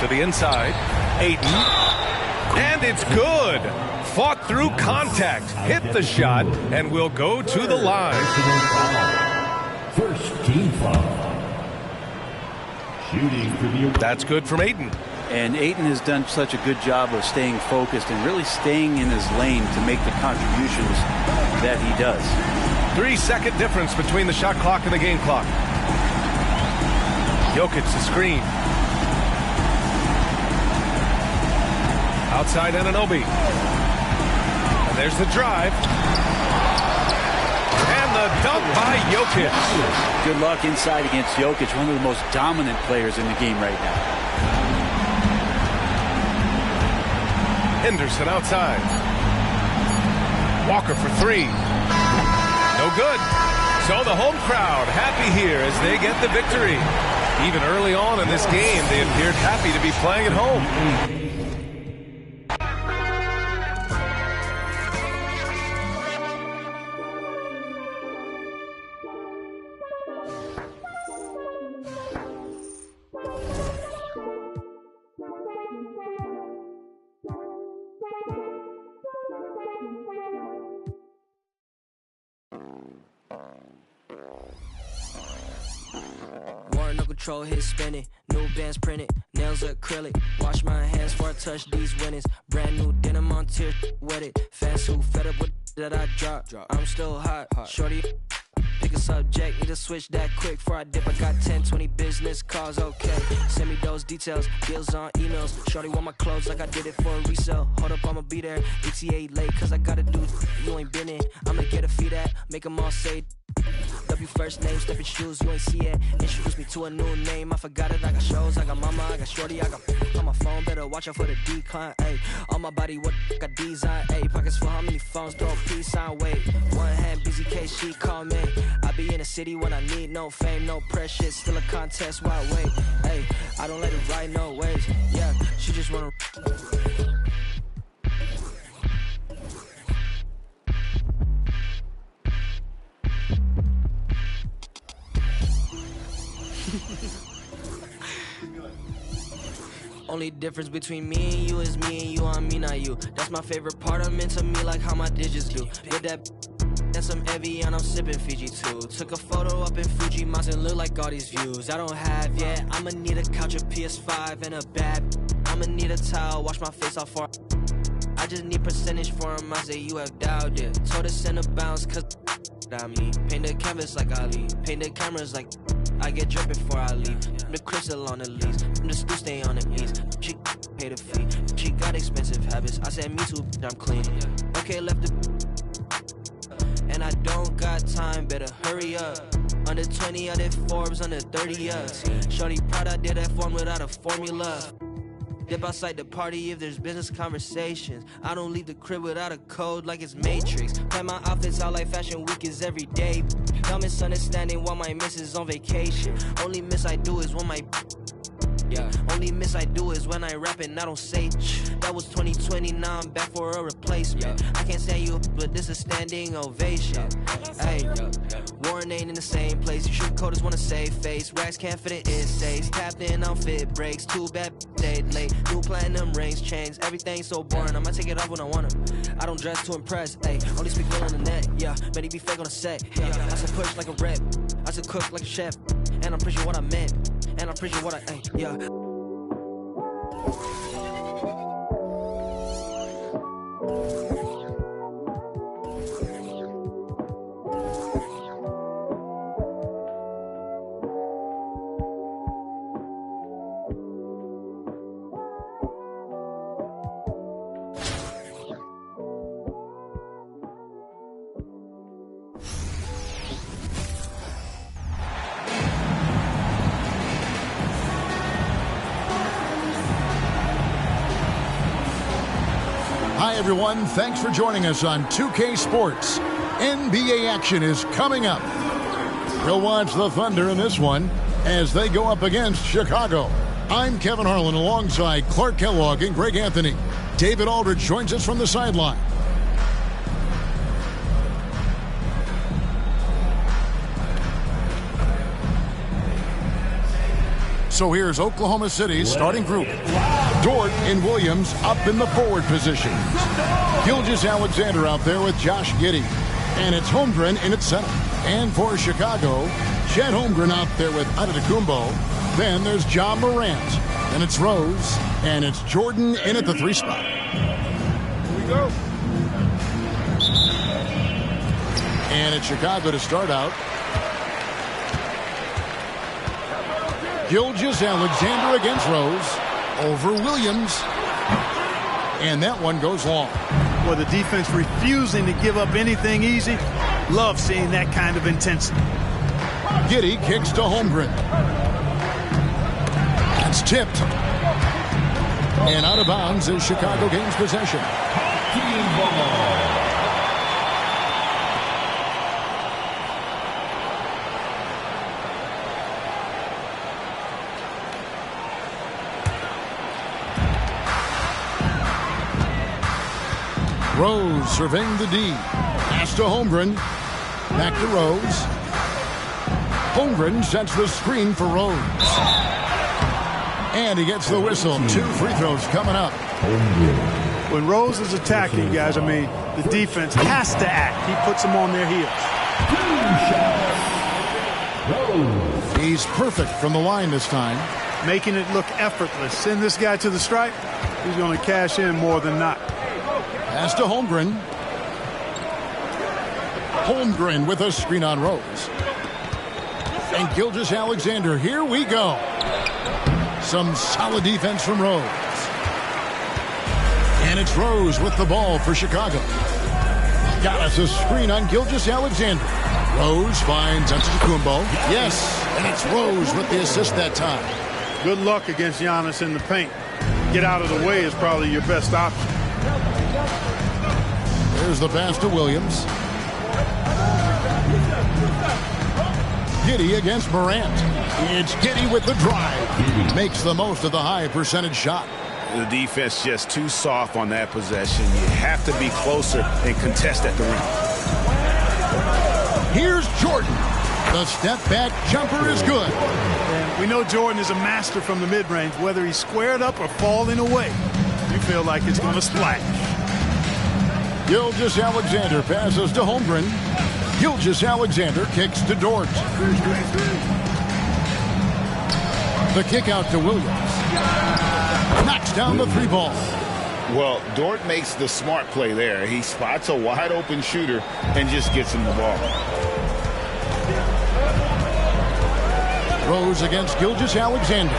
To the inside. Ayton. And it's good. Fought through contact. Hit the shot and will go to the line. First team foul. Shooting for the... That's good from Ayton. And Ayton has done such a good job of staying focused and really staying in his lane to make the contributions that he does. 3-second difference between the shot clock and the game clock. Jokic the screen. Outside Anunoby. And there's the drive. And the dunk by Jokic. Good luck inside against Jokic, one of the most dominant players in the game right now. Henderson outside. Walker for three. No good. So the home crowd happy here as they get the victory. Even early on in this game, they appeared happy to be playing at home. Control hit spinning, new bands printed, nails acrylic. Wash my hands before I touch these winnings. Brand new denim on tier with it. Fans who fed up with that I drop. I'm still hot. Shorty, pick a subject, need to switch that quick before I dip. I got 10, 20 business calls, okay. Send me those details, deals on emails. Shorty want my clothes like I did it for a resale. Hold up, I'ma be there. ETA late, cause I gotta do you ain't been in. I'ma get a fee that, make them all say W first name, stepping shoes, you ain't see it. Introduce me to a new name, I forgot it. I got shows, I got mama, I got shorty, I got on my phone, better watch out for the decline, ayy. On my body, what got design, ayy. Pockets full, how many phones, throw a peace sign, wait. One hand, busy case, she call me. I be in the city when I need no fame, no pressure, still a contest, why wait, ayy. I don't let it ride no waves, yeah, she just wanna. Only difference between me and you is me and you on me, not you. That's my favorite part, I'm into me like how my digits do. With that and some heavy and I'm sipping Fiji too. Took a photo up in Fuji Mountain, look like all these views I don't have yet. I'ma need a couch, a PS5 and a bad. I'ma need a towel, wash my face off for. I just need percentage for him, I say you have doubted it. Told us in a bounce cause I mean. Paint the canvas like Ali, paint the cameras like I get dripping before I leave. The crystal on the lease, I'm just to stay on the knees. She paid a fee, she got expensive habits. I said me too, I'm clean. Okay, left the and I don't got time, better hurry up. Under 20, I did Forbes, under 30 up. Shorty proud I did F1 without a formula. Dip outside the party if there's business conversations. I don't leave the crib without a code like it's Matrix. Plan my outfits out like Fashion Week is every day. Dumb misunderstanding while my miss is on vacation. Only miss I do is when my only miss I do is when I rap and I don't say. That was 2020, now I'm back for a replacement. I can't stand you, but this is standing ovation. Hey, Warren ain't in the same place. You shoot coders wanna save face. Racks can't fit it in safe. Tapped in on fit breaks. Too bad stayed late. New platinum rings, chains. Everything's so boring. I'ma take it off when I want to. I don't dress to impress. Hey, only speak real on the net. Yeah, many be fake on the set. Yeah, I said push like a rep. I said cook like a chef. And I'm pretty sure what I meant. And I'm pretty sure what I ain't. Yeah. Hi, everyone. Thanks for joining us on 2K Sports. NBA action is coming up. We'll watch the Thunder in this one as they go up against Chicago. I'm Kevin Harlan alongside Clark Kellogg and Greg Anthony. David Aldridge joins us from the sideline. So here's Oklahoma City's starting group. Dort and Williams up in the forward positions. Gilgeous-Alexander out there with Josh Giddey. And it's Holmgren in at center. And for Chicago, Chet Holmgren out there with Antetokounmpo. Then there's John Morant. Then it's Rose. And it's Jordan in at the 3 spot. Here we go. And it's Chicago to start out. Gilgeous-Alexander against Rose. Over Williams. And that one goes long. Well, the defense refusing to give up anything easy. Love seeing that kind of intensity. Giddey kicks to Holmgren. It's tipped. And out of bounds as Chicago gains possession. Rose surveying the D. Pass to Holmgren. Back to Rose. Holmgren sets the screen for Rose. And he gets the whistle. 2 free throws coming up. When Rose is attacking, guys, I mean, the defense has to act. He puts them on their heels. He's perfect from the line this time. Making it look effortless. Send this guy to the stripe. He's going to cash in more than not. Pass to Holmgren. Holmgren with a screen on Rose. And Gilgeous-Alexander, here we go. Some solid defense from Rose. And it's Rose with the ball for Chicago. Got us a screen on Gilgeous-Alexander. Rose finds Antetokounmpo. Yes, and it's Rose with the assist that time. Good luck against Giannis in the paint. Get out of the way is probably your best option. There's the pass to Williams. Giddey against Morant. It's Giddey with the drive. Makes the most of the high percentage shot. The defense just too soft on that possession. You have to be closer and contest at the rim. Here's Jordan. The step back jumper is good. And we know Jordan is a master from the mid-range. Whether he's squared up or falling away, you feel like it's going to splash. Gilgeous-Alexander passes to Holmgren. Gilgeous-Alexander kicks to Dort. The kick out to Williams. Knocks down the 3 ball. Well, Dort makes the smart play there. He spots a wide open shooter and just gets him the ball. Rose against Gilgeous-Alexander.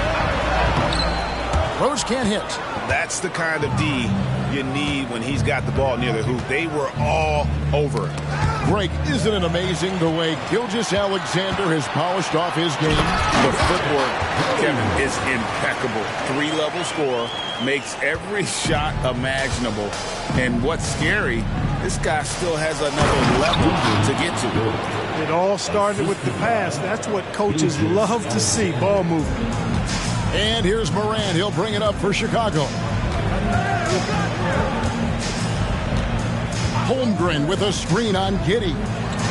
Rose can't hit. That's the kind of D you need when he's got the ball near the hoop. They were all over it. Greg, isn't it amazing the way Gilgeous-Alexander has polished off his game? The footwork, Kevin, is impeccable. 3-level scorer, makes every shot imaginable. And what's scary, this guy still has another level to get to. It all started with the pass. That's what coaches love to see, ball movement. And here's Morant. He'll bring it up for Chicago. Holmgren with a screen on Giddey.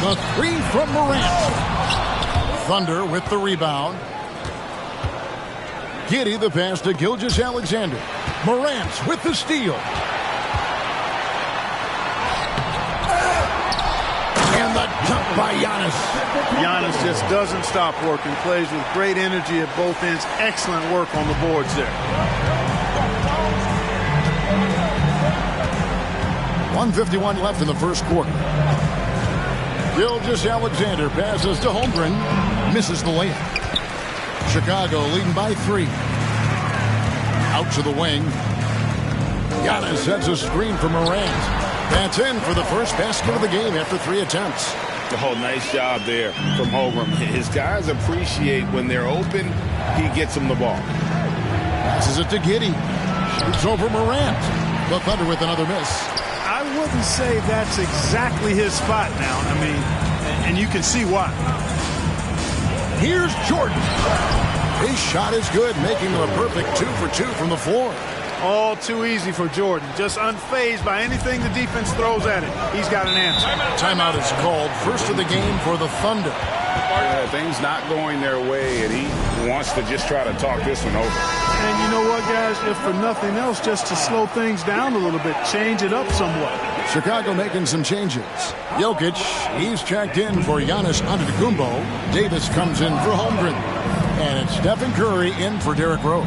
The 3 from Morant. Thunder with the rebound. Giddey the pass to Gilgeous-Alexander. Morant with the steal. And the dunk by Giannis. Giannis just doesn't stop working. Plays with great energy at both ends. Excellent work on the boards there. 1:51 left in the first quarter. Gilgeous-Alexander passes to Holmgren. Misses the layup. Chicago leading by 3. Out to the wing. Giannis sets a screen for Morant. That's in for the first basket of the game after 3 attempts. Oh, nice job there from Holmgren. His guys appreciate when they're open, he gets them the ball. Passes it to Giddey. Shoots over Morant. The Thunder with another miss. I wouldn't say that's exactly his spot now. I mean, and you can see why. Here's Jordan. His shot is good, making him a perfect 2 for 2 from the floor. All too easy for Jordan. Just unfazed by anything the defense throws at him. He's got an answer. Timeout is called. First of the game for the Thunder. Things not going their way, and he wants to just try to talk this one over. And you know what, guys? If for nothing else, just to slow things down a little bit, change it up somewhat. Chicago making some changes. Jokic, he's checked in for Giannis Antetokounmpo. Davis comes in for Holmgren. And it's Stephen Curry in for Derrick Rose.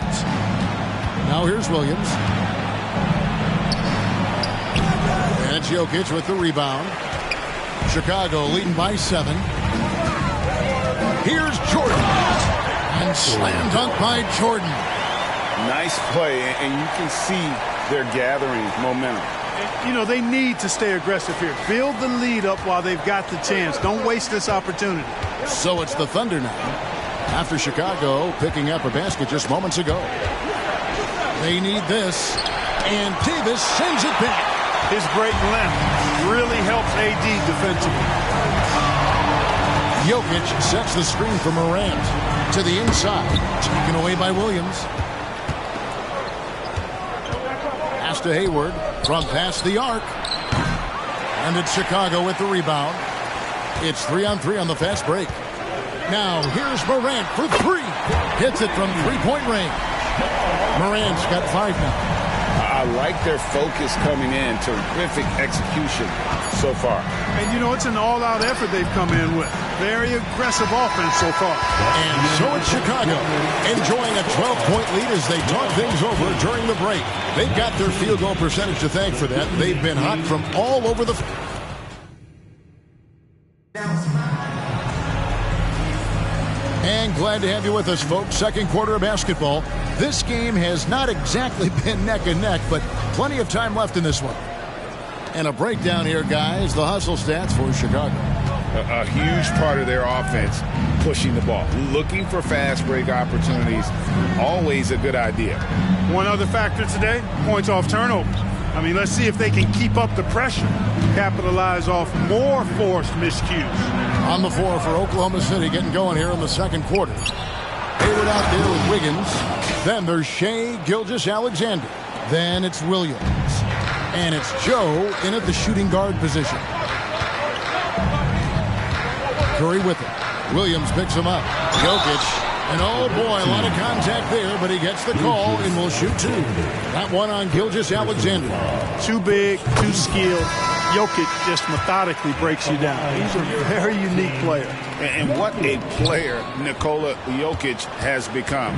Now here's Williams. And it's Jokic with the rebound. Chicago leading by 7. Here's Jordan. And slam dunk by Jordan. Nice play, and you can see they're gathering momentum. You know, they need to stay aggressive here. Build the lead up while they've got the chance. Don't waste this opportunity. So it's the Thunder now. After Chicago picking up a basket just moments ago. They need this. And Davis sends it back. His great length really helps AD defensively. Jokic sets the screen for Morant. To the inside. Taken away by Williams. Pass to Hayward. From past the arc. And it's Chicago with the rebound. It's 3-on-3 on the fast break. Now here's Morant for three. Hits it from three-point range. Morant's got 5 now. I like their focus coming in. Terrific execution so far. And, you know, it's an all-out effort they've come in with. Very aggressive offense so far. And so it's Chicago enjoying a 12-point lead as they talk things over during the break. They've got their field goal percentage to thank for that. They've been hot from all over the... And glad to have you with us, folks. Second quarter of basketball. This game has not exactly been neck and neck, but plenty of time left in this one. And a breakdown here, guys. The hustle stats for Chicago. A huge part of their offense, pushing the ball. Looking for fast break opportunities. Always a good idea. One other factor today, points off turnovers. I mean, let's see if they can keep up the pressure. Capitalize off more forced miscues. On the floor for Oklahoma City, getting going here in the second quarter. Hayward out there with Wiggins. Then there's Shai Gilgeous-Alexander. Then it's Williams. And it's Joe in at the shooting guard position. Curry with it. Williams picks him up. Jokic. And oh boy, a lot of contact there, but he gets the call and will shoot 2. That one on Gilgeous-Alexander. Too big, too skilled. Jokic just methodically breaks you down. He's a very unique player. And what a player Nikola Jokic has become.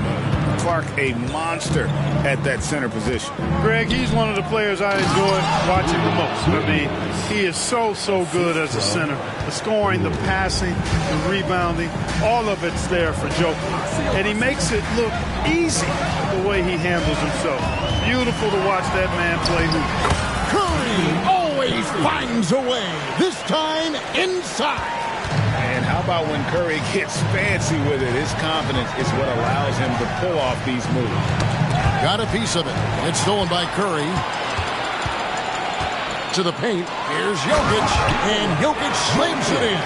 Clark, a monster at that center position. Greg, he's one of the players I enjoy watching the most. I mean, he is so good as a center. The scoring, the passing, the rebounding, all of it's there for Jokic. And he makes it look easy the way he handles himself. Beautiful to watch that man play hoop. Curry always finds a way, this time inside. And how about when Curry gets fancy with it? His confidence is what allows him to pull off these moves. Got a piece of it. It's stolen by Curry. To the paint. Here's Jokic. And Jokic slams it in.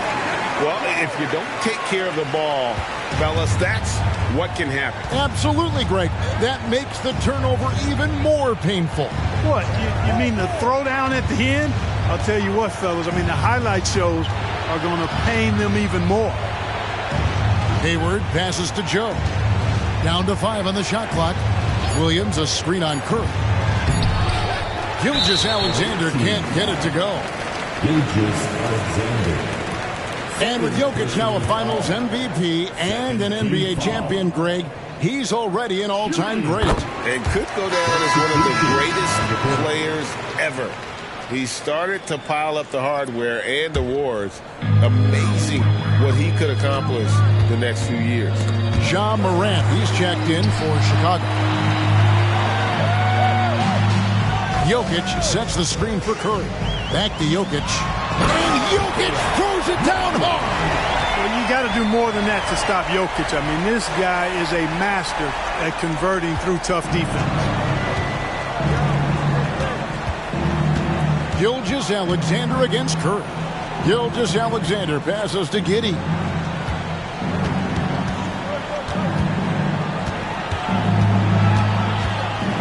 Well, if you don't take care of the ball, fellas, that's what can happen. Absolutely, Greg. That makes the turnover even more painful. What? You mean the throwdown at the end? I'll tell you what, fellas. I mean, the highlight shows are going to pain them even more. Hayward passes to Joe. Down to 5 on the shot clock. Williams, a screen on Curry. Gilgeous-Alexander can't get it to go. Gilgeous-Alexander. And with Jokic now a Finals MVP and an NBA champion, Greg, he's already an all-time great. And could go down as one of the greatest players ever. He started to pile up the hardware and awards. Amazing what he could accomplish the next few years. Ja Morant, he's checked in for Chicago. Jokic sets the screen for Curry. Back to Jokic. And Jokic throws it down hard. Well, you got to do more than that to stop Jokic. I mean, this guy is a master at converting through tough defense. Gilgeous-Alexander against Curry. Gilgeous-Alexander passes to Giddey.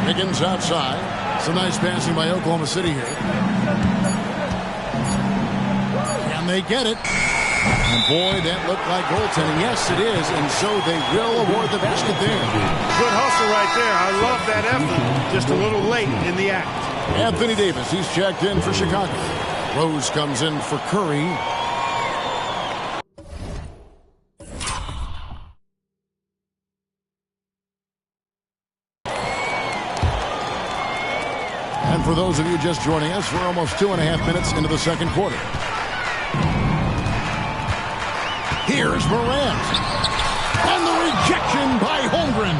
Higgins outside. Some nice passing by Oklahoma City here. And they get it. And boy, that looked like goaltending. Yes, it is. And so they will award the basket there. Good hustle right there. I love that effort. Just a little late in the act. Anthony Davis, he's checked in for Chicago. Rose comes in for Curry. And for those of you just joining us, we're almost 2.5 minutes into the second quarter. Here's Morant. And the rejection by Holmgren.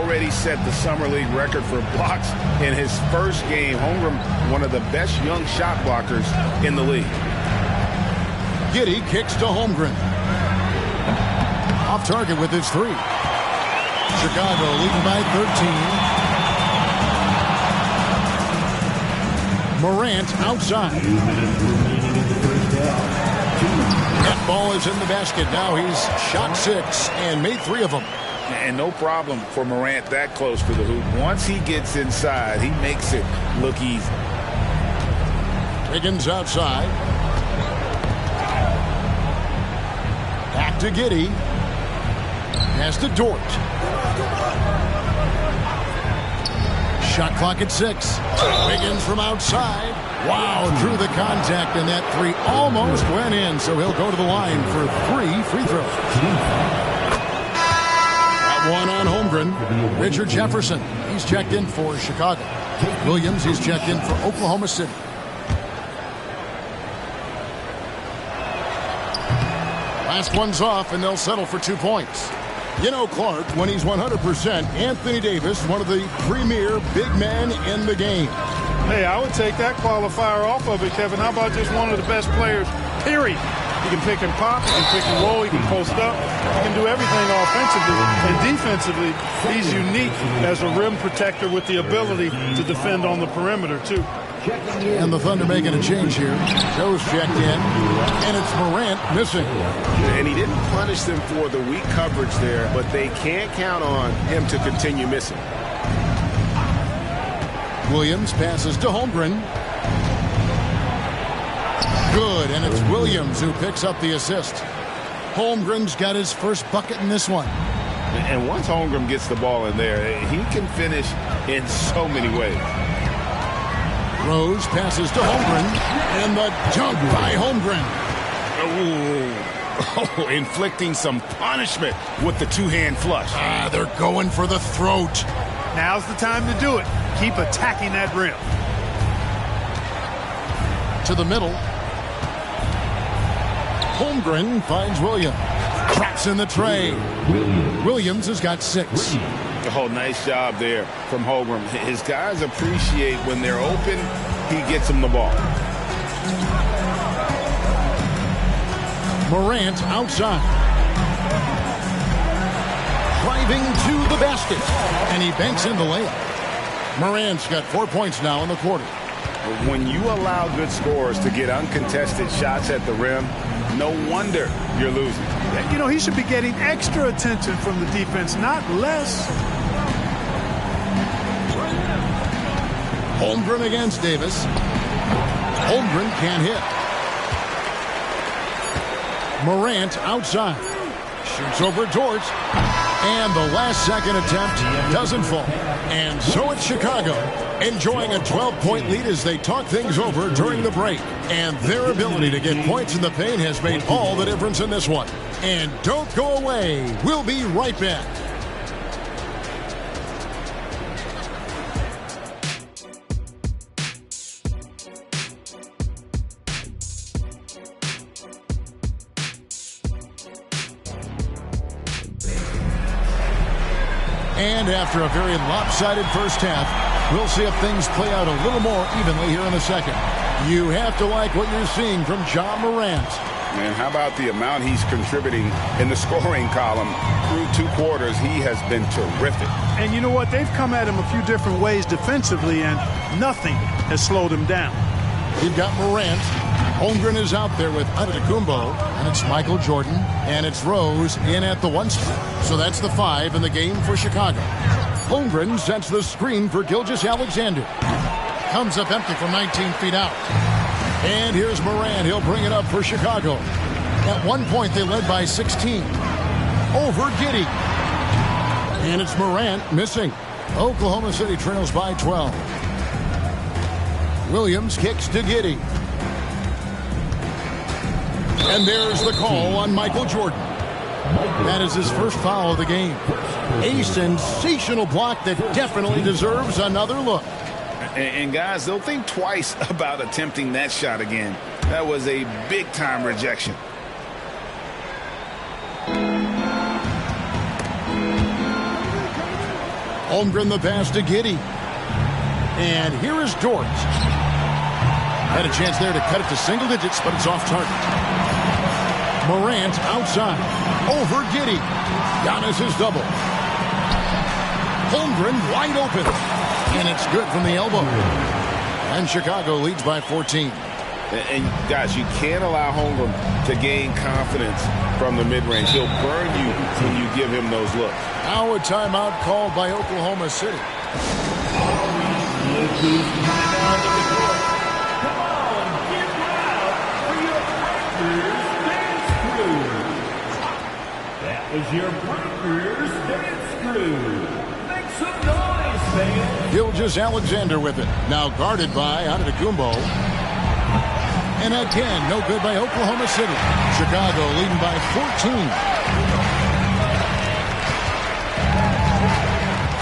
already set the Summer League record for blocks in his first game. Holmgren, one of the best young shot blockers in the league. Giddey kicks to Holmgren. Off target with his 3. Chicago leading by 13. Morant outside. That ball is in the basket. Now he's shot 6 and made 3 of them. And no problem for Morant that close to the hoop. Once he gets inside, he makes it look easy. Higgins outside. Back to Giddey. Pass to Dort. Shot clock at 6. Higgins from outside. Wow, drew the contact, and that 3 almost went in, so he'll go to the line for 3 free throws. That one on Holmgren. Richard Jefferson, he's checked in for Chicago. Williams, he's checked in for Oklahoma City. Last one's off, and they'll settle for 2 points. You know, Clark, when he's 100%, Anthony Davis, one of the premier big men in the game. Hey, I would take that qualifier off of it, Kevin. How about just one of the best players, period? He can pick and pop, he can pick and roll, he can post up. He can do everything offensively. And defensively, he's unique as a rim protector with the ability to defend on the perimeter, too. And the Thunder making a change here. Joe's checked in, and it's Morant missing. And he didn't punish them for the weak coverage there, but they can't count on him to continue missing. Williams passes to Holmgren. Good, and it's Williams who picks up the assist. Holmgren's got his first bucket in this one. And once Holmgren gets the ball in there, he can finish in so many ways. Rose passes to Holmgren, and the dunk by Holmgren. Oh, inflicting some punishment with the 2-hand flush. They're going for the throat. Now's the time to do it. Keep attacking that rim. To the middle. Holmgren finds Williams. Traps in the tray. Williams has got 6. Oh, nice job there from Holmgren. His guys appreciate when they're open, he gets them the ball. Morant outside. Driving to the basket. And he banks in the layup. Morant's got 4 points now in the quarter. When you allow good scorers to get uncontested shots at the rim, no wonder you're losing. You know, he should be getting extra attention from the defense, not less. Holmgren against Davis. Holmgren can't hit. Morant outside. Shoots over Dort. And the last-second attempt doesn't fall. And so it's Chicago, enjoying a 12-point lead as they talk things over during the break. And their ability to get points in the paint has made all the difference in this one. And don't go away. We'll be right back. And after a very lopsided first half, we'll see if things play out a little more evenly here in the second. You have to like what you're seeing from Ja Morant. Man, how about the amount he's contributing in the scoring column? Through 2 quarters, he has been terrific. And you know what? They've come at him a few different ways defensively, and nothing has slowed him down. You've got Morant. Holmgren is out there with Antetokounmpo, and it's Michael Jordan, and it's Rose in at the 1 spot. So that's the 5 in the game for Chicago. Holmgren sets the screen for Gilgeous-Alexander. Comes up empty from 19 feet out. And here's Morant. He'll bring it up for Chicago. At one point, they led by 16. Over Giddey. And it's Morant missing. Oklahoma City trails by 12. Williams kicks to Giddey. And there's the call on Michael Jordan. That is his first foul of the game. A sensational block that definitely deserves another look. And guys, they'll think twice about attempting that shot again. That was a big-time rejection. Holmgren the pass to Giddey. And here is Dort. Had a chance there to cut it to single digits, but it's off target. Morant outside. Over Giddey. Giannis is double. Holmgren wide open. And it's good from the elbow. And Chicago leads by 14. And guys, you can't allow Holmgren to gain confidence from the mid-range. He'll burn you when you give him those looks. Now a timeout called by Oklahoma City. That was your Breakers Dance Crew. Make some noise, fans. Gilgeous-Alexander with it. Now guarded by Antetokounmpo. And again, no good by Oklahoma City. Chicago leading by 14.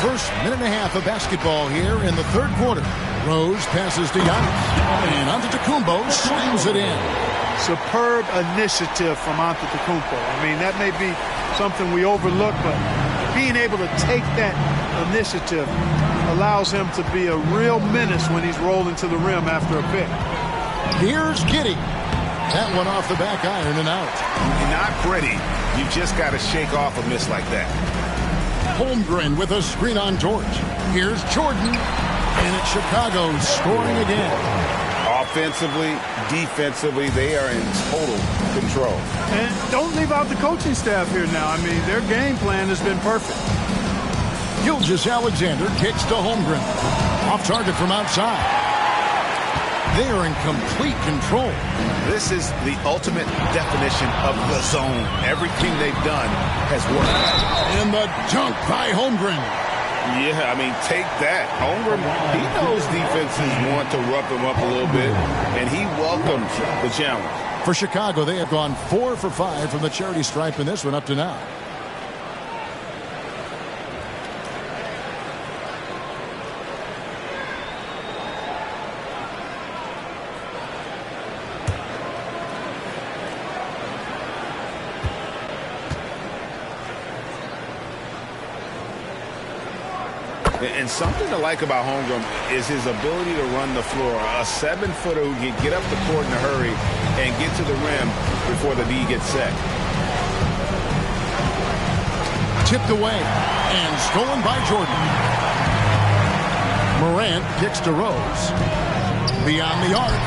First minute and a half of basketball here in the third quarter. Rose passes to Giannis. And Antetokounmpo slams it in. Superb initiative from Antetokounmpo. I mean, that may be something we overlook, but being able to take that initiative allows him to be a real menace when he's rolling to the rim after a pick. Here's Giddey. That one off the back iron and out. You're not pretty. You just got to shake off a miss like that. Holmgren with a screen on Dort. Here's Jordan. And it's Chicago scoring again. Offensively, defensively, they are in total control. And don't leave out the coaching staff here now. I mean, their game plan has been perfect. Gilgeous-Alexander kicks to Holmgren. Off target from outside. They are in complete control. This is the ultimate definition of the zone. Everything they've done has worked. And the dunk by Holmgren. Yeah, I mean, take that. Holmgren, he knows defenses want to rough him up a little bit, and he welcomes the challenge. For Chicago, they have gone 4 for 5 from the charity stripe in this one up to now. And something to like about Holmgren is his ability to run the floor. A 7-footer who can get up the court in a hurry and get to the rim before the D gets set. Tipped away and stolen by Jordan. Morant kicks to Rose. Beyond the arc.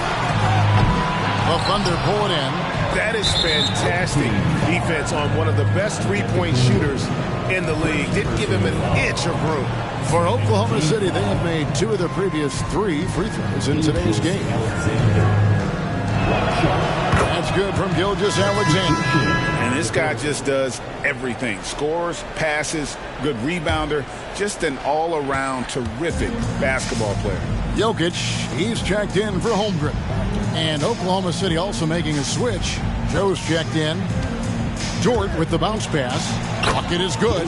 The Thunder pull it in. That is fantastic defense on one of the best three-point shooters in the league. Didn't give him an inch of room. For Oklahoma City, they have made 2 of their previous 3 free throws in today's game. That's good from Gilgeous-Alexander. And this guy just does everything. Scores, passes, good rebounder. Just an all-around terrific basketball player. Jokic, he's checked in for Holmgren. And Oklahoma City also making a switch. Joe's checked in. Dort with the bounce pass. Bucket is good.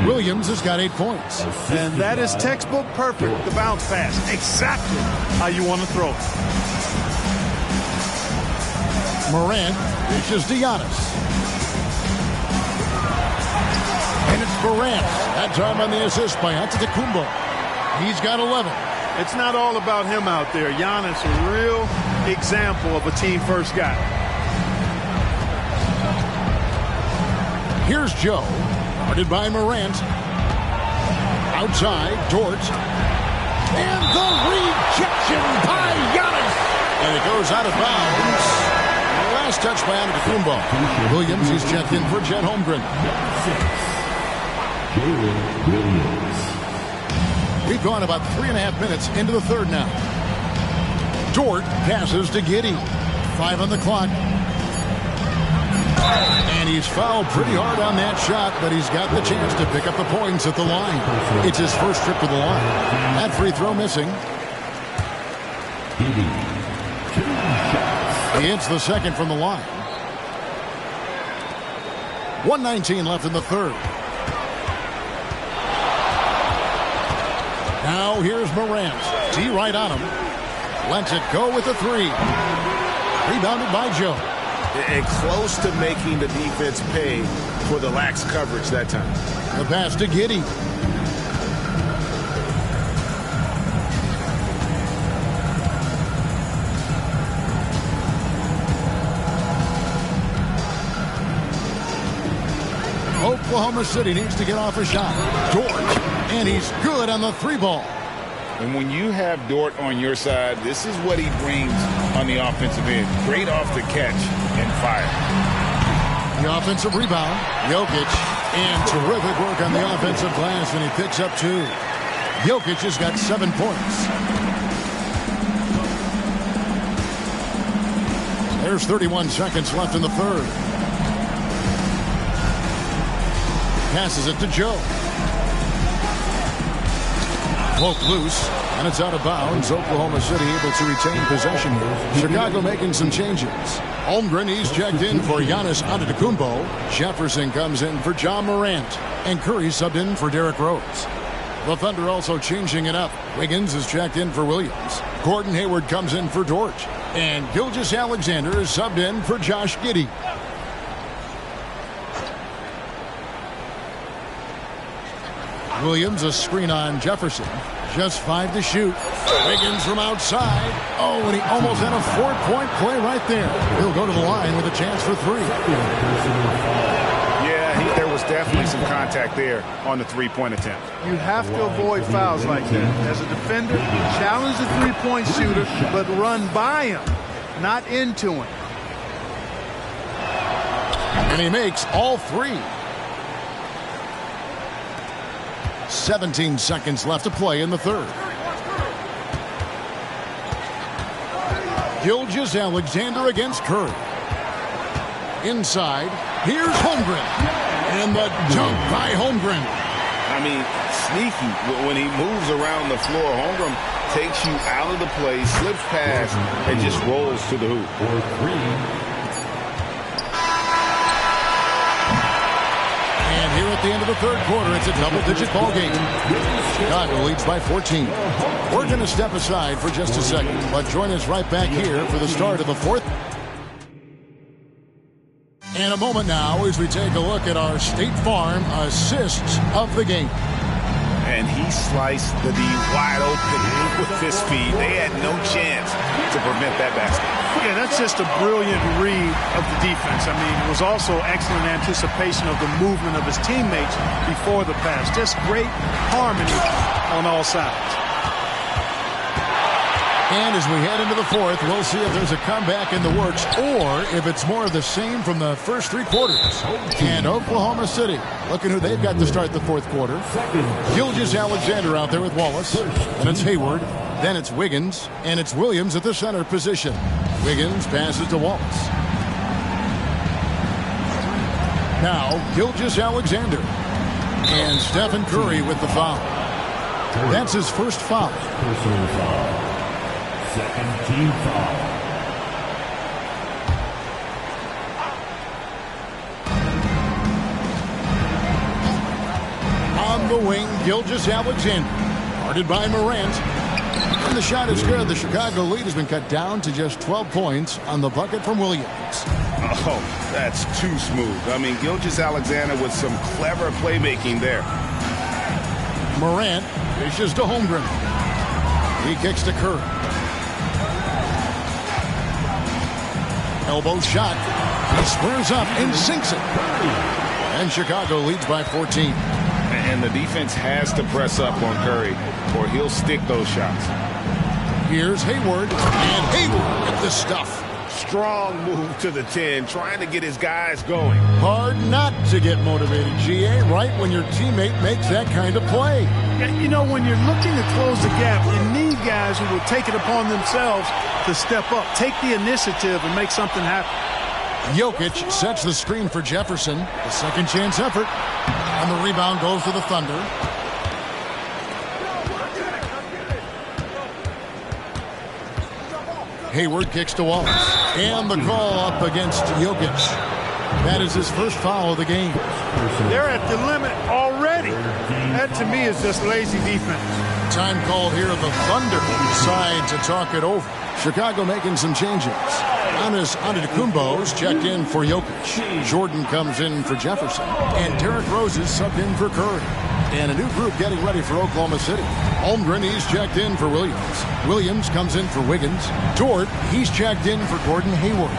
Williams has got 8 points. And that is textbook perfect, the bounce pass. Exactly how you want to throw it. Morant reaches to Giannis. And it's Morant. That time on the assist by Antetokounmpo. He's got 11. It's not all about him out there. Giannis, a real example of a team-first guy. Here's Joe, guarded by Morant. Outside, Dort. And the rejection by Giannis. And it goes out of bounds. Last touch by Antetokounmpo. Williams, he's checked in for Chet Holmgren. We've gone about 3.5 minutes into the third now. Dort passes to Giddey. 5 on the clock. And he's fouled pretty hard on that shot, but he's got the chance to pick up the points at the line. It's his first trip to the line. That free throw missing. He hits the second from the line. 1:19 left in the third. Now here's Morant. D right on him. Lets it go with a 3. Rebounded by Joe. And close to making the defense pay for the lax coverage that time. The pass to Giddey. Oklahoma City needs to get off a shot. Dort, and he's good on the 3-ball. And when you have Dort on your side, this is what he brings on the offensive end. Great off the catch and fire. The offensive rebound, Jokic, and terrific work on the offensive glass, and he picks up 2. Jokic has got 7 points. There's 31 seconds left in the third. Passes it to Joe. Poke loose, and it's out of bounds. Oklahoma City able to retain possession here. Chicago making some changes. Holmgren, he's checked in for Giannis Antetokounmpo. Jefferson comes in for John Morant. And Curry subbed in for Derrick Rose. The Thunder also changing it up. Wiggins is checked in for Williams. Gordon Hayward comes in for Dort. And Gilgeous-Alexander is subbed in for Josh Giddey. Williams, a screen on Jefferson. Just 5 to shoot. Wiggins from outside. Oh, and he almost had a 4-point play right there. He'll go to the line with a chance for 3. Yeah, there was definitely some contact there on the 3-point attempt. You have to avoid fouls like that. As a defender, challenge the 3-point shooter, but run by him, not into him. And he makes all 3. 17 seconds left to play in the third. Gilgeous-Alexander against Curry. Inside, here's Holmgren. And the dunk by Holmgren. I mean, sneaky. When he moves around the floor, Holmgren takes you out of the play, slips past, and just rolls to the hoop. And here at the end of the third quarter, it's a double-digit ball game. Chicago leads by 14. We're going to step aside for just a second, but join us right back here for the start of the fourth. In a moment now as we take a look at our State Farm assists of the game. And he sliced the D wide open with his speed. They had no chance to prevent that basket. Yeah, that's just a brilliant read of the defense. I mean, it was also excellent anticipation of the movement of his teammates before the pass. Just great harmony on all sides. And as we head into the fourth, we'll see if there's a comeback in the works or if it's more of the same from the first 3 quarters. And Oklahoma City, looking who they've got to start the fourth quarter. Gilgeous-Alexander out there with Wallace. And it's Hayward. Then it's Wiggins. And it's Williams at the center position. Wiggins passes to Wallace. Now, Gilgeous-Alexander. And Stephen Curry with the foul. That's his first foul. Personal foul. Second team foul. On the wing, Gilgeous-Alexander. Guarded by Morant. And the shot is good. The Chicago lead has been cut down to just 12 points on the bucket from Williams. Oh, that's too smooth. I mean, Gilgeous-Alexander with some clever playmaking there. Morant dishes to Holmgren. He kicks to Curry. Elbow shot. He squares up and sinks it. And Chicago leads by 14. And the defense has to press up on Curry or he'll stick those shots. Here's Hayward. And Hayward with the stuff. Strong move to the 10, trying to get his guys going. Hard not to get motivated, GA, right when your teammate makes that kind of play. You know, when you're looking to close the gap, you need guys who will take it upon themselves to step up, take the initiative, and make something happen. Jokic sets the screen for Jefferson. The second chance effort. And the rebound goes to the Thunder. Hayward kicks to Wallace. And the call up against Jokic. That is his first foul of the game. They're at the limit already. That, to me, is just lazy defense. Time called here. The Thunder decide to talk it over. Chicago making some changes. Giannis Antetokounmpo's checked in for Jokic. Jordan comes in for Jefferson. And Derrick Rose is subbed in for Curry. And a new group getting ready for Oklahoma City. Holmgren, he's checked in for Williams. Williams comes in for Wiggins. Dort, he's checked in for Gordon Hayward.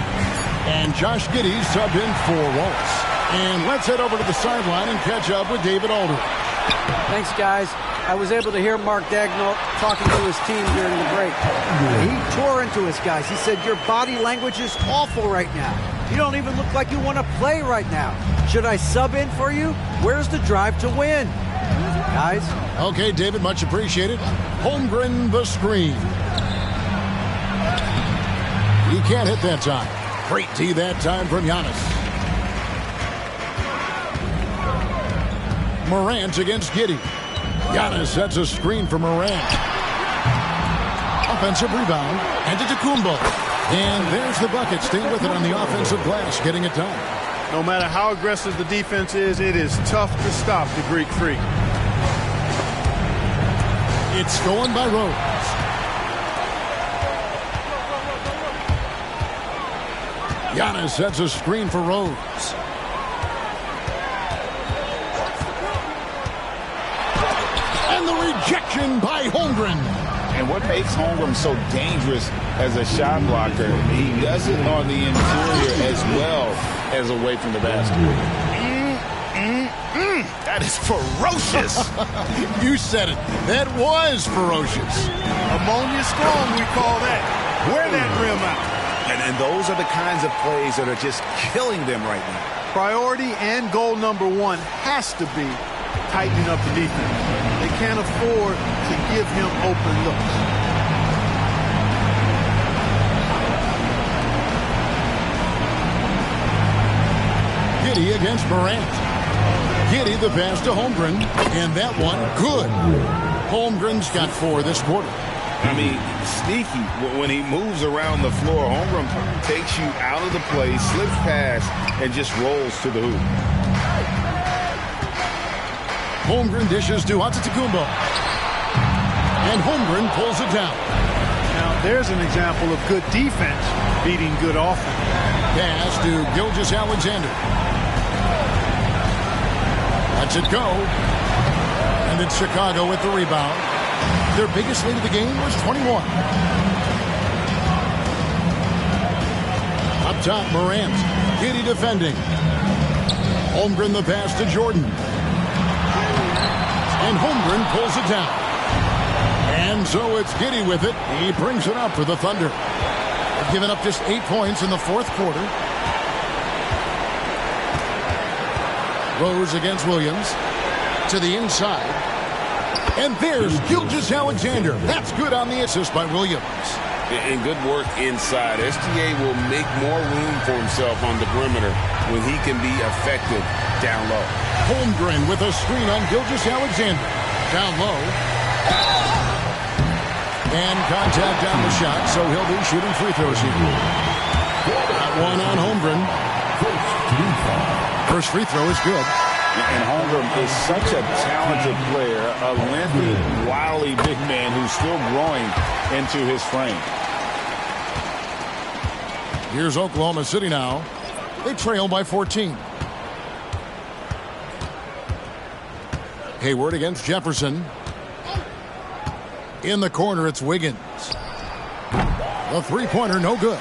And Josh Giddey subbed in for Wallace. And let's head over to the sideline and catch up with David Aldridge. Thanks, guys. I was able to hear Mark Daigneault talking to his team during the break. He tore into his guys. He said, your body language is awful right now. You don't even look like you want to play right now. Should I sub in for you? Where's the drive to win? Guys? Okay, David, much appreciated. Holmgren, the screen. He can't hit that time. Great D that time from Giannis. Morant against Giddey. Giannis sets a screen for Morant. Offensive rebound. And to Tacumbo. And there's the bucket. Stay with it on the offensive glass, getting it done. No matter how aggressive the defense is, it is tough to stop the Greek Freak. It's stolen by Rose. Giannis sets a screen for Rose. And the rejection by Holmgren. And what makes Holmgren so dangerous as a shot blocker, he does it on the interior as well as away from the basket. That is ferocious. You said it. That was ferocious. Ammonia strong, we call that. Wear that rim out. And those are the kinds of plays that are just killing them right now. Priority and goal number one has to be tightening up the defense. They can't afford to give him open looks. Giddey against Morant. Giddey the pass to Holmgren, and that one good. Holmgren's got 4 this quarter. I mean, sneaky. When he moves around the floor, Holmgren takes you out of the play, slips past, and just rolls to the hoop. Holmgren dishes to Antetokounmpo. And Holmgren pulls it down. Now, there's an example of good defense beating good offense. Pass to Gilgeous-Alexander. Lets it go. And it's Chicago with the rebound. Their biggest lead of the game was 21. Up top, Morant. Giddey defending. Holmgren the pass to Jordan. And Holmgren pulls it down. And so it's Giddey with it. He brings it up for the Thunder. They've given up just 8 points in the 4th quarter. Rose against Williams. To the inside. And there's Gilgeous-Alexander. That's good on the assist by Williams. And good work inside. SGA will make more room for himself on the perimeter when he can be effective down low. Holmgren with a screen on Gilgeous-Alexander. Down low. And contact on the shot, so he'll be shooting free throws here. Got one on Holmgren. First free throw is good. And Holmgren is such a talented player, a lengthy, wily big man who's still growing into his frame. Here's Oklahoma City now. They trail by 14. Hayward against Jefferson. In the corner, it's Wiggins. The three-pointer, no good.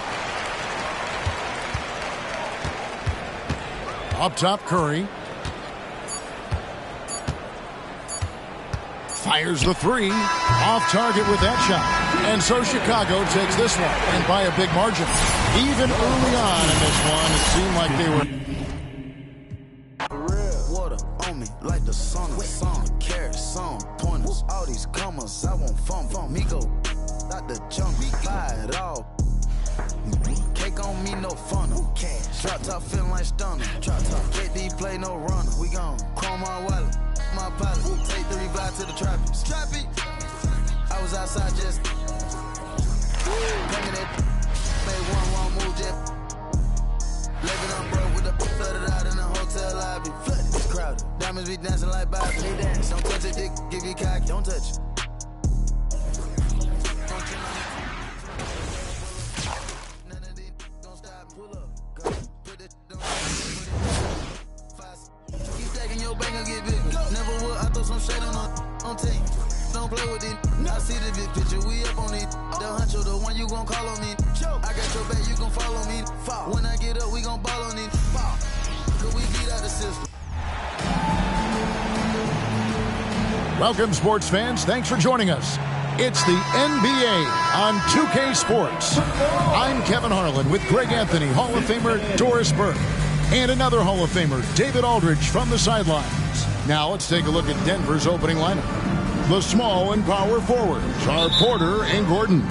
Up top, Curry. Fires the three. Off target with that shot. And so Chicago takes this one, and by a big margin. Even early on in this one, it seemed like they were... Water on me like the sun. Some carrots, some pointers. All these commas, I want fun. Me go out the jump, buy it all. Cake on me, no funnel. Drop top feeling like stunner. Drop top, KD play no runner. We gon' chrome my wallet, my pilot. Take the revive to the traffic. Strappy. I was outside just banging it. Made one wrong move, just living on broke with the flooded out in the hotel lobby. Flooded, crowded. Diamonds be dancing like Bobby. They dance. Don't touch it, dick. Give you cock. Don't touch it. Some shade on team. Don't play with it. I see the big picture. We up on it. The huncho, the one you gon' call on me. I got your back, you gon' follow me. When I get up, we gon' ball on it. could we get out the system? Welcome, sports fans. Thanks for joining us. It's the NBA on 2K Sports. I'm Kevin Harlan with Greg Anthony, Hall of Famer Doris Burke, and another Hall of Famer, David Aldridge, from the sidelines. Now let's take a look at Denver's opening lineup. The small and power forwards are Porter and Gordon.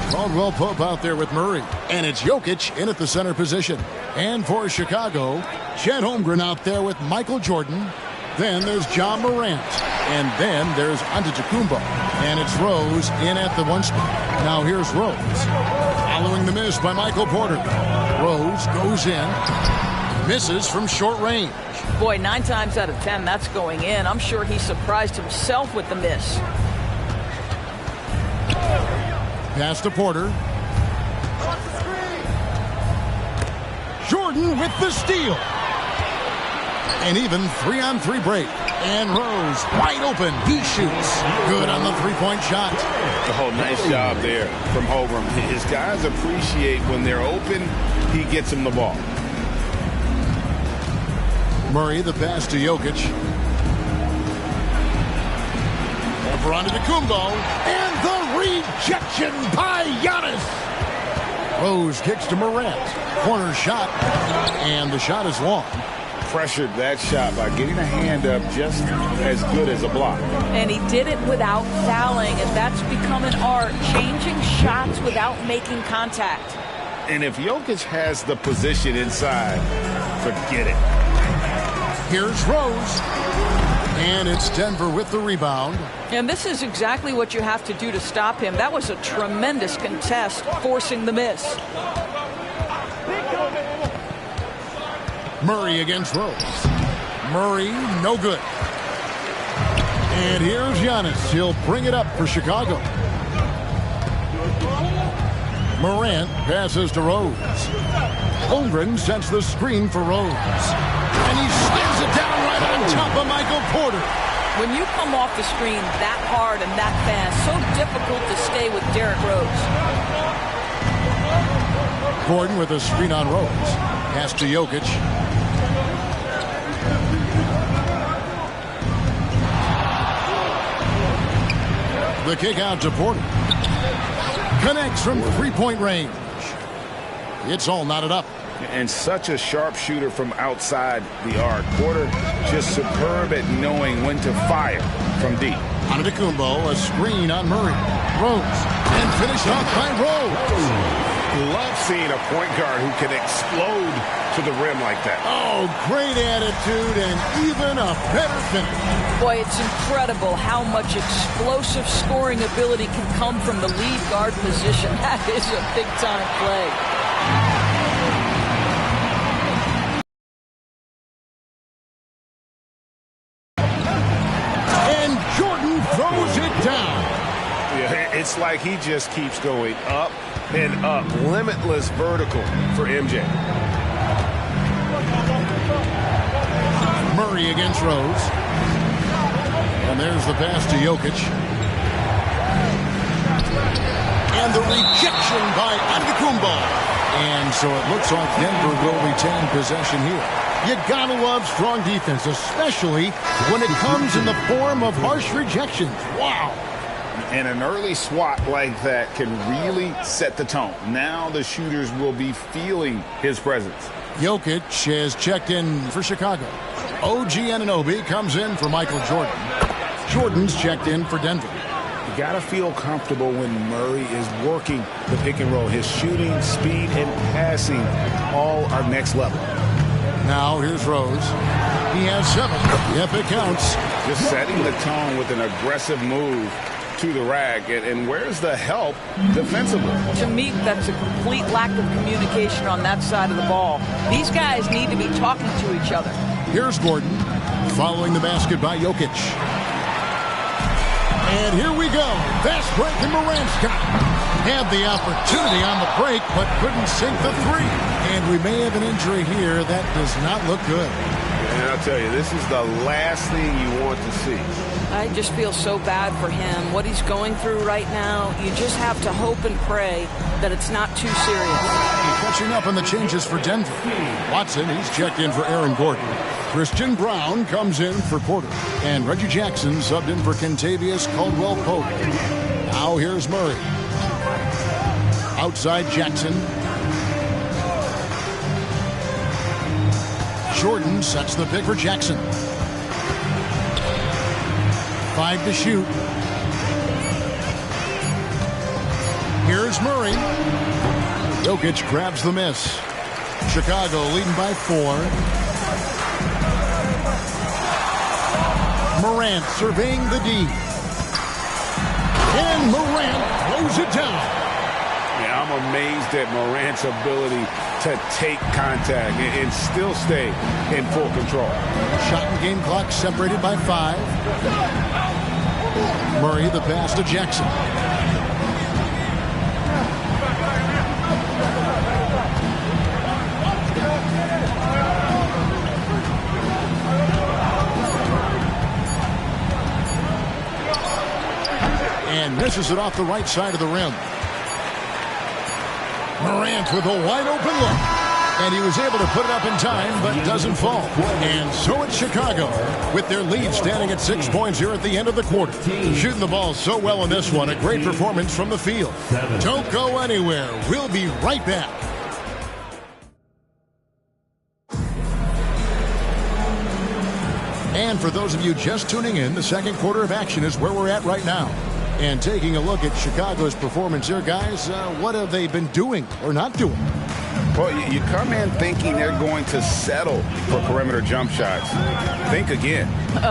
Caldwell Pope out there with Murray. And it's Jokic in at the center position. And for Chicago, Chet Holmgren out there with Michael Jordan. Then there's John Morant. And then there's Antetokounmpo. And it's Rose in at the one spot. Now here's Rose. Following the miss by Michael Porter. Rose goes in. Misses from short range. Boy, 9 times out of 10, that's going in. I'm sure he surprised himself with the miss. Pass to Porter. Jordan with the steal. And even 3-on-3 break. And Rose wide open. He shoots. Good on the three-point shot. Oh, nice job there from Holmgren. His guys appreciate when they're open, he gets them the ball. Murray, the pass to Jokic. Over onto Antetokounmpo. And the rejection by Giannis. Rose kicks to Morant. Corner shot. And the shot is long. Pressured that shot by getting a hand up just as good as a block. And he did it without fouling, and that's become an art, changing shots without making contact. And if Jokic has the position inside, forget it. Here's Rose. And it's Denver with the rebound. And this is exactly what you have to do to stop him. That was a tremendous contest, forcing the miss. Murray against Rose. Murray, no good. And here's Giannis. He'll bring it up for Chicago. Morant passes to Rose. Holmgren sets the screen for Rose. And he slams it down right on top of Michael Porter. When you come off the screen that hard and that fast, so difficult to stay with Derrick Rose. Gordon with a screen on Rose. Pass to Jokic. The kick out to Porter. Connects from three-point range. It's all knotted up. And such a sharp shooter from outside the arc. Porter just superb at knowing when to fire from deep. Antetokounmpo, a screen on Murray. Rose. And finished off by Rose. Love seeing a point guard who can explode to the rim like that. Oh, great attitude and even a better finish. Boy, it's incredible how much explosive scoring ability can come from the lead guard position. That is a big-time play. And Jordan throws it down. Yeah, it's like he just keeps going up and up. Limitless vertical for MJ. Murray against Rose. And there's the pass to Jokic. And the rejection by Antetokounmpo. And so it looks like Denver will retain possession here. You gotta love strong defense, especially when it comes in the form of harsh rejections. Wow. And an early swat like that can really set the tone. Now the shooters will be feeling his presence. Jokic has checked in for Chicago. OG Anunoby comes in for Michael Jordan. Jordan's checked in for Denver. You got to feel comfortable when Murray is working the pick and roll. His shooting, speed, and passing all are next level. Now here's Rose. He has 7. Yep, it counts. Just setting the tone with an aggressive move to the rack. And where's the help defensively? To me, that's a complete lack of communication on that side of the ball. These guys need to be talking to each other. Here's Gordon following the basket by Jokic. And here we go. Fast break, and Morant's got had the opportunity on the break, but couldn't sink the 3. And we may have an injury here. That does not look good. And I'll tell you, this is the last thing you want to see. I just feel so bad for him. What he's going through right now, you just have to hope and pray that it's not too serious. Catching up on the changes for Denver. Watson, he's checked in for Aaron Gordon. Christian Brown comes in for Porter. And Reggie Jackson subbed in for Kentavious Caldwell-Pope. Now here's Murray. Outside Jackson. Jordan sets the pick for Jackson. 5 to shoot. Here's Murray. Jokic grabs the miss. Chicago leading by 4. Morant surveying the D. And Morant throws it down. Yeah, I'm amazed at Morant's ability to take contact and still stay in full control. Shot and game clock separated by 5. Murray the pass to Jackson. And misses it off the right side of the rim. Morant with a wide open look. And he was able to put it up in time, but doesn't fall. And so it's Chicago, with their lead standing at 6 points here at the end of the quarter. Shooting the ball so well in this one. A great performance from the field. Don't go anywhere. We'll be right back. And for those of you just tuning in, the second quarter of action is where we're at right now. And taking a look at Chicago's performance here, guys, what have they been doing or not doing? Well, you come in thinking they're going to settle for perimeter jump shots. Think again.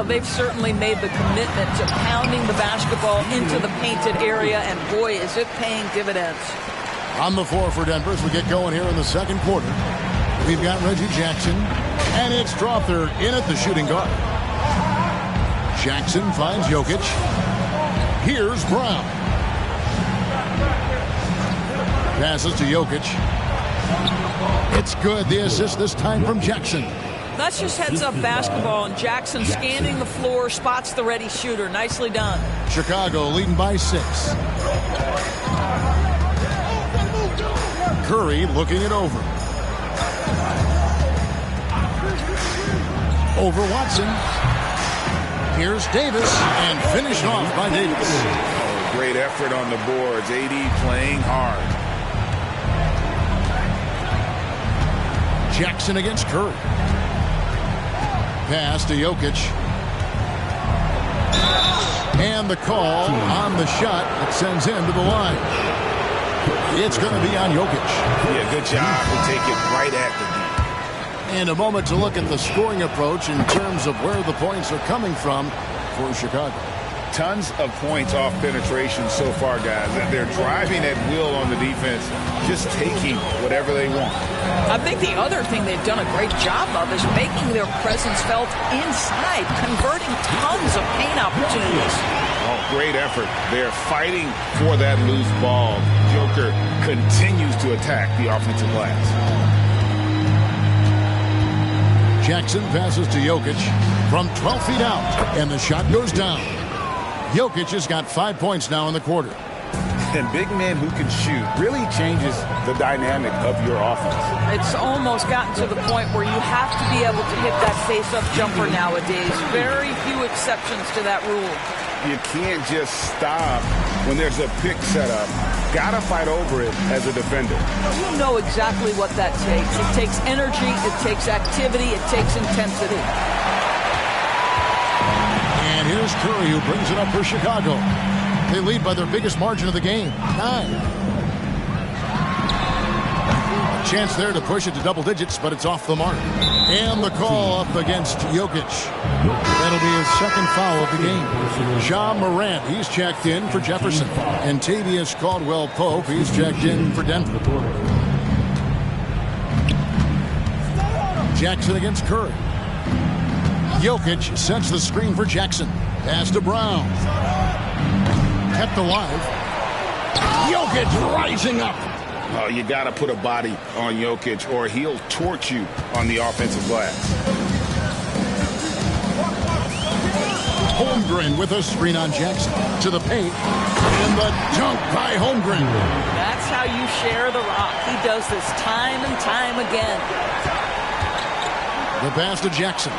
They've certainly made the commitment to pounding the basketball into the painted area, and boy, is it paying dividends. On the floor for Denver as we get going here in the second quarter. We've got Reggie Jackson, and it's Strawther in at the shooting guard. Jackson finds Jokic. Here's Brown. Passes to Jokic. It's good. The assist this time from Jackson. That's just heads-up basketball, and Jackson scanning the floor, spots the ready shooter. Nicely done. Chicago leading by 6. Curry looking it over. Over Watson. Here's Davis, and finished off by Davis. Oh, great effort on the boards. AD playing hard. Jackson against Curry. Pass to Jokic. And the call on the shot that sends him to the line. It's going to be on Jokic. Yeah, good job to take it right at the D. And a moment to look at the scoring approach in terms of where the points are coming from for Chicago. Tons of points off penetration so far, guys. They're driving at will on the defense, just taking whatever they want. I think the other thing they've done a great job of is making their presence felt inside, converting tons of paint opportunities. Oh, great effort. They're fighting for that loose ball. Joker continues to attack the offensive glass. Jackson passes to Jokic from 12 feet out, and the shot goes down. Jokic has got 5 points now in the quarter. And big men who can shoot really changes the dynamic of your offense. It's almost gotten to the point where you have to be able to hit that face-up jumper nowadays. Very few exceptions to that rule. You can't just stop when there's a pick set up. Gotta fight over it as a defender. You know exactly what that takes. It takes energy, it takes activity, it takes intensity. And here's Curry, who brings it up for Chicago. They lead by their biggest margin of the game, 9. A chance there to push it to double digits, but it's off the mark. And the call up against Jokic. That'll be his second foul of the game. Ja Morant, he's checked in for Jefferson. And Kentavious Caldwell-Pope, he's checked in for Denver. Jackson against Curry. Jokic sets the screen for Jackson. Pass to Brown. Kept alive. Jokic rising up. Oh, you got to put a body on Jokic or he'll torch you on the offensive glass. Holmgren with a screen on Jackson. To the paint. And the dunk by Holmgren. That's how you share the rock. He does this time and time again. The pass to Jackson.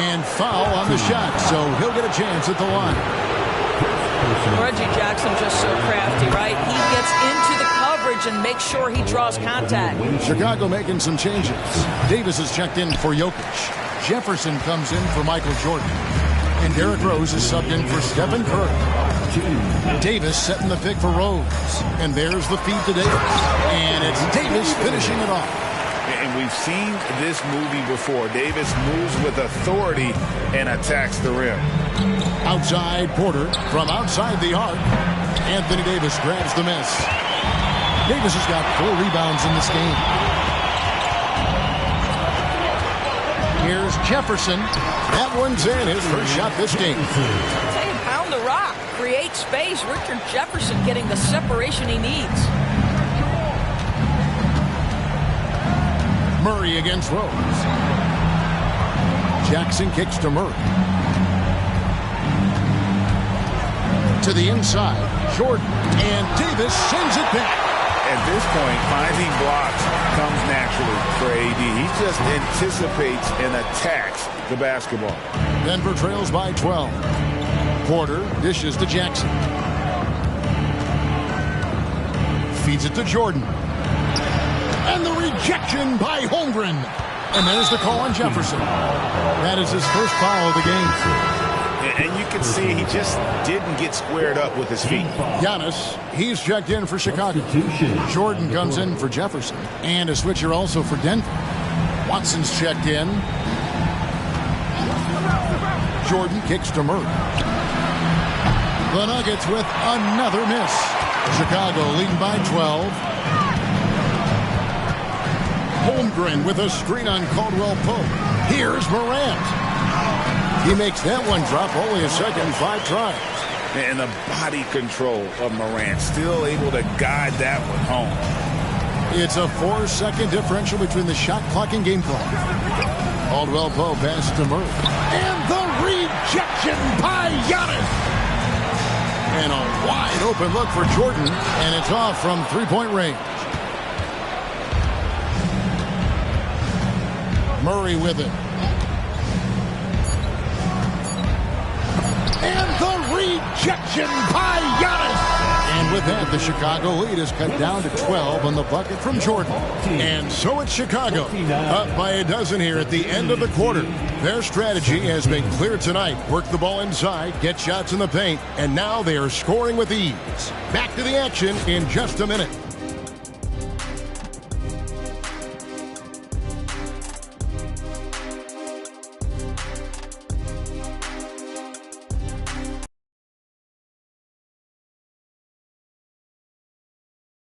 And foul on the shot, so he'll get a chance at the line. Reggie Jackson just so crafty, right? He gets into the coverage and makes sure he draws contact. Chicago making some changes. Davis is checked in for Jokic. Jefferson comes in for Michael Jordan. And Derrick Rose is subbed in for Stephen Curry. Davis setting the pick for Rose. And there's the feed to Davis. And it's Davis finishing it off. And we've seen this movie before. Davis moves with authority and attacks the rim. Outside Porter from outside the arc. Anthony Davis grabs the miss. Davis has got 4 rebounds in this game. Here's Jefferson. That one's in. His first shot this game. Hey, pound the rock. Create space. Richard Jefferson getting the separation he needs. Murray against Rose. Jackson kicks to Murray. To the inside. Jordan. And Davis sends it back. At this point, finding blocks comes naturally for AD. He just anticipates and attacks the basketball. Denver trails by 12. Porter dishes to Jackson. Feeds it to Jordan. And the rejection by Holmgren. And there's the call on Jefferson. That is his first foul of the game. And you can see he just didn't get squared up with his feet. Giannis, he's checked in for Chicago. Jordan comes in for Jefferson. And a switcher also for Denver. Watson's checked in. Jordan kicks to Murray. The Nuggets with another miss. Chicago leading by 12. Holmgren with a screen on Caldwell Pope. Here's Morant. He makes that one drop only a second, 5 tries. And the body control of Morant, still able to guide that one home. It's a 4-second differential between the shot clock and game clock. Caldwell Pope passes to Murray. And the rejection by Giannis. And a wide open look for Jordan, and it's off from 3-point range. Murray with it. And the rejection by Giannis. And with that, the Chicago lead is cut down to 12 on the bucket from Jordan. And so it's Chicago, up by a dozen here at the end of the quarter. Their strategy has been clear tonight. Work the ball inside, get shots in the paint, and now they are scoring with ease. Back to the action in just a minute.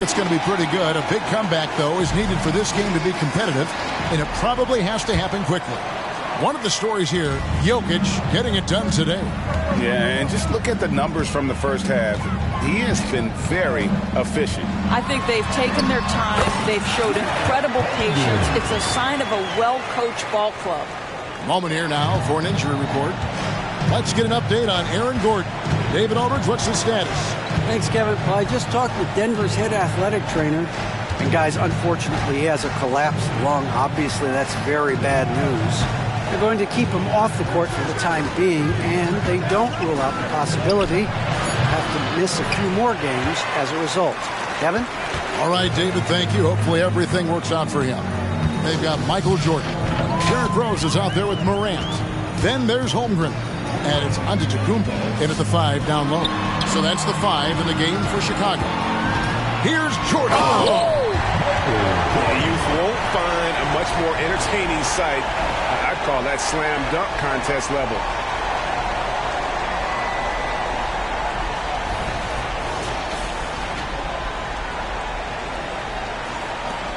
It's going to be pretty good. A big comeback, though, is needed for this game to be competitive, and it probably has to happen quickly. One of the stories here, Jokic getting it done today. Yeah, and just look at the numbers from the first half. He has been very efficient. I think they've taken their time. They've showed incredible patience. It's a sign of a well-coached ball club. Moment here now for an injury report. Let's get an update on Aaron Gordon. David Aldridge, what's the status? Thanks, Kevin. Well, I just talked with Denver's head athletic trainer. And, guys, unfortunately, he has a collapsed lung. Obviously, that's very bad news. They're going to keep him off the court for the time being, and they don't rule out the possibility of have to miss a few more games as a result. Kevin? All right, David, thank you. Hopefully everything works out for him. They've got Michael Jordan. Derrick Rose is out there with Morant. Then there's Holmgren. And it's Antetokounmpo in at the 5 down low. So that's the 5 in the game for Chicago. Here's Jordan. Youth won't find a much more entertaining sight. I'd call that slam dunk contest level.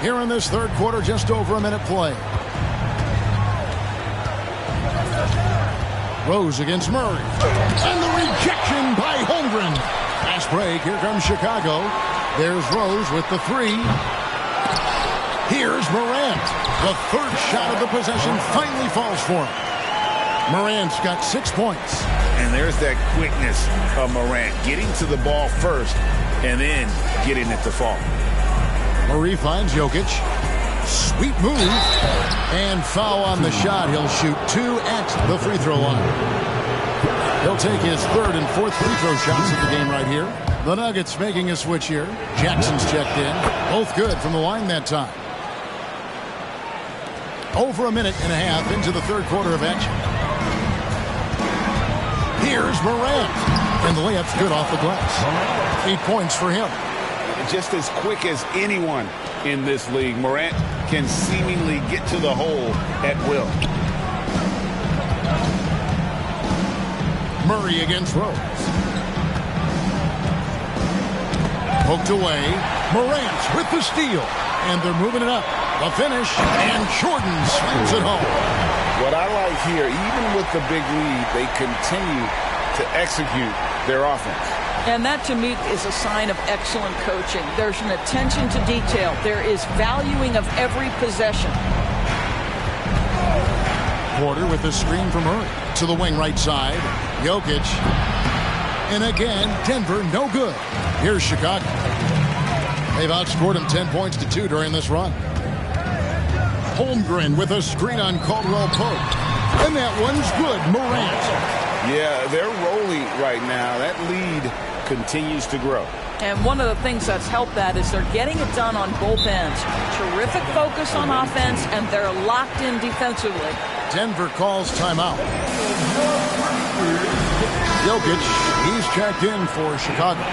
Here in this third quarter, just over a minute play. Rose against Murray. And the rejection by Holmgren. Fast break. Here comes Chicago. There's Rose with the 3. Here's Morant. The third shot of the possession finally falls for him. Morant's got 6 points. And there's that quickness of Morant, getting to the ball first and then getting it to fall. Murray finds Jokic. Sweet move. And foul on the shot. He'll shoot 2 at the free throw line. He'll take his 3rd and 4th free throw shots of the game right here. The Nuggets making a switch here. Jackson's checked in. Both good from the line that time. Over a minute and a half into the 3rd quarter of action. Here's Morant. And the layup's good off the glass. 8 points for him. Just as quick as anyone in this league, Morant can seemingly get to the hole at will. Murray against Rose. Poked away. Morant with the steal. And they're moving it up. The finish. And Jordan slams it home. What I like here, even with the big lead, they continue to execute their offense. And that, to me, is a sign of excellent coaching. There's an attention to detail. There is valuing of every possession. Porter with a screen from Murray. To the wing right side. Jokic. And again, Denver no good. Here's Chicago. They've outscored him 10 points to 2 during this run. Holmgren with a screen on Caldwell Pope. And that one's good. Morant. Yeah, they're rolling right now. That lead continues to grow. And one of the things that's helped that is they're getting it done on both ends. Terrific focus on offense, and they're locked in defensively. Denver calls timeout. Jokic, he's checked in for Chicago.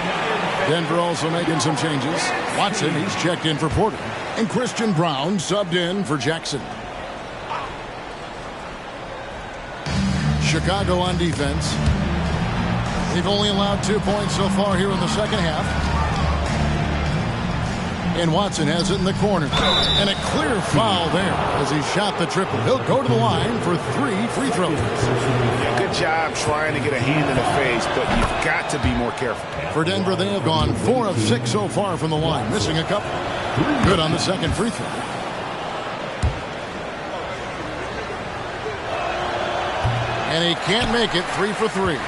Denver also making some changes. Watson, he's checked in for Porter. And Christian Brown subbed in for Jackson. Chicago on defense. They've only allowed 2 points so far here in the second half. And Watson has it in the corner. And a clear foul there as he shot the triple. He'll go to the line for 3 free throws. Yeah, good job trying to get a hand in the face, but you've got to be more careful. For Denver, they have gone 4 of 6 so far from the line, missing a couple. Good on the second free throw. And he can't make it. 3 for 3.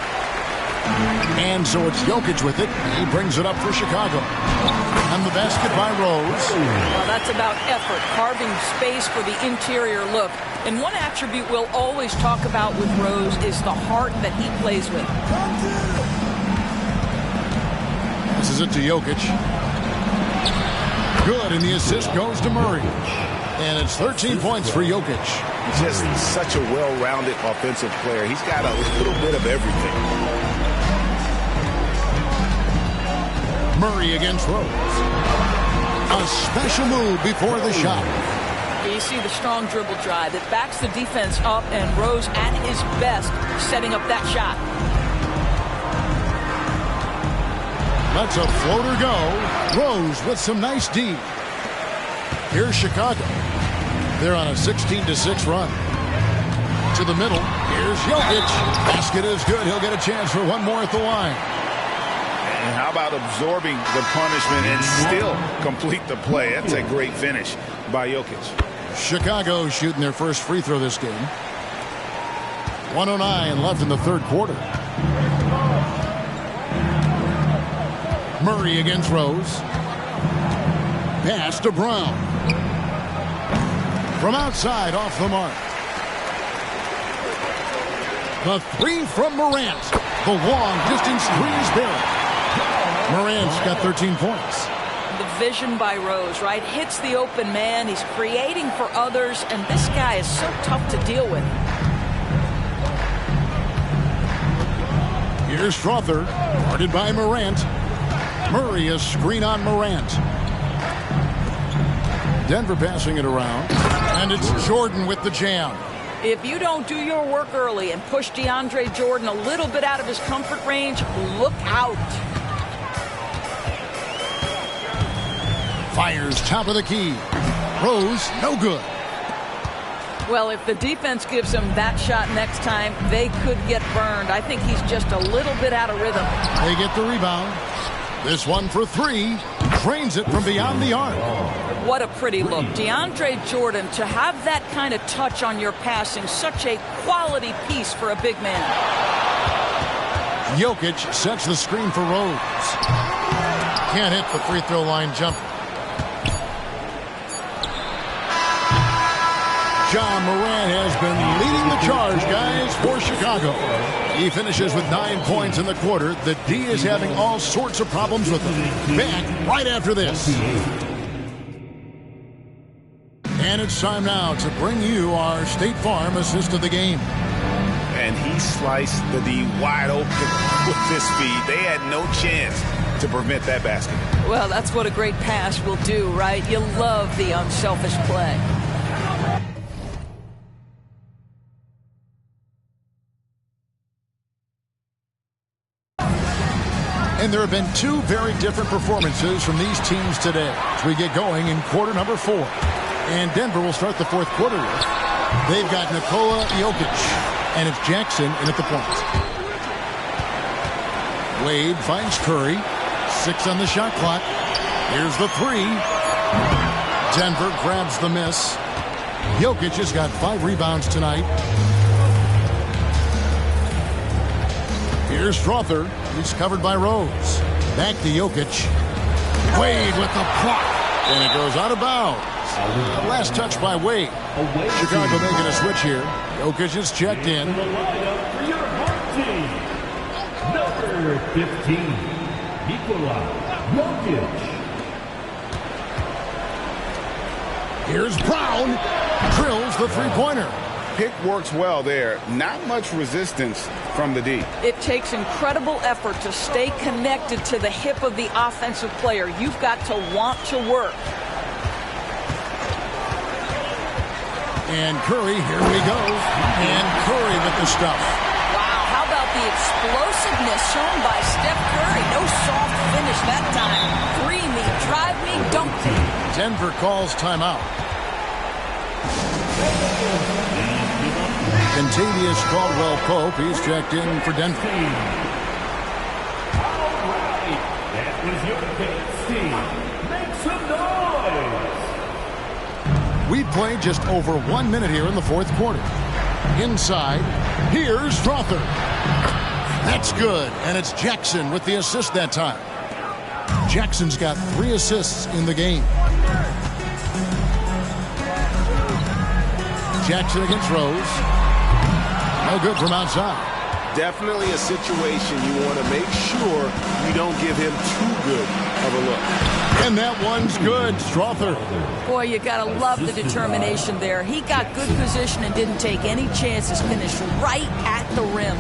And so it's Jokic with it. He brings it up for Chicago. And the basket by Rose. Well, that's about effort, carving space for the interior look. And one attribute we'll always talk about with Rose is the heart that he plays with. This is it to Jokic. Good, and the assist goes to Murray. And it's 13 points for Jokic. Just such a well-rounded offensive player. He's got a little bit of everything. Murray against Rose. A special move before the shot. You see the strong dribble drive. It backs the defense up, and Rose at his best setting up that shot. Lets a floater go. Rose with some nice D. Here's Chicago. They're on a 16-6 run. To the middle. Here's Jokic. Basket is good. He'll get a chance for one more at the line. And how about absorbing the punishment and still complete the play? That's a great finish by Jokic. Chicago shooting their first free throw this game. 1:09 left in the 3rd quarter. Murray against Rose. Pass to Brown. From outside, off the mark. The 3 from Morant. The long distance 3 is buried. Morant's got 13 points. The vision by Rose, right? Hits the open man. He's creating for others, and this guy is so tough to deal with. Here's Strother, guarded by Morant. Murray, a screen on Morant. Denver passing it around, and it's Jordan with the jam. If you don't do your work early and push DeAndre Jordan a little bit out of his comfort range, look out. Fires top of the key. Rose, no good. Well, if the defense gives him that shot next time, they could get burned. I think he's just a little bit out of rhythm. They get the rebound. This one for 3. drains it from beyond the arc. What a pretty look. DeAndre Jordan, to have that kind of touch on your passing, such a quality piece for a big man. Jokic sets the screen for Rose. Can't hit the free throw line jumper. John Morant has been leading the charge, guys, for Chicago. He finishes with 9 points in the quarter. The D is having all sorts of problems with him. Back right after this. And it's time now to bring you our State Farm assist of the game. And he sliced the D wide open with his speed. They had no chance to prevent that basket. Well, that's what a great pass will do, right? You love the unselfish play. And there have been two very different performances from these teams today as we get going in quarter number 4. And Denver will start the fourth quarter with. They've got Nikola Jokic, and it's Jackson in at the point. Wade finds Curry. 6 on the shot clock. Here's the 3. Denver grabs the miss. Jokic has got 5 rebounds tonight. Here's Strother. He's covered by Rose. Back to Jokic. Wade with the block. And it goes out of bounds. The last touch by Wade. Chicago making a switch here. Jokic is checked in. Number 15, Nikola Jokic. Here's Brown. Drills the three-pointer. Pick works well there. Not much resistance from the D. It takes incredible effort to stay connected to the hip of the offensive player. You've got to want to work. And Curry, here we go. And Curry with the stuff. Wow, how about the explosiveness shown by Steph Curry? No soft finish that time. 3 me, drive me, dunk me. Denver calls timeout. Contavious Caldwell-Pope, he's checked in for Denver. That was your team. Make some noise. We played just over 1 minute here in the fourth quarter. Inside, here's Strother. That's good, and it's Jackson with the assist that time. Jackson's got 3 assists in the game. Jackson against Rose. No good from outside. Definitely a situation you want to make sure you don't give him too good of a look. And that one's good. Strother. Boy, you got to love the determination there. He got good position and didn't take any chances. Finished right at the rim.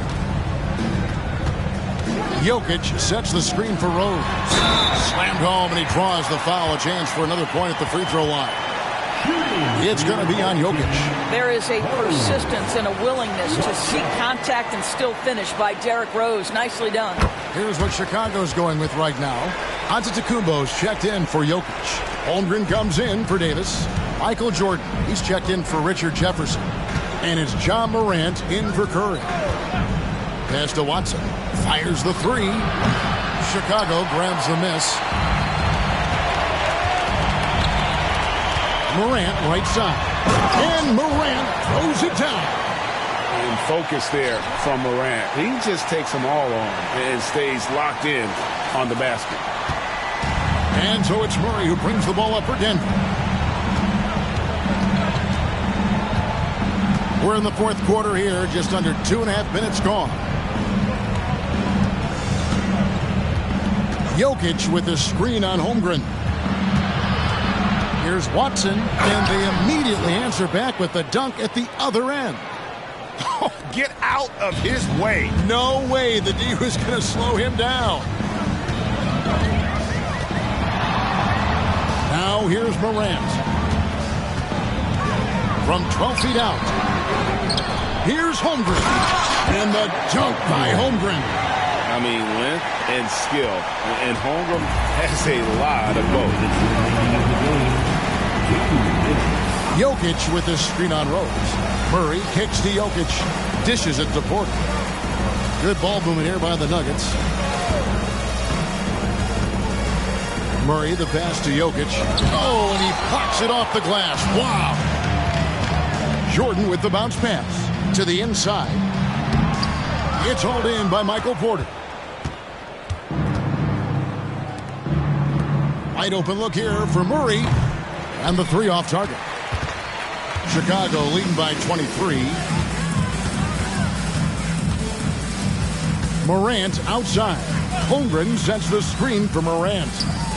Jokic sets the screen for Rose. Slammed home, and he draws the foul. A chance for another point at the free throw line. It's going to be on Jokic. There is a persistence and a willingness to seek contact and still finish by Derrick Rose. Nicely done. Here's what Chicago's going with right now. Antetokounmpo's checked in for Jokic. Holmgren comes in for Davis. Michael Jordan, he's checked in for Richard Jefferson. And it's John Morant in for Curry. Pass to Watson. Fires the 3. Chicago grabs the miss. Morant right side. And Morant throws it down. And focus there from Morant. He just takes them all on and stays locked in on the basket. And so it's Murray who brings the ball up for Denver. We're in the fourth quarter here, just under 2.5 minutes gone. Jokic with the screen on Holmgren. Here's Watson, and they immediately answer back with the dunk at the other end. Oh, get out of his way. No way the D was going to slow him down. Now here's Morant. From 12 feet out. Here's Holmgren. And the dunk by Holmgren. I mean, length and skill. And Holmgren has a lot of both. Jokic with the screen on Rose. Murray kicks to Jokic. Dishes it to Porter. Good ball movement here by the Nuggets. Murray, the pass to Jokic. Oh, and he pops it off the glass. Wow. Jordan with the bounce pass to the inside. It's hauled in by Michael Porter. Wide open look here for Murray. And the three off target. Chicago leading by 23. Morant outside. Holmgren sets the screen for Morant.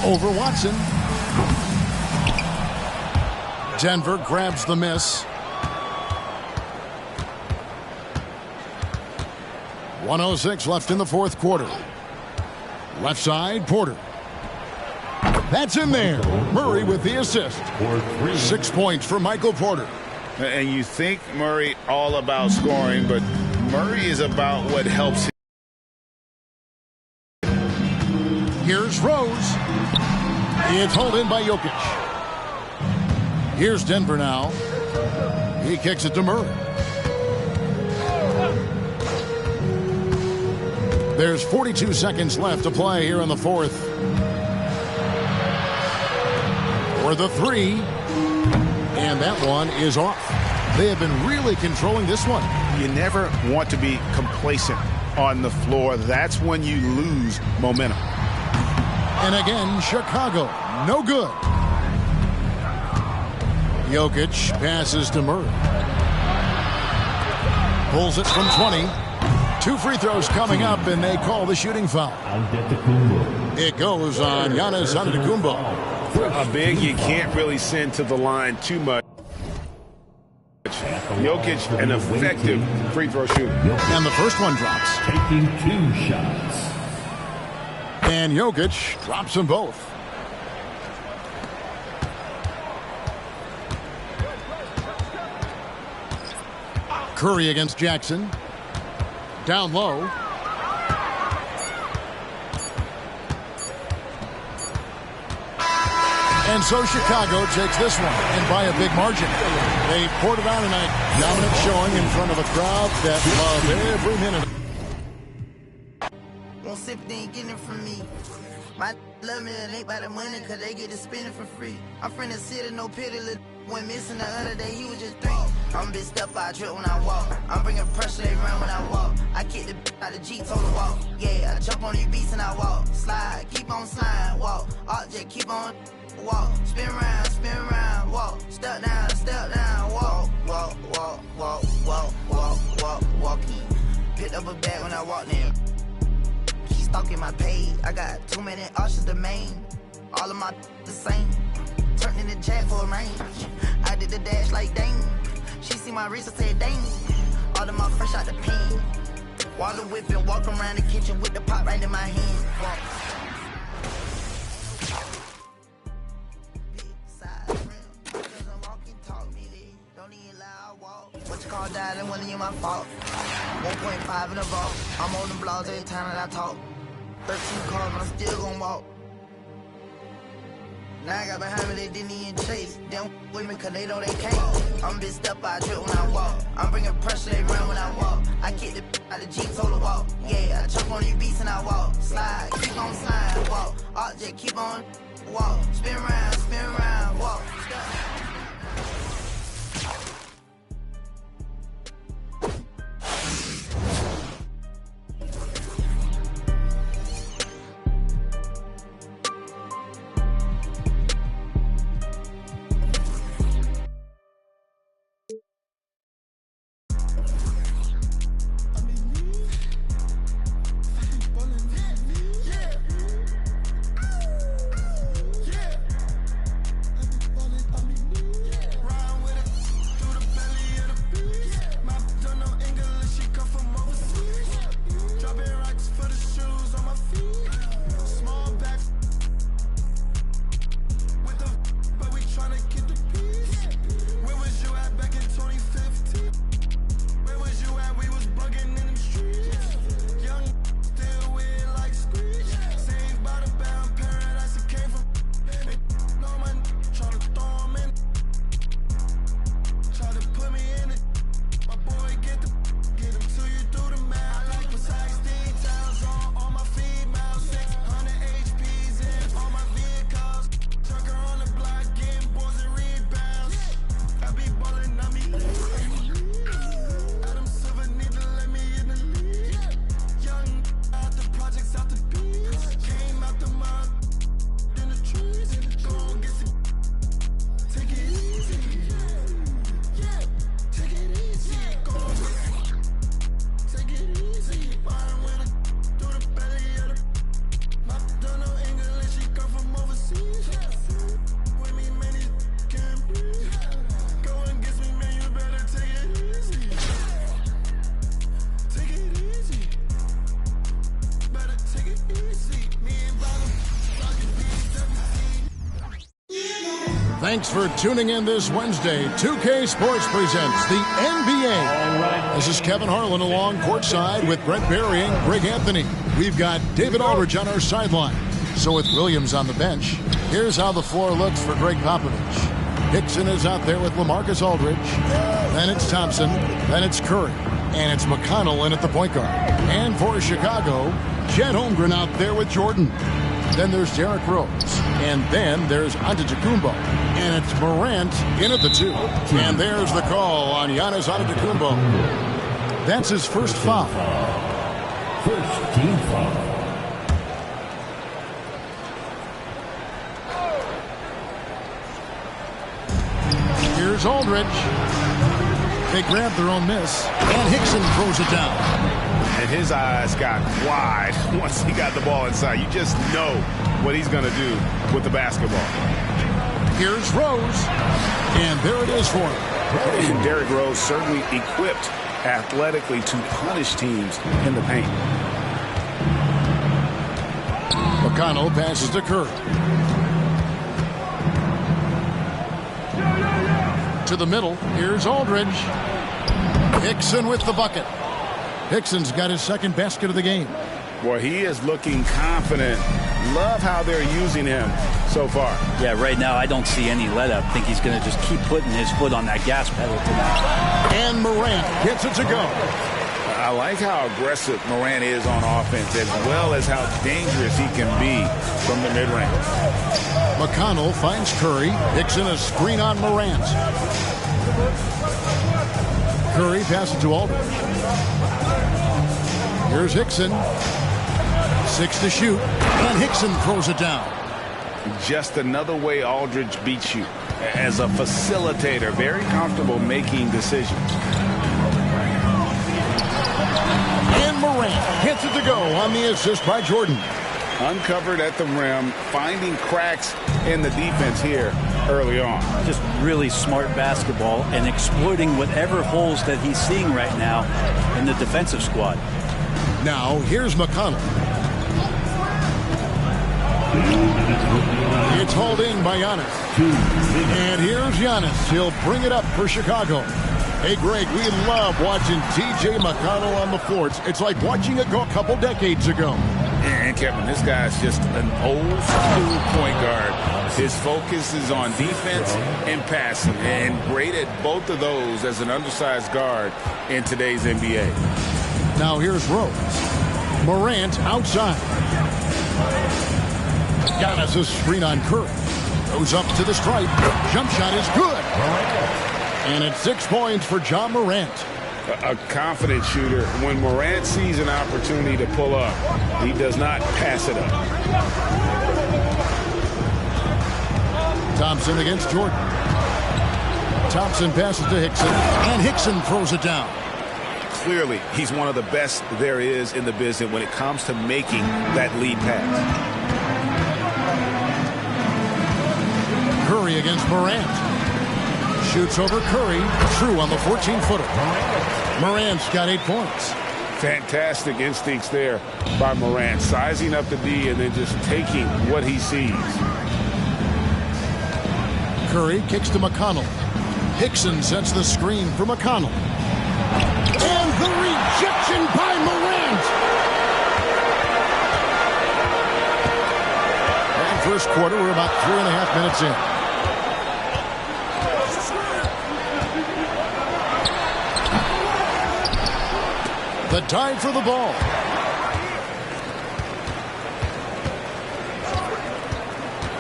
Over Watson. Denver grabs the miss. 1:06 left in the fourth quarter. Left side, Porter. That's in there. Murray with the assist. 6 points for Michael Porter. And you think Murray all about scoring, but Murray is about what helps him. Here's Rose. It's hauled in by Jokic. Here's Denver now. He kicks it to Murray. There's 42 seconds left to play here in the fourth. For the three. And that one is off. They have been really controlling this one. You never want to be complacent on the floor. That's when you lose momentum. And again, Chicago, no good. Jokic passes to Murray. Pulls it from 20. 2 free throws coming up, and they call the shooting foul. It goes on Giannis Antetokounmpo. A big you can't really send to the line too much. Jokic, an effective free throw shooter. And the first one drops. Taking 2 shots. And Jokic drops them both. Curry against Jackson. Down low. And so Chicago takes this one, and by a big margin. They poured it on tonight. Dominant showing in front of a crowd that love every minute. Won't sip, they ain't getting it from me. My love me, it ain't by the money, cause they get to spend it for free. I'm from the city, no pity, went missing the other day, he was just 3. I'm big step by a trip when I walk. I'm bringing pressure, they run when I walk. I kick the out the Jeep, told her walk. Yeah, I jump on these beats and I walk. Slide, keep on sliding, walk. Object, keep on walk. Spin round, walk. Step down, walk. Walk, walk, walk, walk, walk, walk, walking. Picked up a bag when I walked in. Stalking my page, I got too many options to main. All of my the same. Turned in the jack for a range. I did the dash like dang. She see my wrist and said dang. All of my fresh out the pain. Water whipping, walk around the kitchen with the pot right in my hand. Walk. What you call died and wasn't even my fault. 1.5 in the vault. I'm on the blogs every time that I talk. 13 cars, but I'm still gon' walk. Now I got behind me, they didn't even chase. They don't with me cause they know they can't. I'm big step by a trip when I walk. I'm bringing pressure, they run when I walk. I kick the out the Jeep, told her walk. Yeah, I jump on these beats and I walk. Slide, keep on sliding, walk. Object, keep on walk. Spin round, walk. Thanks for tuning in this Wednesday. 2K Sports presents the NBA. This is Kevin Harlan along courtside with Brent Barry and Greg Anthony. We've got David Aldridge on our sideline. So with Williams on the bench, here's how the floor looks for Greg Popovich. Hickson is out there with LaMarcus Aldridge. Then it's Thompson. Then it's Curry. And it's McConnell in at the point guard. And for Chicago, Chet Holmgren out there with Jordan. Then there's Derrick Rose. And then there's Antetokounmpo. And it's Morant in at the 2. And there's the call on Giannis Antetokounmpo. That's his first foul. First team foul. Here's Aldridge. They grab their own miss. And Hickson throws it down. And his eyes got wide once he got the ball inside. You just know what he's going to do with the basketball. Here's Rose. And there it is for him. And Derrick Rose certainly equipped athletically to punish teams in the paint. McConnell passes to Curry. To the middle. Here's Aldridge. Hickson with the bucket. Hickson's got his second basket of the game. Boy, he is looking confident. Love how they're using him so far. Yeah, right now I don't see any let up. I think he's going to just keep putting his foot on that gas pedal tonight. And Morant gets it to go. I like how aggressive Morant is on offense, as well as how dangerous he can be from the mid-range. McConnell finds Curry. Hickson a screen on Morant. Curry passes to Aldridge. Here's Hickson. 6 to shoot. And Hickson throws it down. Just another way Aldridge beats you. As a facilitator, very comfortable making decisions. And Morant gets it to go on the assist by Jordan. Uncovered at the rim, finding cracks in the defense here early on. Just really smart basketball and exploiting whatever holes that he's seeing right now in the defensive squad. Now, here's McConnell. It's hauled in by Giannis. And here's Giannis. He'll bring it up for Chicago. Hey, Greg, we love watching T.J. McConnell on the floor. It's like watching it go a couple decades ago. And Kevin, this guy's just an old school point guard. His focus is on defense and passing, and great at both of those as an undersized guard in today's NBA. Now here's Rose. Morant outside. Giannis a screen on Curry. Goes up to the stripe. Jump shot is good. And it's 6 points for John Morant. A confident shooter. When Morant sees an opportunity to pull up, he does not pass it up. Thompson against Jordan. Thompson passes to Hickson, and Hickson throws it down. Clearly, he's one of the best there is in the business when it comes to making that lead pass. Curry against Morant. Shoots over Curry. True on the 14-footer. Morant's got 8 points. Fantastic instincts there by Morant. Sizing up the D and then just taking what he sees. Curry kicks to McConnell. Hickson sets the screen for McConnell. And the rejection by Morant. And first quarter, we're about 3.5 minutes in. The dive for the ball.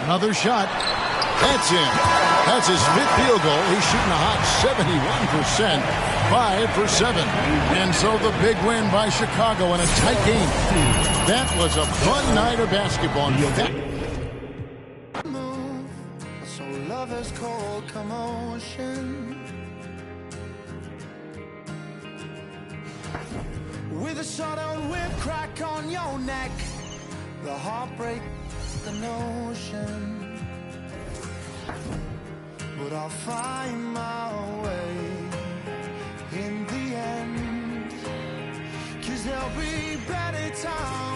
Another shot. That's in. That's his 5th field goal. He's shooting a hot 71%. 5 for 7. And so the big win by Chicago in a tight game. That was a fun night of basketball. So love is cold commotion. With a shutdown whip crack on your neck, the heartbreak, the notion. But I'll find my way in the end, 'cause there'll be better times.